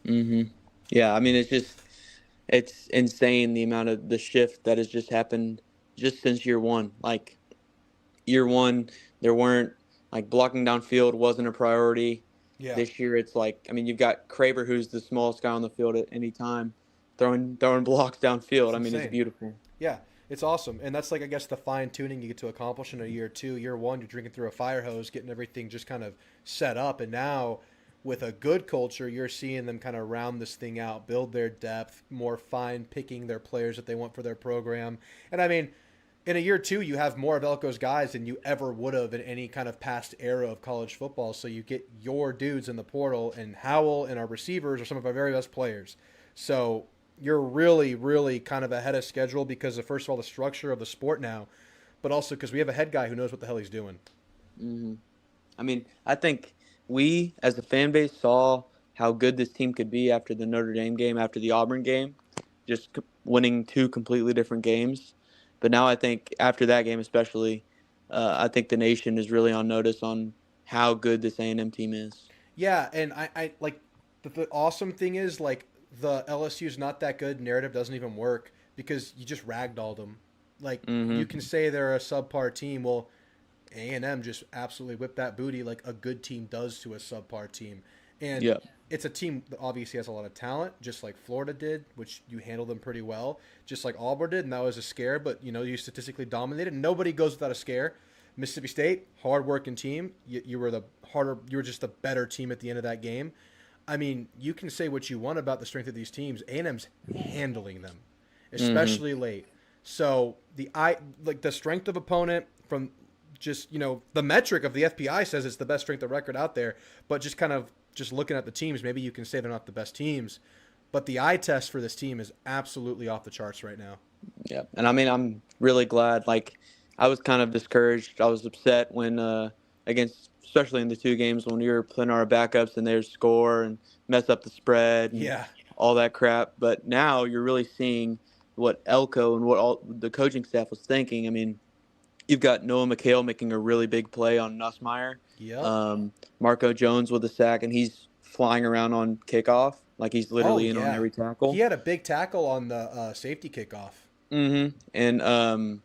Yeah, I mean, it's insane the amount of the shift that has just happened just since year one. Like, year one, there weren't, like, blocking downfield wasn't a priority. Yeah. This year, it's like, I mean, you've got Craver, who's the smallest guy on the field at any time, throwing blocks downfield. I mean, it's beautiful. Yeah, it's awesome. And that's, like, I guess the fine-tuning you get to accomplish in a year two. Year one, you're drinking through a fire hose, getting everything just kind of set up. And now, with a good culture, you're seeing them kind of round this thing out, build their depth, more fine-picking their players that they want for their program. And, I mean, in a year two, you have more of Elko's guys than you ever would have in any kind of past era of college football. So you get your dudes in the portal, and Howell and our receivers are some of our very best players. So you're really, really kind of ahead of schedule because of, first of all, the structure of the sport now, but also because we have a head guy who knows what the hell he's doing. I mean, I think we, as a fan base, saw how good this team could be after the Notre Dame game, after the Auburn game, just winning 2 completely different games. But now I think after that game especially, I think the nation is really on notice on how good this A&M team is. Yeah, and I like the awesome thing is, like, the LSU's not that good narrative doesn't even work because you just ragdolled them. Like, you can say they're a subpar team. Well, A&M just absolutely whipped that booty like a good team does to a subpar team. And it's a team that obviously has a lot of talent, just like Florida did, which you handled them pretty well, just like Auburn did, and that was a scare, but, you know, you statistically dominated. Nobody goes without a scare. Mississippi State, hard-working team. You were just the better team at the end of that game. I mean, you can say what you want about the strength of these teams. A&M's handling them, especially late. So the strength of opponent from just, you know, the metric of the FPI says it's the best strength of record out there, but just kind of just looking at the teams, maybe you can say they're not the best teams, but the eye test for this team is absolutely off the charts right now. Yeah, and I mean, I'm really glad. Like, I was kind of discouraged. I was upset when especially in the 2 games when we were playing our backups and they would score and mess up the spread and all that crap. But now you're really seeing what Elko and what all the coaching staff was thinking. I mean, you've got Noah McHale making a really big play on Nussmeier. Marco Jones with a sack, and he's flying around on kickoff. Like, he's literally in on every tackle. He had a big tackle on the safety kickoff. And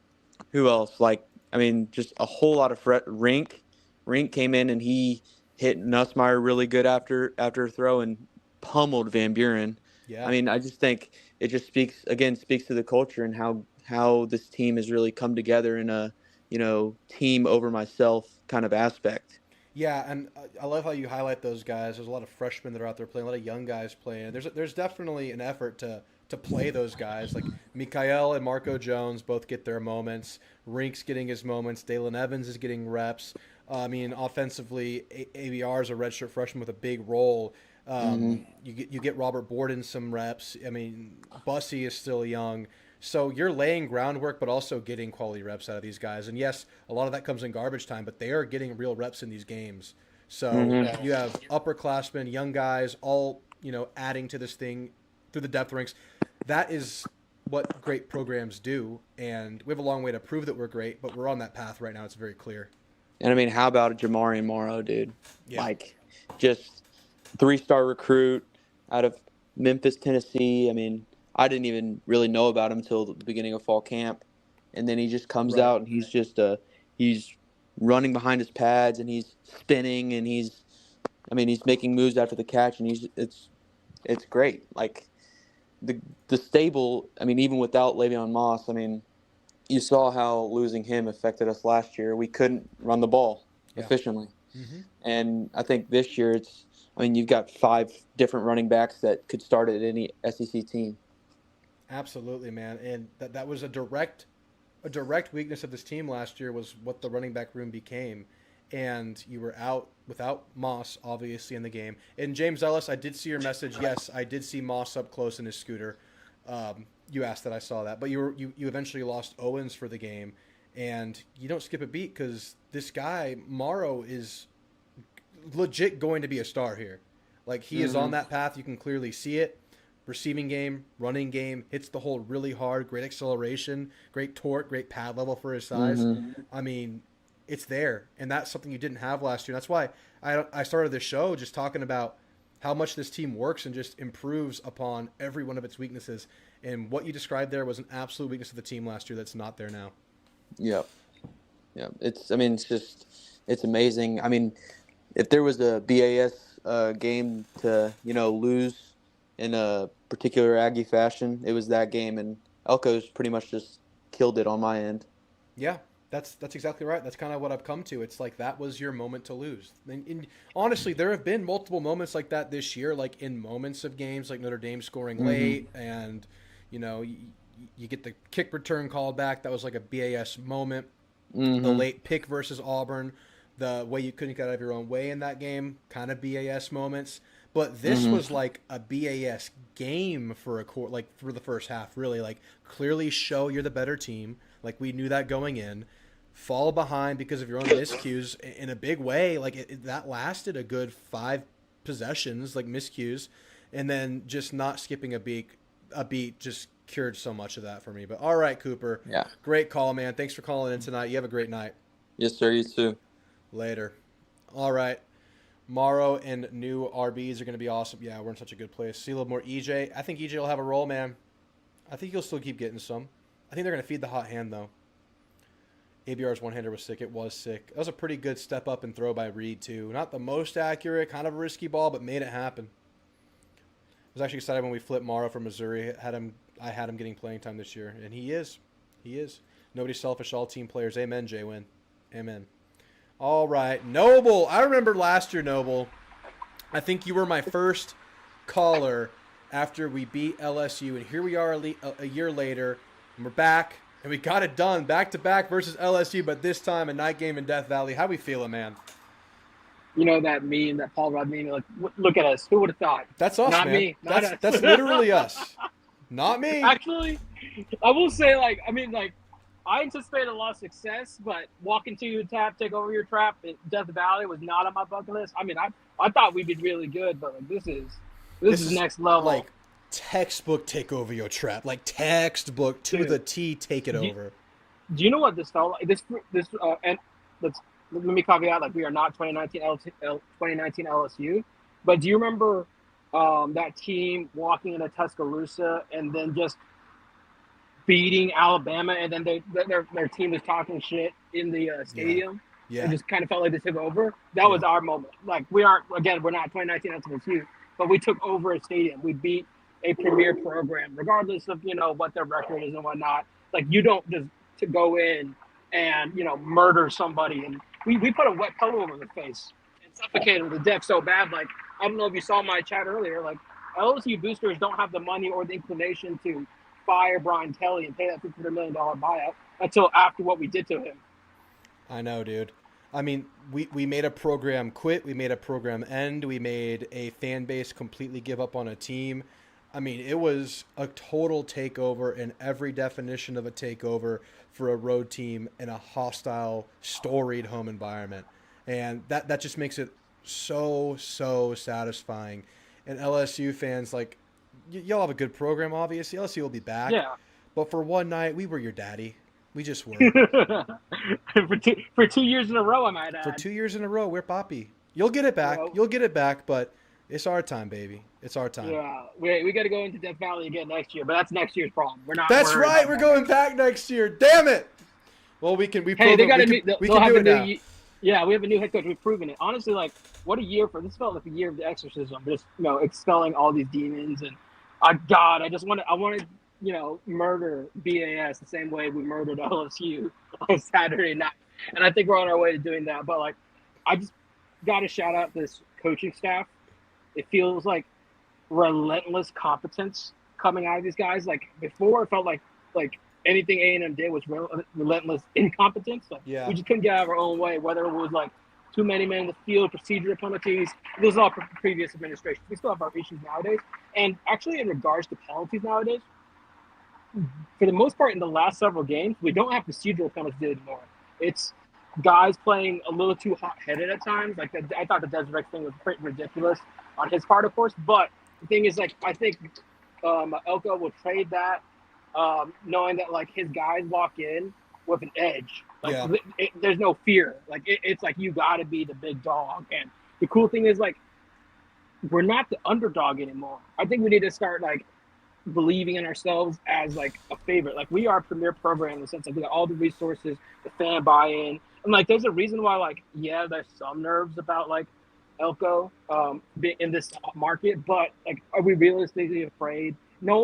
who else? Like, I mean, just a whole lot of Rink. Rink came in, and he hit Nussmeier really good after a throw and pummeled Van Buren. Yeah. I mean, I just think it just speaks to the culture and how this team has really come together in a, you know, team over myself kind of aspect. Yeah, and I love how you highlight those guys. There's a lot of freshmen that are out there playing, a lot of young guys playing. There's definitely an effort to play those guys. Like Mikael and Marco Jones both get their moments. Rink's getting his moments. Dalen Evans is getting reps. I mean, offensively, ABR is a redshirt freshman with a big role. You get Robert Borden some reps. I mean, Bussy is still young. So you're laying groundwork, but also getting quality reps out of these guys. And yes, a lot of that comes in garbage time, but they are getting real reps in these games. So you have upperclassmen, young guys, all adding to this thing through the depth ranks. That is what great programs do, and we have a long way to prove that we're great, but we're on that path right now. It's very clear. And I mean, how about Jamari Morrow, dude? Yeah. Like, just 3-star recruit out of Memphis, Tennessee. I mean, I didn't even really know about him until the beginning of fall camp, and then he just comes out and he's just he's running behind his pads and he's spinning and he's making moves after the catch, and it's great. Like the stable. I mean, even without Le'Veon Moss, I mean, you saw how losing him affected us last year. We couldn't run the ball efficiently, and I think this year you've got 5 different running backs that could start at any SEC team. Absolutely, man. And that was a direct weakness of this team last year was what the running back room became. And you were out without Moss, obviously, in the game. And James Ellis, I did see your message. Yes, I did see Moss up close in his scooter. You asked that, I saw that. But you eventually lost Owens for the game. And you don't skip a beat because this guy, Morrow, is legit going to be a star here. Like, he is on that path. You can clearly see it. Receiving game, running game, hits the hole really hard, great acceleration, great torque, great pad level for his size. I mean, it's there, and that's something you didn't have last year. That's why I started this show just talking about how much this team works and just improves upon every one of its weaknesses. And what you described there was an absolute weakness of the team last year that's not there now. Yeah. It's amazing. I mean, if there was a BAS game to lose in a particular Aggie fashion, it was that game, and Elko's pretty much just killed it on my end. Yeah, that's exactly right. That's kind of what I've come to. It's like that was your moment to lose. And honestly, there have been multiple moments like that this year, like in moments of games, like Notre Dame scoring late, and you get the kick return called back. That was like a BAS moment. The late pick versus Auburn, the way you couldn't get out of your own way in that game, kind of BAS moments. But this was like a BAS game for for the first half, really. Like, clearly show you're the better team. Like, we knew that going in. Fall behind because of your own miscues in a big way. Like, that lasted a good 5 possessions, like miscues. And then just not skipping a beat just cured so much of that for me. But all right, Cooper. Yeah. Great call, man. Thanks for calling in tonight. You have a great night. Yes, sir. You too. Later. All right. Morrow and new RBs are going to be awesome. Yeah, we're in such a good place. See a little more EJ. I think EJ will have a role, man. I think he'll still keep getting some. I think they're going to feed the hot hand, though. ABR's one-hander was sick. It was sick. That was a pretty good step up and throw by Reed, too. Not the most accurate, kind of a risky ball, but made it happen. I was actually excited when we flipped Morrow from Missouri. I had him getting playing time this year, and he is. He is. Nobody's selfish, all team players. Amen, Jay-Win. Amen. All right, Noble. I remember last year, Noble. I think you were my first caller after we beat LSU, and here we are a year later, and we're back, and we got it done back-to-back versus LSU, but this time a night game in Death Valley. How we feeling, man? You know that meme, that Paul Rudd meme, like, look at us. Who would have thought? That's us, Not man. me. Not us. That's literally us. Not me. Actually, I will say, I anticipated a lot of success, but walking to your tap, take over your trap at Death Valley was not on my bucket list. I mean, I thought we'd be really good, but this is next level. Like, textbook take over your trap. Like, textbook to the T, take it over. Do you know what this felt like? And let me caveat, like, we are not 2019 LSU, but do you remember that team walking into Tuscaloosa and then just beating Alabama, and then their team was talking shit in the stadium? Yeah. It just kind of felt like they took over. That was our moment. Like, we're not 2019 LSU, but we took over a stadium. We beat a premier program, regardless of what their record is and whatnot. Like, you don't just to go in and murder somebody, and we put a wet pillow over their face. suffocated with the depth so bad. Like, I don't know if you saw my chat earlier. Like, LSU boosters don't have the money or the inclination to fire Brian Kelly and pay that $500 million buyout until after what we did to him. I know, dude. I mean, we made a program quit. We made a program end. We made a fan base completely give up on a team. I mean, it was a total takeover in every definition of a takeover for a road team in a hostile, storied home environment. And that just makes it so satisfying. And LSU fans, like, y'all have a good program, obviously. LSU will be back. Yeah. But for one night, we were your daddy. We just were. for 2 years in a row, I might add. For 2 years in a row, we're Poppy. You'll get it back. Well, You'll get it back, but it's our time, baby. It's our time. Yeah, we got to go into Death Valley again next year, but that's next year's problem. We're not. That's right. We're going back next year. Damn it. Well, we can. We Hey, they got a new. we can do it now. Yeah, we have a new head coach. We've proven it. Honestly, like, what a year for this! Felt like a year of the exorcism, just expelling all these demons. And God, I wanted murder BAS the same way we murdered LSU on Saturday night, and I think we're on our way to doing that. But like, I just got to shout out this coaching staff. It feels like relentless competence coming out of these guys. Like before, it felt like anything A&M did was relentless incompetence. Like, yeah. We just couldn't get out of our own way, whether it was like too many men in the field, procedural penalties. This is all previous administration. We still have our issues nowadays. And actually, in regards to penalties nowadays, for the most part, in the last several games, we don't have procedural penalties anymore. It's guys playing a little too hot-headed at times. Like, I thought the Desiree thing was pretty ridiculous on his part, of course. But the thing is, like, I think Elko will trade that, knowing that, like, his guys walk in with an edge. Like, there's no fear. Like, it's like you got to be the big dog. And the cool thing is, like, we're not the underdog anymore. I think we need to start, like, believing in ourselves as, like, a favorite. Like, we are a premier program in the sense that we got all the resources, the fan buy-in. And, like, there's a reason why, like, yeah, there's some nerves about, like, Elko being in this market. But, like, are we realistically afraid? No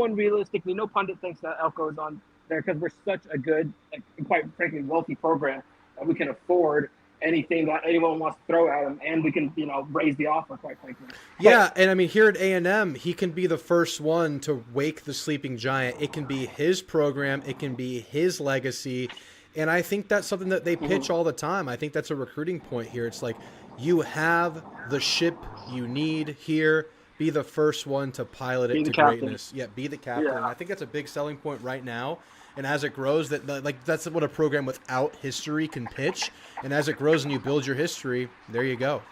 pundit thinks that Elko is on there because we're such a good, like, quite frankly, wealthy program that we can afford anything that anyone wants to throw at him, and we can, raise the offer, quite frankly. Yeah, and I mean, here at A&M, he can be the first one to wake the sleeping giant. It can be his program. It can be his legacy. And I think that's something that they pitch all the time. I think that's a recruiting point here. It's like, you have the ship you need here. Be the first one to pilot it to greatness. Yeah, be the captain. Yeah. And I think that's a big selling point right now. And as it grows, that's what a program without history can pitch. And as it grows and you build your history, there you go.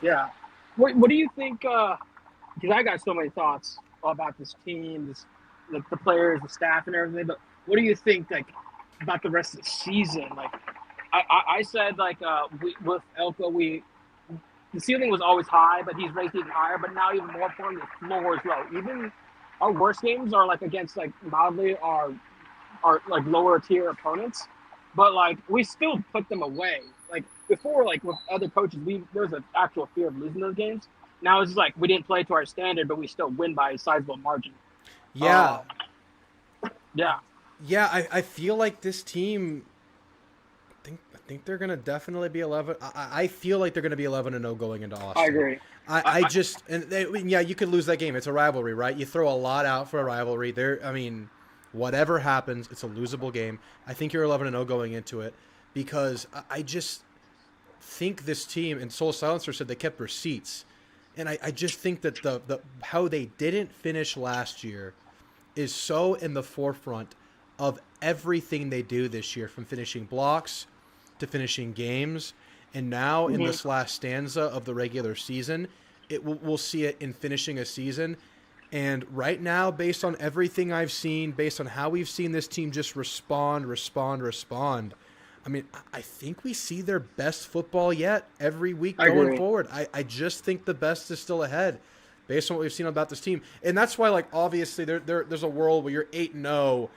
Yeah. What do you think? Because I got so many thoughts about this team, the players, the staff, and everything. But what do you think, like, about the rest of the season? Like, I said, like, with Elko, the ceiling was always high, but he's raised even higher. But now, even more importantly, the floor is low. Even our worst games are, like, against, like, mildly our like lower tier opponents, but like we still put them away. Like before, like with other coaches, there was an actual fear of losing those games. Now it's just like we didn't play to our standard, but we still win by a sizable margin. Yeah. Yeah. I feel like this team. I think they're gonna definitely be 11. I feel like they're gonna be 11-0 going into Austin. I agree. You could lose that game. It's a rivalry, right? You throw a lot out for a rivalry. Whatever happens, it's a losable game. I think you're 11-0 going into it because I just think this team, and Soul Silencer said they kept receipts, and I just think that the how they didn't finish last year is so in the forefront of everything they do this year, from finishing blocks to finishing games, and now in this last stanza of the regular season, we'll see it in finishing a season. And right now, based on everything I've seen, based on how we've seen this team just respond, I mean, I think we see their best football yet every week going forward. I just think the best is still ahead based on what we've seen about this team. And that's why, like, obviously there's a world where you're 8-0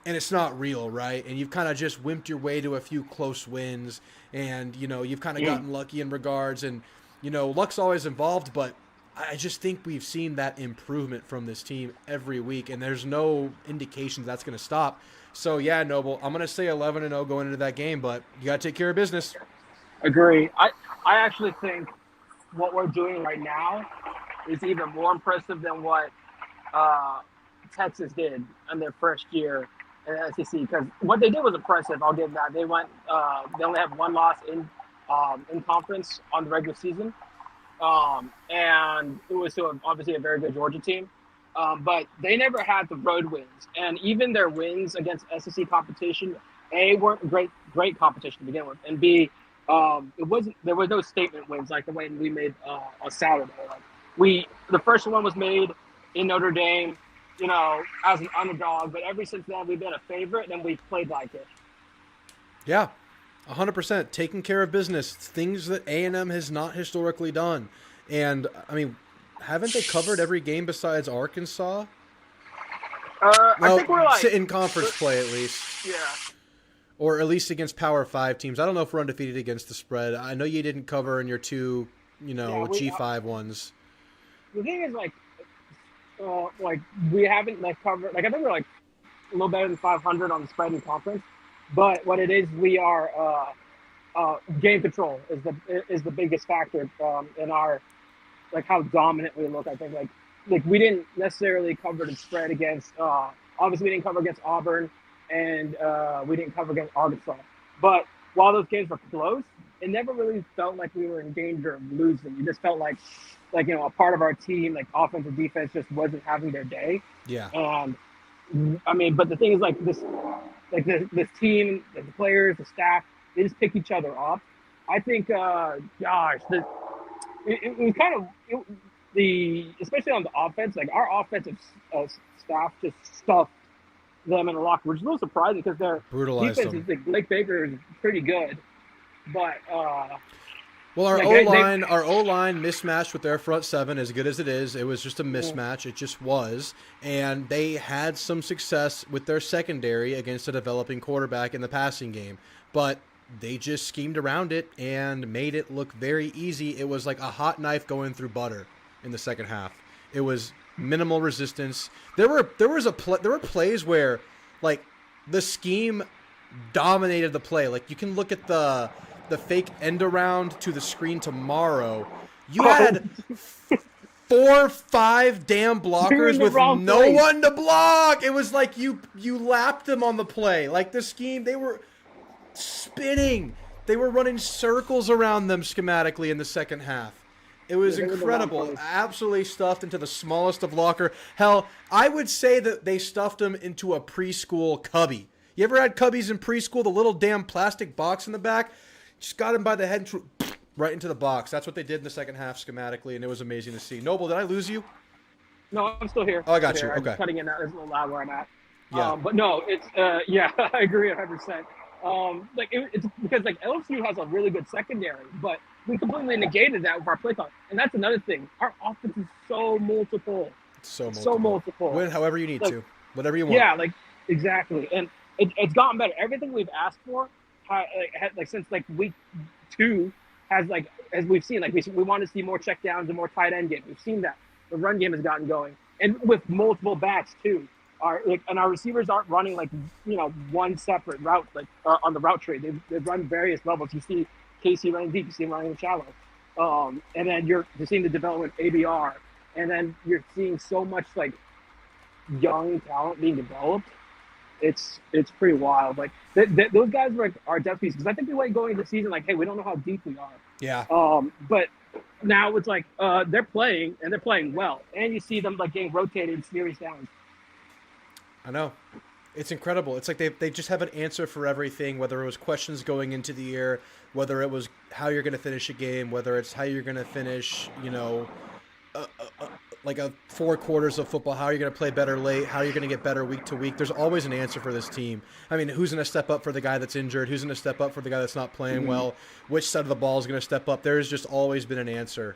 and it's not real, right? And you've kind of just wimped your way to a few close wins, and, you've kind of gotten lucky in regards, and, luck's always involved, but I just think we've seen that improvement from this team every week, and there's no indication that's going to stop. So, yeah, Noble, I'm going to say 11-0 going into that game, but you got to take care of business. Agree. I actually think what we're doing right now is even more impressive than what Texas did in their first year in the SEC. Because what they did was impressive. I'll give that. They went. They only have one loss in conference on the regular season, and it was to obviously a very good Georgia team. But they never had the road wins, and even their wins against SEC competition, A, weren't great competition to begin with, and B, there was no statement wins like the way we made on Saturday. Like the first one was made in Notre Dame, as an underdog, but ever since then we've been a favorite and we've played like it. Yeah, 100%. Taking care of business, things that A&M has not historically done. And, I mean, haven't they covered every game besides Arkansas? I think we're like... in conference play, at least. Yeah. Or at least against Power 5 teams. I don't know if we're undefeated against the spread. I know you didn't cover in your two, G5 ones. The thing is, we haven't, covered... I think we're, a little better than 500 on the spread in conference. But what it is, we are... game control is the biggest factor in our... how dominant we look. I think we didn't necessarily cover the spread against obviously we didn't cover against Auburn and we didn't cover against Arkansas. But while those games were close, it never really felt like we were in danger of losing. It just felt like a part of our team, offensive defense, just wasn't having their day. Yeah. And I mean, but the thing is, this team, the players, the staff, they just pick each other up. I think, it was kind of especially on the offense, our offensive staff just stuffed them in the locker, which is a little surprising because their defense is Blake Baker is pretty good, but well, our O-line mismatched with their front seven, as good as it is. It was just a mismatch. It just was, and they had some success with their secondary against a developing quarterback in the passing game, but they just schemed around it and made it look very easy. It was like a hot knife going through butter in the second half. It was minimal resistance. There were plays where the scheme dominated the play. You can look at the fake end around to the screen tomorrow. You had 4-5 damn blockers with no one to block. It was like you lapped them on the play. The scheme, they were spinning. They were running circles around them schematically in the second half. It was incredible. Absolutely stuffed into the smallest of locker. Hell, I would say that they stuffed them into a preschool cubby. You ever had cubbies in preschool? The little damn plastic box in the back? Just got him by the head and right into the box. That's what they did in the second half schematically, and it was amazing to see. Noble, did I lose you? No, I'm still here. Oh, I got you. Okay. I'm cutting in out. It's a little loud where I'm at. Yeah. But no, it's yeah, I agree 100%. It's because LSU has a really good secondary, but we completely negated that with our play call. And that's another thing. Our offense is so multiple. So multiple. Win however you need to. Whatever you want. Yeah, exactly. And it's gotten better. Everything we've asked for, since week 2, has as we've seen, we want to see more checkdowns and more tight end game. We've seen that. The run game has gotten going. And with multiple backs too. And our receivers aren't running one separate route on the route tree. They run various levels. You see Casey running deep, you see him running shallow, and then you're seeing the development of ABR, and then you're seeing so much young talent being developed. It's pretty wild. Those guys were our depth pieces, because I think we went going into the season hey, we don't know how deep we are. Yeah. But now it's they're playing and they're playing well, and you see them getting rotated in series downs. I know. It's incredible. It's they just have an answer for everything, whether it was questions going into the year, whether it was how you're going to finish a game, whether it's how you're going to finish, 4 quarters of football, how are you going to play better late, how are you going to get better week to week. There's always an answer for this team. I mean, who's going to step up for the guy that's injured? Who's going to step up for the guy that's not playing well? Which side of the ball is going to step up? There's just always been an answer.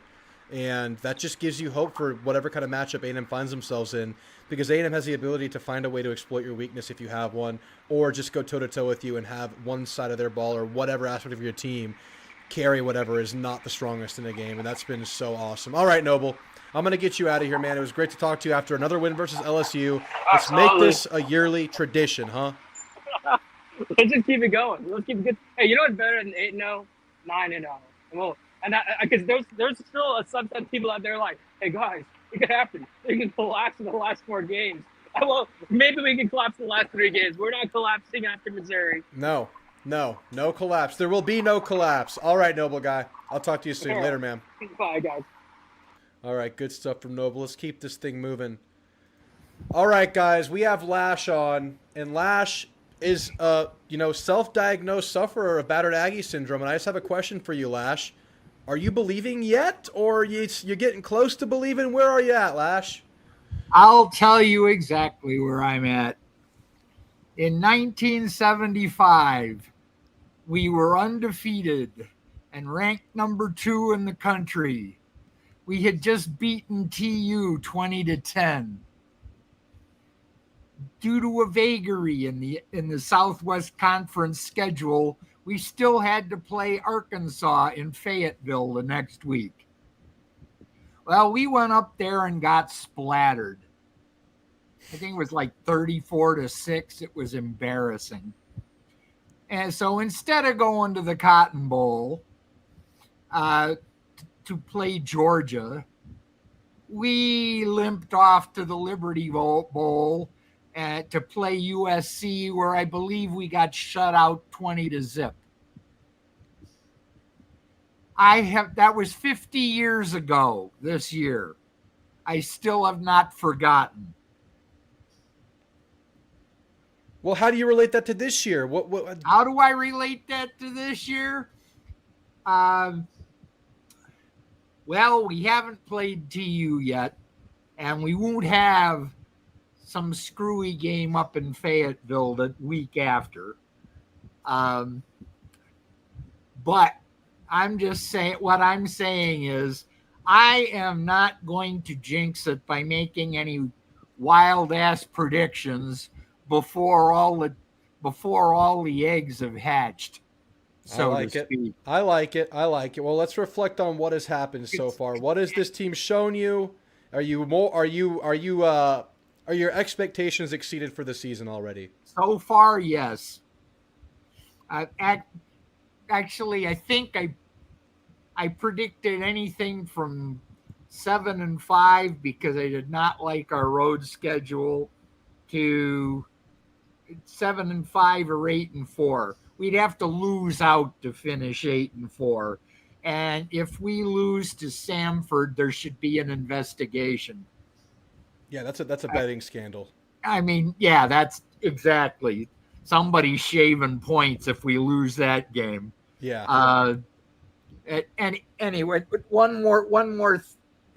And that just gives you hope for whatever kind of matchup A&M finds themselves in, because A&M has the ability to find a way to exploit your weakness if you have one, or just go toe-to-toe with you and have one side of their ball or whatever aspect of your team carry whatever is not the strongest in the game, and that's been so awesome. All right, Noble, I'm going to get you out of here, man. It was great to talk to you after another win versus LSU. Let's make this a yearly tradition, huh? Let's just keep it going. Let's keep it good. Hey, you know what's better than 8-0? 9-0. And because there's still a subset of people out there like, hey guys, it could happen. They can collapse in the last 4 games. Well, maybe we can collapse in the last 3 games. We're not collapsing after Missouri. No collapse. There will be no collapse. All right, Noble Guy. I'll talk to you soon. Later, man. Bye, guys. All right, good stuff from Noble. Let's keep this thing moving. All right, guys, we have Lash on, and Lash is self-diagnosed sufferer of battered Aggie syndrome. And I just have a question for you, Lash. Are you believing yet, or you're getting close to believing? Where are you at, Lash? I'll tell you exactly where I'm at. In 1975, we were undefeated and ranked number 2 in the country. We had just beaten TU 20-10. Due to a vagary in the Southwest Conference schedule, we still had to play Arkansas in Fayetteville the next week. Well, we went up there and got splattered. I think it was like 34-6. It was embarrassing. And so instead of going to the Cotton Bowl to play Georgia, we limped off to the Liberty Bowl to play USC, where I believe we got shut out 20-0. That was 50 years ago this year. I still have not forgotten. Well, how do you relate that to this year? What? How do I relate that to this year? Well, we haven't played TU yet, and we won't have some screwy game up in Fayetteville the week after. But I'm just saying, what I'm saying is, I am not going to jinx it by making any wild ass predictions before all the eggs have hatched. So I like it. Well, let's reflect on what has happened so far. What has this team shown you? Are your expectations exceeded for the season already? So far, yes. Actually, I think I predicted anything from 7-5 because I did not like our road schedule to 7-5 or 8-4. We'd have to lose out to finish 8-4. And if we lose to Samford, there should be an investigation. Yeah, that's a betting scandal. I mean, yeah, that's exactly. Somebody's shaving points if we lose that game. Yeah. And anyway,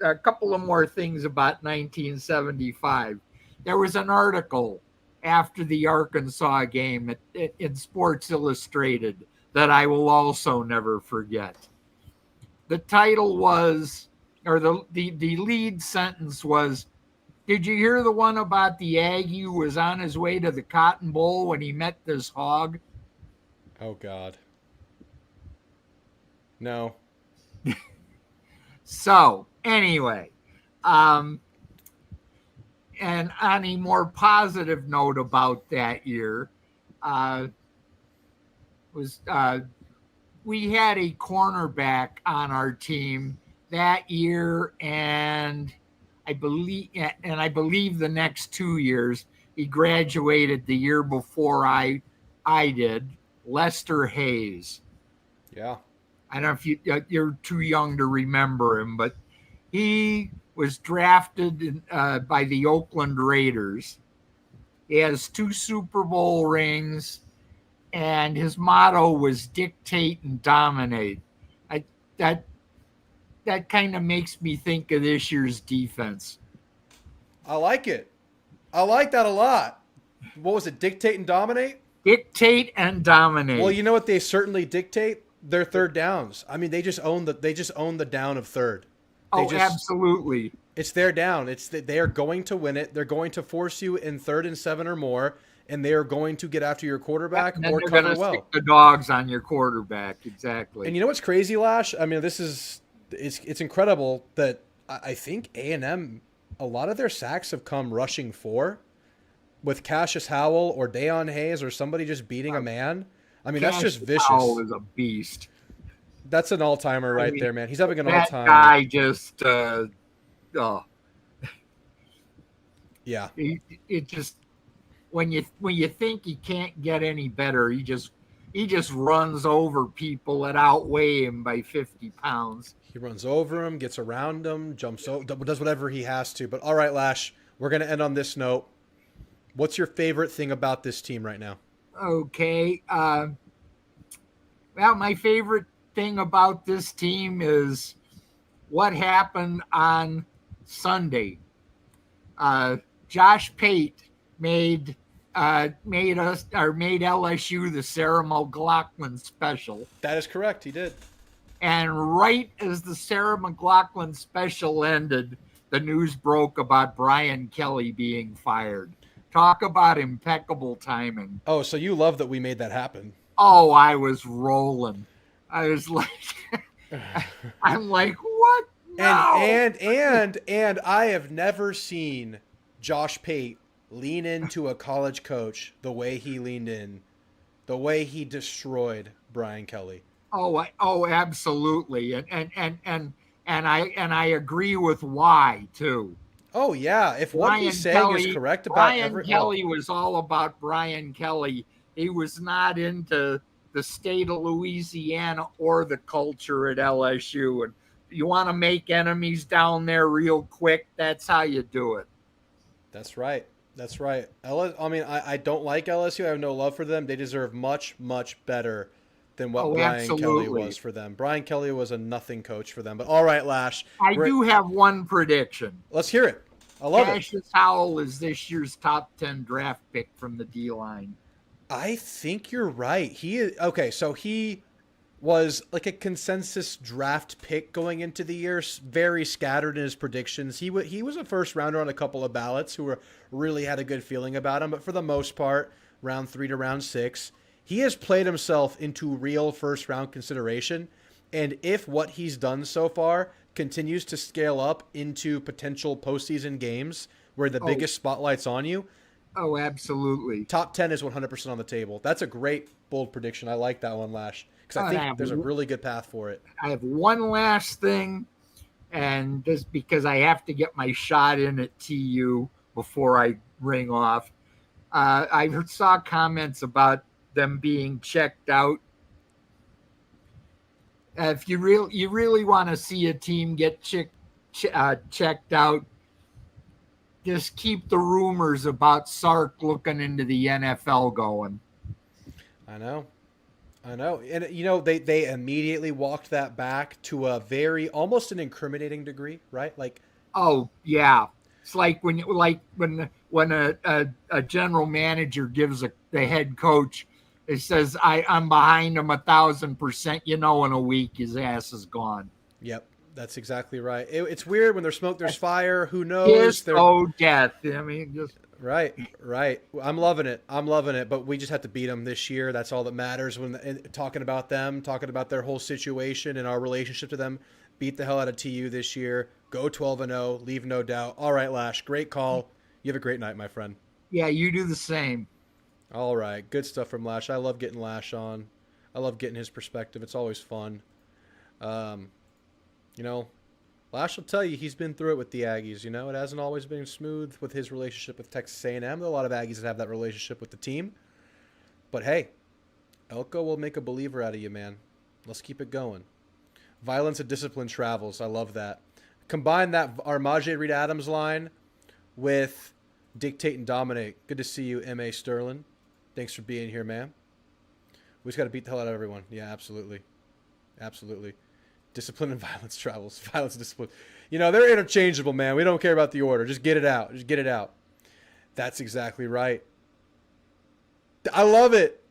a couple of more things about 1975. There was an article after the Arkansas game in Sports Illustrated that I will also never forget. The title was, or the lead sentence was, "Did you hear the one about the Aggie who was on his way to the Cotton Bowl when he met this hog?" Oh, God. No. So, anyway, and on a more positive note about that year, we had a cornerback on our team that year, and I believe the next 2 years. He graduated the year before I did. Lester Hayes. Yeah. I don't know if you're too young to remember him, but he was drafted by the Oakland Raiders. He has 2 Super Bowl rings, and his motto was "Dictate and Dominate." That kind of makes me think of this year's defense. I like it. I like that a lot. What was it? Dictate and dominate? Dictate and dominate. Well, you know what they certainly dictate? Their third downs. I mean, they just own the down of third. Absolutely. It's their down. They are going to win it. They're going to force you in 3rd and 7 or more, and they are going to get after your quarterback or cover well. Stick the dogs on your quarterback. Exactly. And you know what's crazy, Lash? I mean, it's incredible that I think A&M, a lot of their sacks have come rushing 4 with Cassius Howell or Deion Hayes or somebody just beating a man. I mean, that's just vicious. Howell is a beast. That's an all-timer right there, man. He's having an that all-time. guy just, yeah. It just when you think he can't get any better, he just runs over people that outweigh him by 50 pounds. He runs over him, gets around him, jumps over, does whatever he has to. But all right, Lash, we're going to end on this note. What's your favorite thing about this team right now? Okay. Well, my favorite thing about this team is what happened on Sunday. Josh Pate made LSU the Sarah McLachlan special. That is correct. He did. And right as the Sarah McLachlan special ended, the news broke about Brian Kelly being fired. Talk about impeccable timing. Oh, so you love that we made that happen. Oh, I was rolling. I was like, I'm like, what? No. And I have never seen Josh Pate lean into a college coach the way he leaned in, the way he destroyed Brian Kelly. Oh, absolutely. And I agree with why too. Oh yeah, if what Brian he's saying Kelly, is correct about Brian Kelly was all about Brian Kelly. He was not into the state of Louisiana or the culture at LSU. And you want to make enemies down there real quick, that's how you do it. That's right. That's right. I don't like LSU. I have no love for them. They deserve much, much better than what Brian Kelly was for them. Brian Kelly was a nothing coach for them. But all right, Lash. I do have one prediction. Let's hear it. I love Cassius Howell is this year's top 10 draft pick from the D-line. I think you're right. So he was like a consensus draft pick going into the year, very scattered in his predictions. He was a first rounder on a couple of ballots who really had a good feeling about him, but for the most part, round 3 to round 6, he has played himself into real first round consideration. And if what he's done so far continues to scale up into potential postseason games where the biggest spotlight's on you. Oh, absolutely. Top 10 is 100% on the table. That's a great bold prediction. I like that one, Lash, because I think there's a really good path for it. I have one last thing, and just because I have to get my shot in at TU before I ring off. I saw comments about them being checked out. If you really want to see a team get checked out, just keep the rumors about Sark looking into the NFL going. I know. And, they immediately walked that back to a very, almost an incriminating degree, right? Like, oh, yeah. It's like when a general manager gives the head coach, it says, I'm behind him 1,000%. In a week, his ass is gone. Yep, that's exactly right. It's weird when there's smoke, there's fire. Who knows? Death. I mean, just right. I'm loving it. But we just have to beat them this year. That's all that matters. When talking about them, talking about their whole situation and our relationship to them, beat the hell out of TU this year. Go 12-0. Leave no doubt. All right, Lash. Great call. You have a great night, my friend. Yeah, you do the same. All right. Good stuff from Lash. I love getting Lash on. I love getting his perspective. It's always fun. Lash will tell you he's been through it with the Aggies. It hasn't always been smooth with his relationship with Texas A&M. There are a lot of Aggies that have that relationship with the team. But hey, Elko will make a believer out of you, man. Let's keep it going. Violence and discipline travels. I love that. Combine that Armaje Reed Adams line with dictate and dominate. Good to see you, M.A. Sterling. Thanks for being here, man. We just got to beat the hell out of everyone. Yeah, absolutely. Absolutely. Discipline and violence travels. Violence and discipline. They're interchangeable, man. We don't care about the order. Just get it out. That's exactly right. I love it.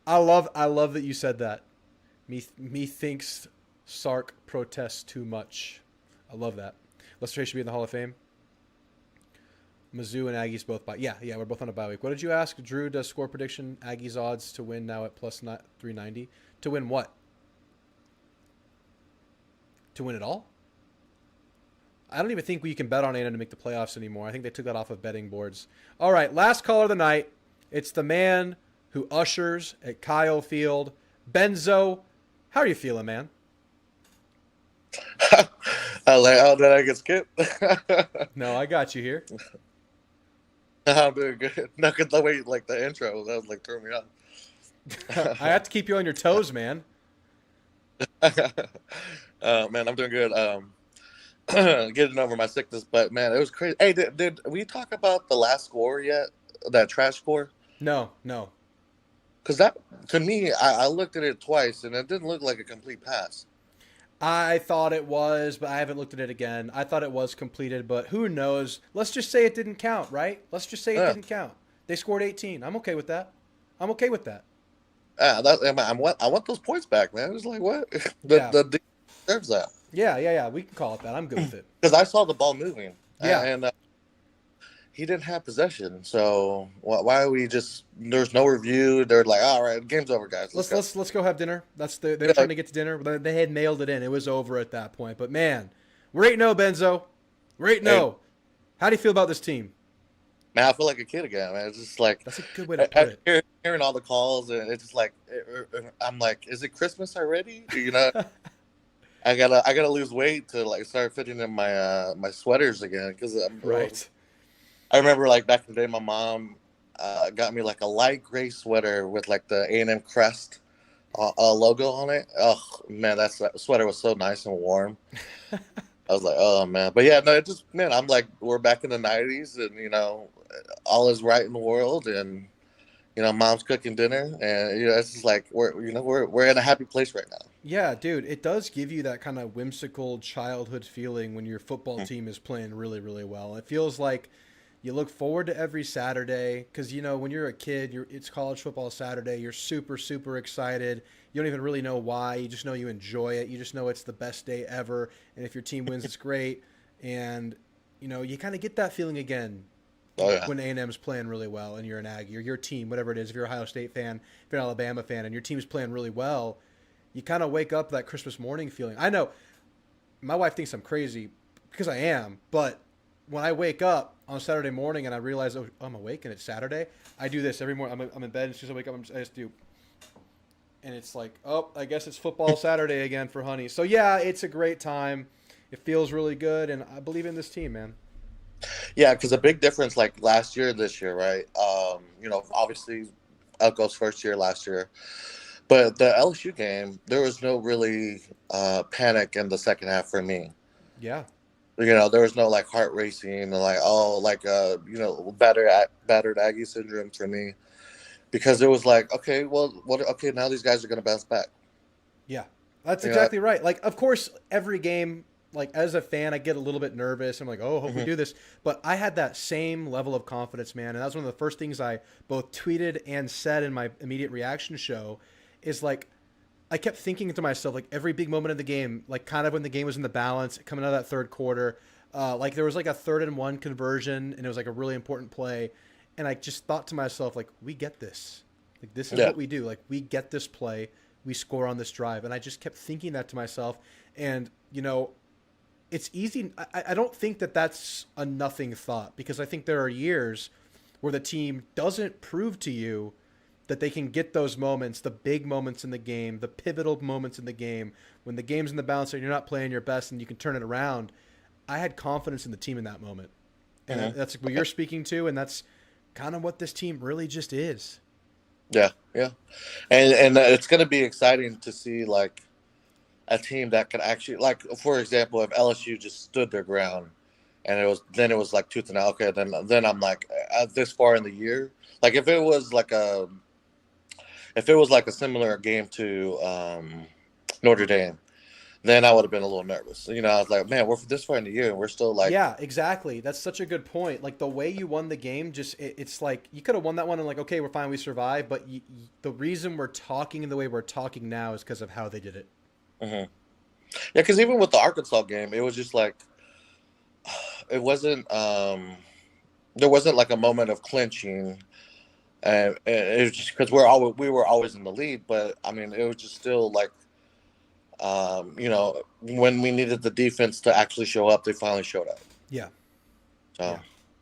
I love that you said that. Me thinks Sark protests too much. I love that. Lester should be in the Hall of Fame. Mizzou and Aggies both bye. Yeah, we're both on a bye week. What did you ask? Drew does score prediction. Aggies odds to win now at plus 390. To win what? To win it all? I don't even think you can bet on A&M to make the playoffs anymore. I think they took that off of betting boards. All right, last caller of the night. It's the man who ushers at Kyle Field. Benzo, how are you feeling, man? I was like, oh, did I get skipped? No, I got you here. I'm doing good. No, because the way, like, the intro, that was, like, throwing me off. I have to keep you on your toes, man. Man, I'm doing good. Getting over my sickness, but, man, it was crazy. Hey, did we talk about the last score yet? That trash score? No. Because that, to me, I looked at it twice, and it didn't look like a complete pass. I thought it was, but I haven't looked at it again. I thought it was completed, but who knows? Let's just say it didn't count, right? Let's just say it didn't count. They scored 18. I'm okay with that. I want those points back, man. It was like, what? The deserves that. Yeah. We can call it that. I'm good with it. Because I saw the ball moving. Yeah. And he didn't have possession. So why are we just? There's no review. They're like, all right, game's over, guys. Let's go have dinner. They were trying to get to dinner, but they had mailed it in. It was over at that point. But man, we're 8-0, Benzo. We're 8-0. Hey. How do you feel about this team? Man, I feel like a kid again, man. It's just like that's a good way to put it. Hearing all the calls, and it's just like I'm like, is it Christmas already? You know, I gotta lose weight to like start fitting in my my sweaters again because I'm right. I remember like back in the day, my mom got me like a light gray sweater with like the A&M crest logo on it. Oh man, that sweater was so nice and warm. I was like, oh man, but yeah, no, it just, man, I'm like, we're back in the '90s, and you know, all is right in the world, and you know, mom's cooking dinner, and you know, it's just like we're in a happy place right now. Yeah, dude, it does give you that kind of whimsical childhood feeling when your football team is playing really, really well. It feels like you look forward to every Saturday because, you know, when you're a kid, it's college football Saturday. You're super, super excited. You don't even really know why. You just know you enjoy it. You just know it's the best day ever. And if your team wins, it's great. And, you know, you kind of get that feeling again when A&M's playing really well and you're an Aggie or your team, whatever it is. If you're an Ohio State fan, if you're an Alabama fan, and your team's playing really well, you kind of wake up that Christmas morning feeling. I know my wife thinks I'm crazy because I am, but when I wake up on Saturday morning and I realize, oh, I'm awake and it's Saturday, I do this every morning. I'm in bed, and as soon as I wake up, I just do. And it's like, oh, I guess it's football Saturday again for honey. So, yeah, it's a great time. It feels really good, and I believe in this team, man. Yeah, because a big difference, like last year, this year, right? You know, obviously, Elko's first year last year. But the LSU game, there was no really panic in the second half for me. Yeah. You know, there was no like heart racing and like, oh, like you know, battered Aggie syndrome for me, because it was like, okay, well, okay, now these guys are going to bounce back. Yeah, that's exactly right. Like, of course, every game, like as a fan, I get a little bit nervous. I'm like, oh, hope we do this. But I had that same level of confidence, man. And that was one of the first things I both tweeted and said in my immediate reaction show is like, I kept thinking to myself, like every big moment of the game, like kind of when the game was in the balance, coming out of that third quarter, like there was like a 3rd and 1 conversion, and it was like a really important play. And I just thought to myself, like, we get this. Like, this is what we do. Like, we get this play. We score on this drive. And I just kept thinking that to myself. And, you know, it's easy. I don't think that that's a nothing thought, because I think there are years where the team doesn't prove to you that they can get those moments, the big moments in the game, the pivotal moments in the game, when the game's in the balance and you're not playing your best and you can turn it around. I had confidence in the team in that moment. And that's what you're speaking to, and that's kind of what this team really just is. Yeah. And it's going to be exciting to see, like, a team that can actually, like, for example, if LSU just stood their ground and it was like tooth and nail, okay, then I'm like, this far in the year, like if it was like a similar game to Notre Dame, then I would have been a little nervous. You know, I was like, man, we're this far in the year and we're still like. Yeah, exactly. That's such a good point. Like the way you won the game, just it's like you could have won that one and like, okay, we're fine, we survived. But the reason we're talking the way we're talking now is because of how they did it. Yeah, because even with the Arkansas game, it was just like, it wasn't. There wasn't like a moment of clinching. And it was just because we were always in the lead, but I mean, it was just still like, you know, when we needed the defense to actually show up, they finally showed up. Yeah. So,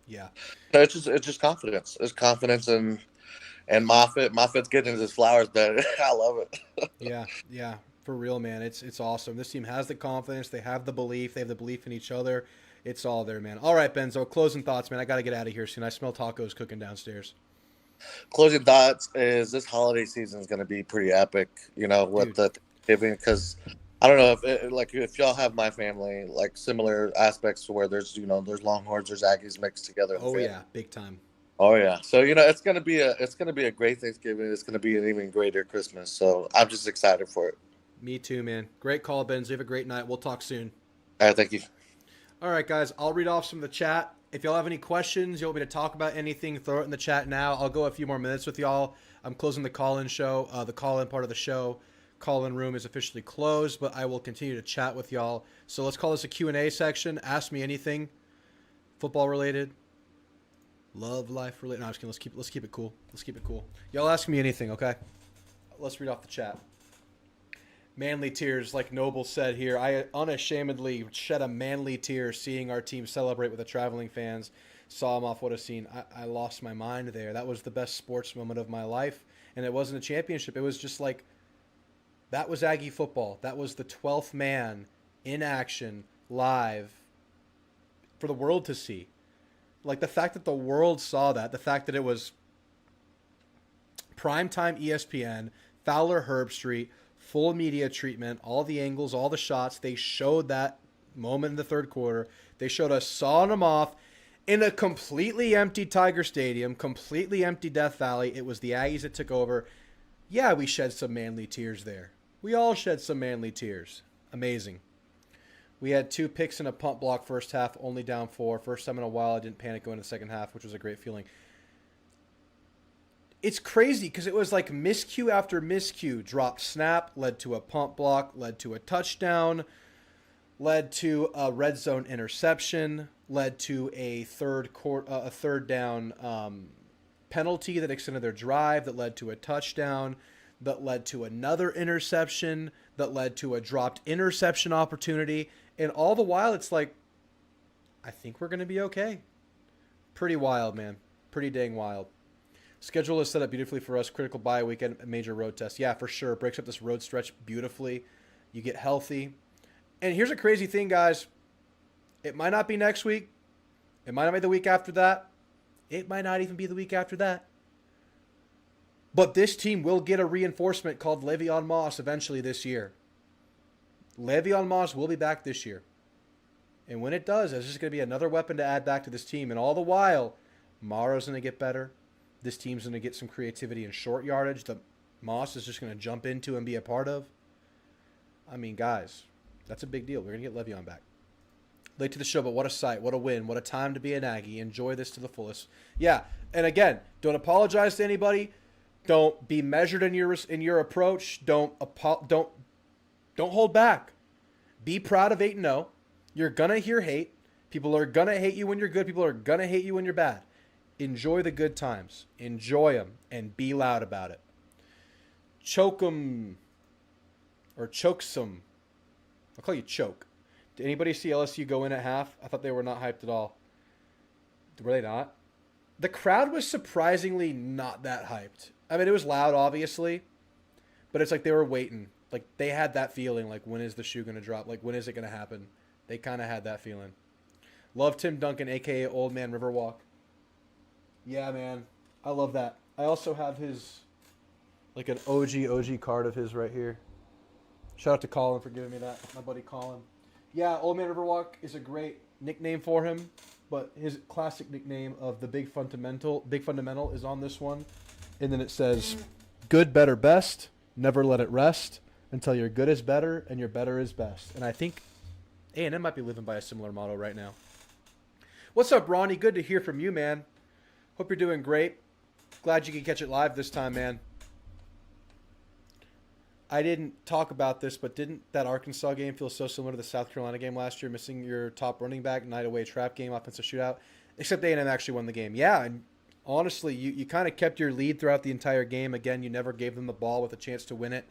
yeah. No, it's just confidence. It's confidence, and Moffitt's getting his flowers, but I love it. Yeah. For real, man. It's awesome. This team has the confidence. They have the belief. They have the belief in each other. It's all there, man. All right, Benzo, closing thoughts, man. I got to get out of here soon. I smell tacos cooking downstairs. Closing thoughts is this holiday season is going to be pretty epic, with the Thanksgiving, because I don't know if y'all have my family, like similar aspects to where there's Longhorns, there's Aggies mixed together. Oh yeah, big time. Oh yeah, so it's gonna be a great Thanksgiving. It's gonna be an even greater Christmas. So I'm just excited for it. Me too, man. Great call, Benzo. You have a great night. We'll talk soon. All right, thank you. All right, guys. I'll read off some of the chat. If y'all have any questions, you want me to talk about anything, throw it in the chat now. I'll go a few more minutes with y'all. I'm closing the call-in show, the call-in part of the show. Call-in room is officially closed, but I will continue to chat with y'all. So let's call this a Q&A section. Ask me anything football-related, love life-related. No, I'm just kidding. Let's keep it cool. Let's keep it cool. Y'all ask me anything, okay? Let's read off the chat. Manly tears, like Noble said here. I unashamedly shed a manly tear seeing our team celebrate with the traveling fans. Saw them off. What a scene. I lost my mind there. That was the best sports moment of my life. And it wasn't a championship. It was just like, that was Aggie football. That was the 12th man in action, live, for the world to see. Like, the fact that the world saw that, the fact that it was primetime ESPN, Fowler Herb Street, full media treatment, all the angles, all the shots. They showed that moment in the third quarter. They showed us sawing them off in a completely empty Tiger Stadium, completely empty Death Valley. It was the Aggies that took over. Yeah, we shed some manly tears there. We all shed some manly tears. Amazing. We had 2 picks and a punt block first half, only down 4. First time in a while I didn't panic going into the second half, which was a great feeling. It's crazy because it was like miscue after miscue. Dropped snap, led to a punt block, led to a touchdown, led to a red zone interception, led to a third down penalty that extended their drive, that led to a touchdown, that led to another interception, that led to a dropped interception opportunity. And all the while, it's like, I think we're going to be okay. Pretty wild, man. Pretty dang wild. Schedule is set up beautifully for us. Critical bye weekend, a major road test. Yeah, for sure. Breaks up this road stretch beautifully. You get healthy. And here's a crazy thing, guys. It might not be next week. It might not be the week after that. It might not even be the week after that. But this team will get a reinforcement called Le'Veon Moss eventually this year. Le'Veon Moss will be back this year. And when it does, there's just going to be another weapon to add back to this team. And all the while, Morrow's going to get better. This team's going to get some creativity in short yardage that Moss is just going to jump into and be a part of. I mean, guys, that's a big deal. We're going to get Le'Veon back. Late to the show, but what a sight. What a win. What a time to be an Aggie. Enjoy this to the fullest. Yeah, and again, don't apologize to anybody. Don't be measured in your approach. Don't hold back. Be proud of 8-0. You're going to hear hate. People are going to hate you when you're good. People are going to hate you when you're bad. Enjoy the good times. Enjoy them and be loud about it. Choke 'em or choke some. I'll call you choke. Did anybody see LSU go in at half? I thought they were not hyped at all. Were they not? The crowd was surprisingly not that hyped. I mean, it was loud, obviously, but it's like they were waiting. Like, they had that feeling, like, when is the shoe going to drop? Like, when is it going to happen? They kind of had that feeling. Love Tim Duncan, a.k.a. Old Man Riverwalk. Yeah, man. I love that. I also have his, like, an OG card of his right here. Shout out to Colin for giving me that. My buddy Colin. Yeah, Old Man Riverwalk is a great nickname for him, but his classic nickname of the Big Fundamental is on this one. And then it says, good, better, best. Never let it rest until your good is better and your better is best. And I think A&M might be living by a similar motto right now. What's up, Ronnie? Good to hear from you, man. Hope you're doing great. Glad you could catch it live this time, man. I didn't talk about this, but didn't that Arkansas game feel so similar to the South Carolina game last year, missing your top running back, night away trap game, offensive shootout? Except A&M actually won the game. Yeah, and honestly, you kind of kept your lead throughout the entire game. Again, you never gave them the ball with a chance to win it,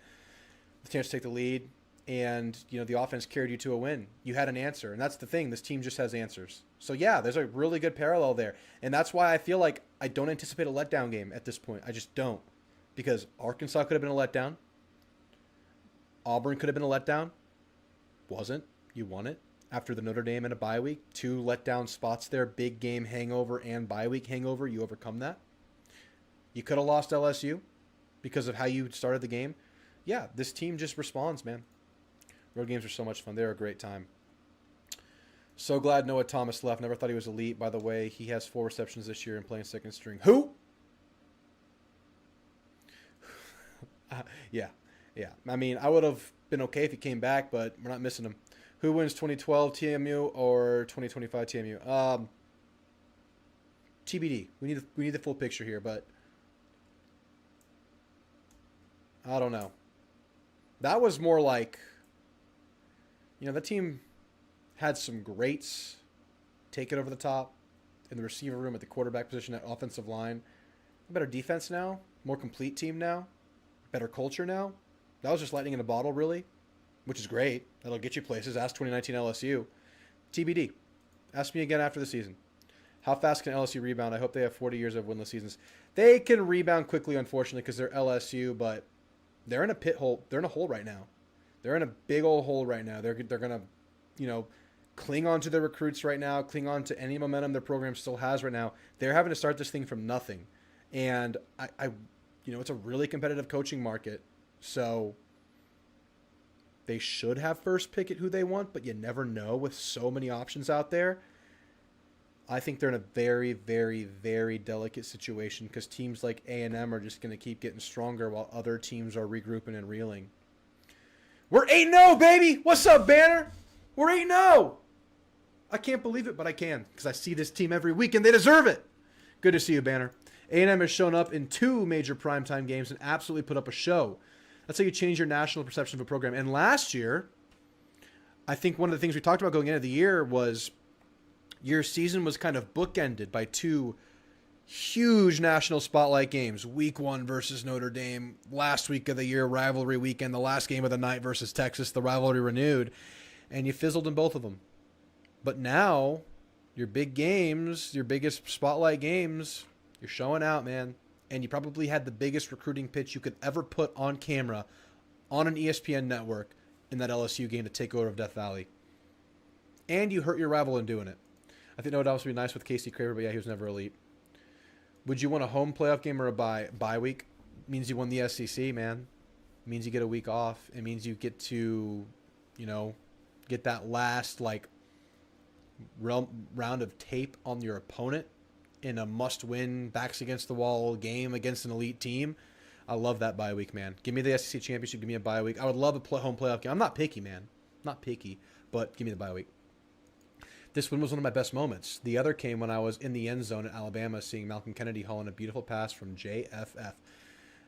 the chance to take the lead. And, the offense carried you to a win. You had an answer. And that's the thing. This team just has answers. So, yeah, there's a really good parallel there. And that's why I feel like I don't anticipate a letdown game at this point. I just don't. Because Arkansas could have been a letdown. Auburn could have been a letdown. Wasn't. You won it. After the Notre Dame and a bye week, 2 letdown spots there, big game hangover and bye week hangover. You overcome that. You could have lost LSU because of how you started the game. Yeah, this team just responds, man. Road games are so much fun. They're a great time. So glad Noah Thomas left. Never thought he was elite. By the way, he has 4 receptions this year and playing second string. Who? Yeah. I mean, I would have been okay if he came back, but we're not missing him. Who wins 2012 TMU or 2025 TMU? TBD. We need the full picture here, but I don't know. That was more like, that team had some greats take it over the top in the receiver room, at the quarterback position, at offensive line. Better defense now, more complete team now, better culture now. That was just lightning in a bottle, really, which is great. That'll get you places. Ask 2019 LSU. TBD. Ask me again after the season. How fast can LSU rebound? I hope they have 40 years of winless seasons. They can rebound quickly, unfortunately, because they're LSU, but they're in a pit hole. They're in a hole right now. They're in a big old hole right now. They're going to, cling on to their recruits right now, cling on to any momentum their program still has right now. They're having to start this thing from nothing. And it's a really competitive coaching market. So they should have first pick at who they want, but you never know with so many options out there. I think they're in a very, very, very delicate situation because teams like A&M are just going to keep getting stronger while other teams are regrouping and reeling. We're 8-0, baby! What's up, Banner? We're 8-0! I can't believe it, but I can because I see this team every week and they deserve it. Good to see you, Banner. A&M has shown up in 2 major primetime games and absolutely put up a show. That's how you change your national perception of a program. And last year, I think one of the things we talked about going into the year was your season was kind of bookended by 2 huge national spotlight games. Week 1 versus Notre Dame, last week of the year, rivalry weekend, the last game of the night versus Texas, the rivalry renewed, and you fizzled in both of them. But now, your big games, your biggest spotlight games, you're showing out, man. And you probably had the biggest recruiting pitch you could ever put on camera on an ESPN network in that LSU game to take over Death Valley. And you hurt your rival in doing it. I think that would also be nice with Casey Craver, but yeah, he was never elite. Would you want a home playoff game or a bye week? It means you won the SEC, man. It means you get a week off. It means you get to, get that last, round of tape on your opponent in a must-win, backs-against-the-wall game against an elite team. I love that bye week, man. Give me the SEC championship. Give me a bye week. I would love a home playoff game. I'm not picky, man. Not picky, but give me the bye week. This one was one of my best moments. The other came when I was in the end zone at Alabama seeing Malcolm Kennedy haul in a beautiful pass from JFF.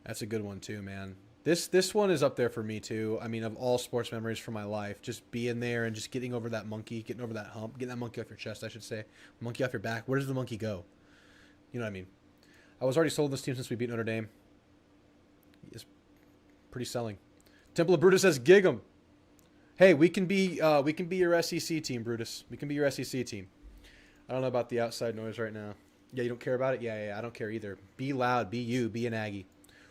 That's a good one too, man. This one is up there for me too. I mean, of all sports memories from my life, just being there and just getting over that monkey, getting over that hump, getting that monkey off your chest, I should say. Monkey off your back. Where does the monkey go? You know what I mean? I was already sold on this team since we beat Notre Dame. It's pretty selling. Temple of Brutus says, "Gig 'em." Hey, we can be your SEC team, Brutus. We can be your SEC team. I don't know about the outside noise right now. Yeah, you don't care about it? Yeah, I don't care either. Be loud. Be you. Be an Aggie.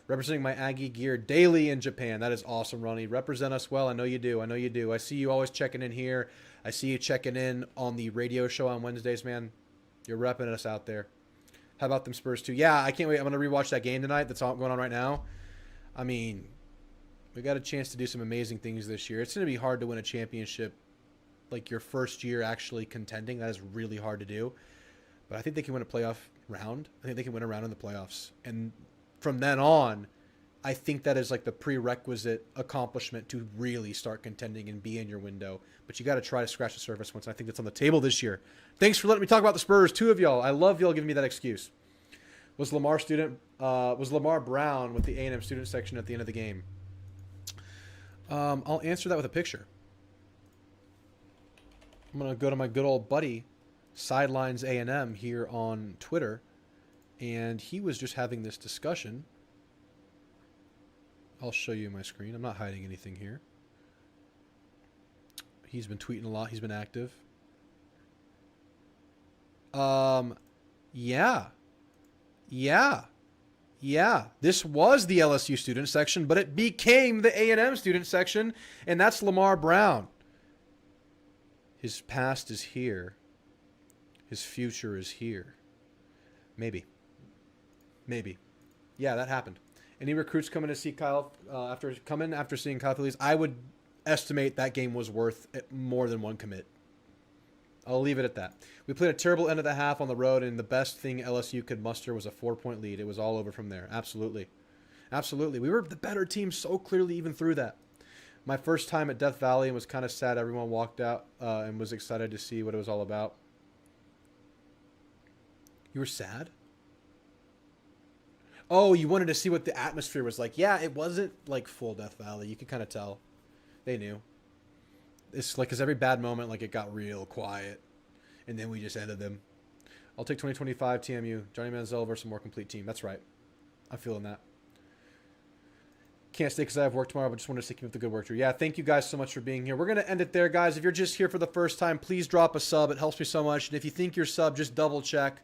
Representing my Aggie gear daily in Japan. That is awesome, Ronnie. Represent us well. I know you do. I see you always checking in here. I see you checking in on the radio show on Wednesdays, man. You're repping us out there. How about them Spurs too? Yeah, I can't wait. I'm going to rewatch that game tonight. That's all going on right now. I mean, we got a chance to do some amazing things this year. It's going to be hard to win a championship like your first year actually contending. That is really hard to do. But I think they can win a playoff round. I think they can win a round in the playoffs. And from then on, I think that is like the prerequisite accomplishment to really start contending and be in your window. But you got to try to scratch the surface once. I think that's on the table this year. Thanks for letting me talk about the Spurs, 2 of y'all. I love y'all giving me that excuse. Was Lamar Brown with the A&M student section at the end of the game? I'll answer that with a picture. I'm going to go to my good old buddy, Sidelines A&M, here on Twitter. And he was just having this discussion. I'll show you my screen. I'm not hiding anything here. He's been tweeting a lot. He's been active. Yeah. Yeah, this was the LSU student section, but it became the A&M student section, and that's Lamar Brown. His past is here. His future is here. Maybe. Maybe. Yeah, that happened. Any recruits coming to see Kyle after seeing Kyle Feliz? I would estimate that game was worth more than one commit. I'll leave it at that. We played a terrible end of the half on the road, and the best thing LSU could muster was a 4-point lead. It was all over from there. Absolutely. Absolutely. We were the better team so clearly even through that. My first time at Death Valley and was kind of sad everyone walked out and was excited to see what it was all about. You were sad? Oh, you wanted to see what the atmosphere was like. Yeah, it wasn't like full Death Valley. You could kind of tell. They knew. It's like, because every bad moment, like, it got real quiet. And then we just ended them. I'll take 2025 TMU. Johnny Manziel versus a more complete team. That's right. I'm feeling that. Can't stay because I have work tomorrow, but just wanted to say keep up the good work, Drew. Yeah, thank you guys so much for being here. We're going to end it there, guys. If you're just here for the first time, please drop a sub. It helps me so much. And if you think you're sub, just double check.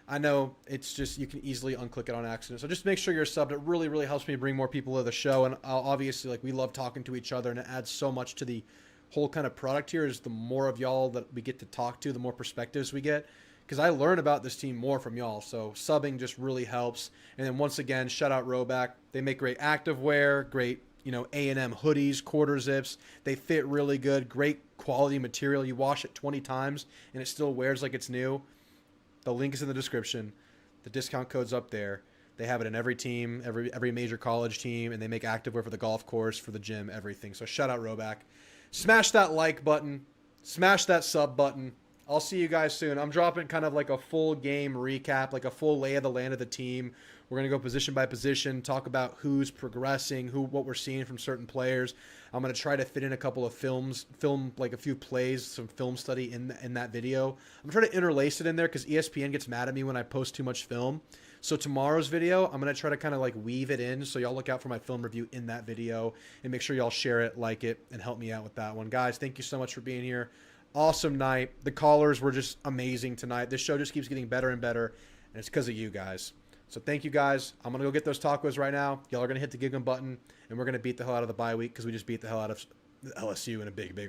I know it's just, you can easily unclick it on accident. So just make sure you're subbed. It really, really helps me bring more people to the show. And obviously, like, we love talking to each other, and it adds so much to the whole kind of product here. Is the more of y'all that we get to talk to, the more perspectives we get. Because I learn about this team more from y'all. So subbing just really helps. And then once again, shout out RHOBACK. They make great activewear, great, A&M hoodies, quarter zips. They fit really good. Great quality material. You wash it 20 times and it still wears like it's new. The link is in the description. The discount code's up there. They have it in every team, every major college team, and they make activewear for the golf course, for the gym, everything. So shout out RHOBACK. Smash that like button. Smash that sub button. I'll see you guys soon. I'm dropping kind of like a full game recap, like a full lay of the land of the team. We're going to go position by position, talk about who's progressing, what we're seeing from certain players. I'm going to try to fit in a couple of film like a few plays, some film study in that video. I'm trying to interlace it in there because ESPN gets mad at me when I post too much film. So tomorrow's video, I'm going to try to kind of like weave it in. So y'all look out for my film review in that video and make sure y'all share it, like it, and help me out with that one. Guys, thank you so much for being here. Awesome night. The callers were just amazing tonight. This show just keeps getting better and better, and it's because of you guys. So thank you guys. I'm going to go get those tacos right now. Y'all are going to hit the gig 'em button, and we're going to beat the hell out of the bye week because we just beat the hell out of LSU in a big, big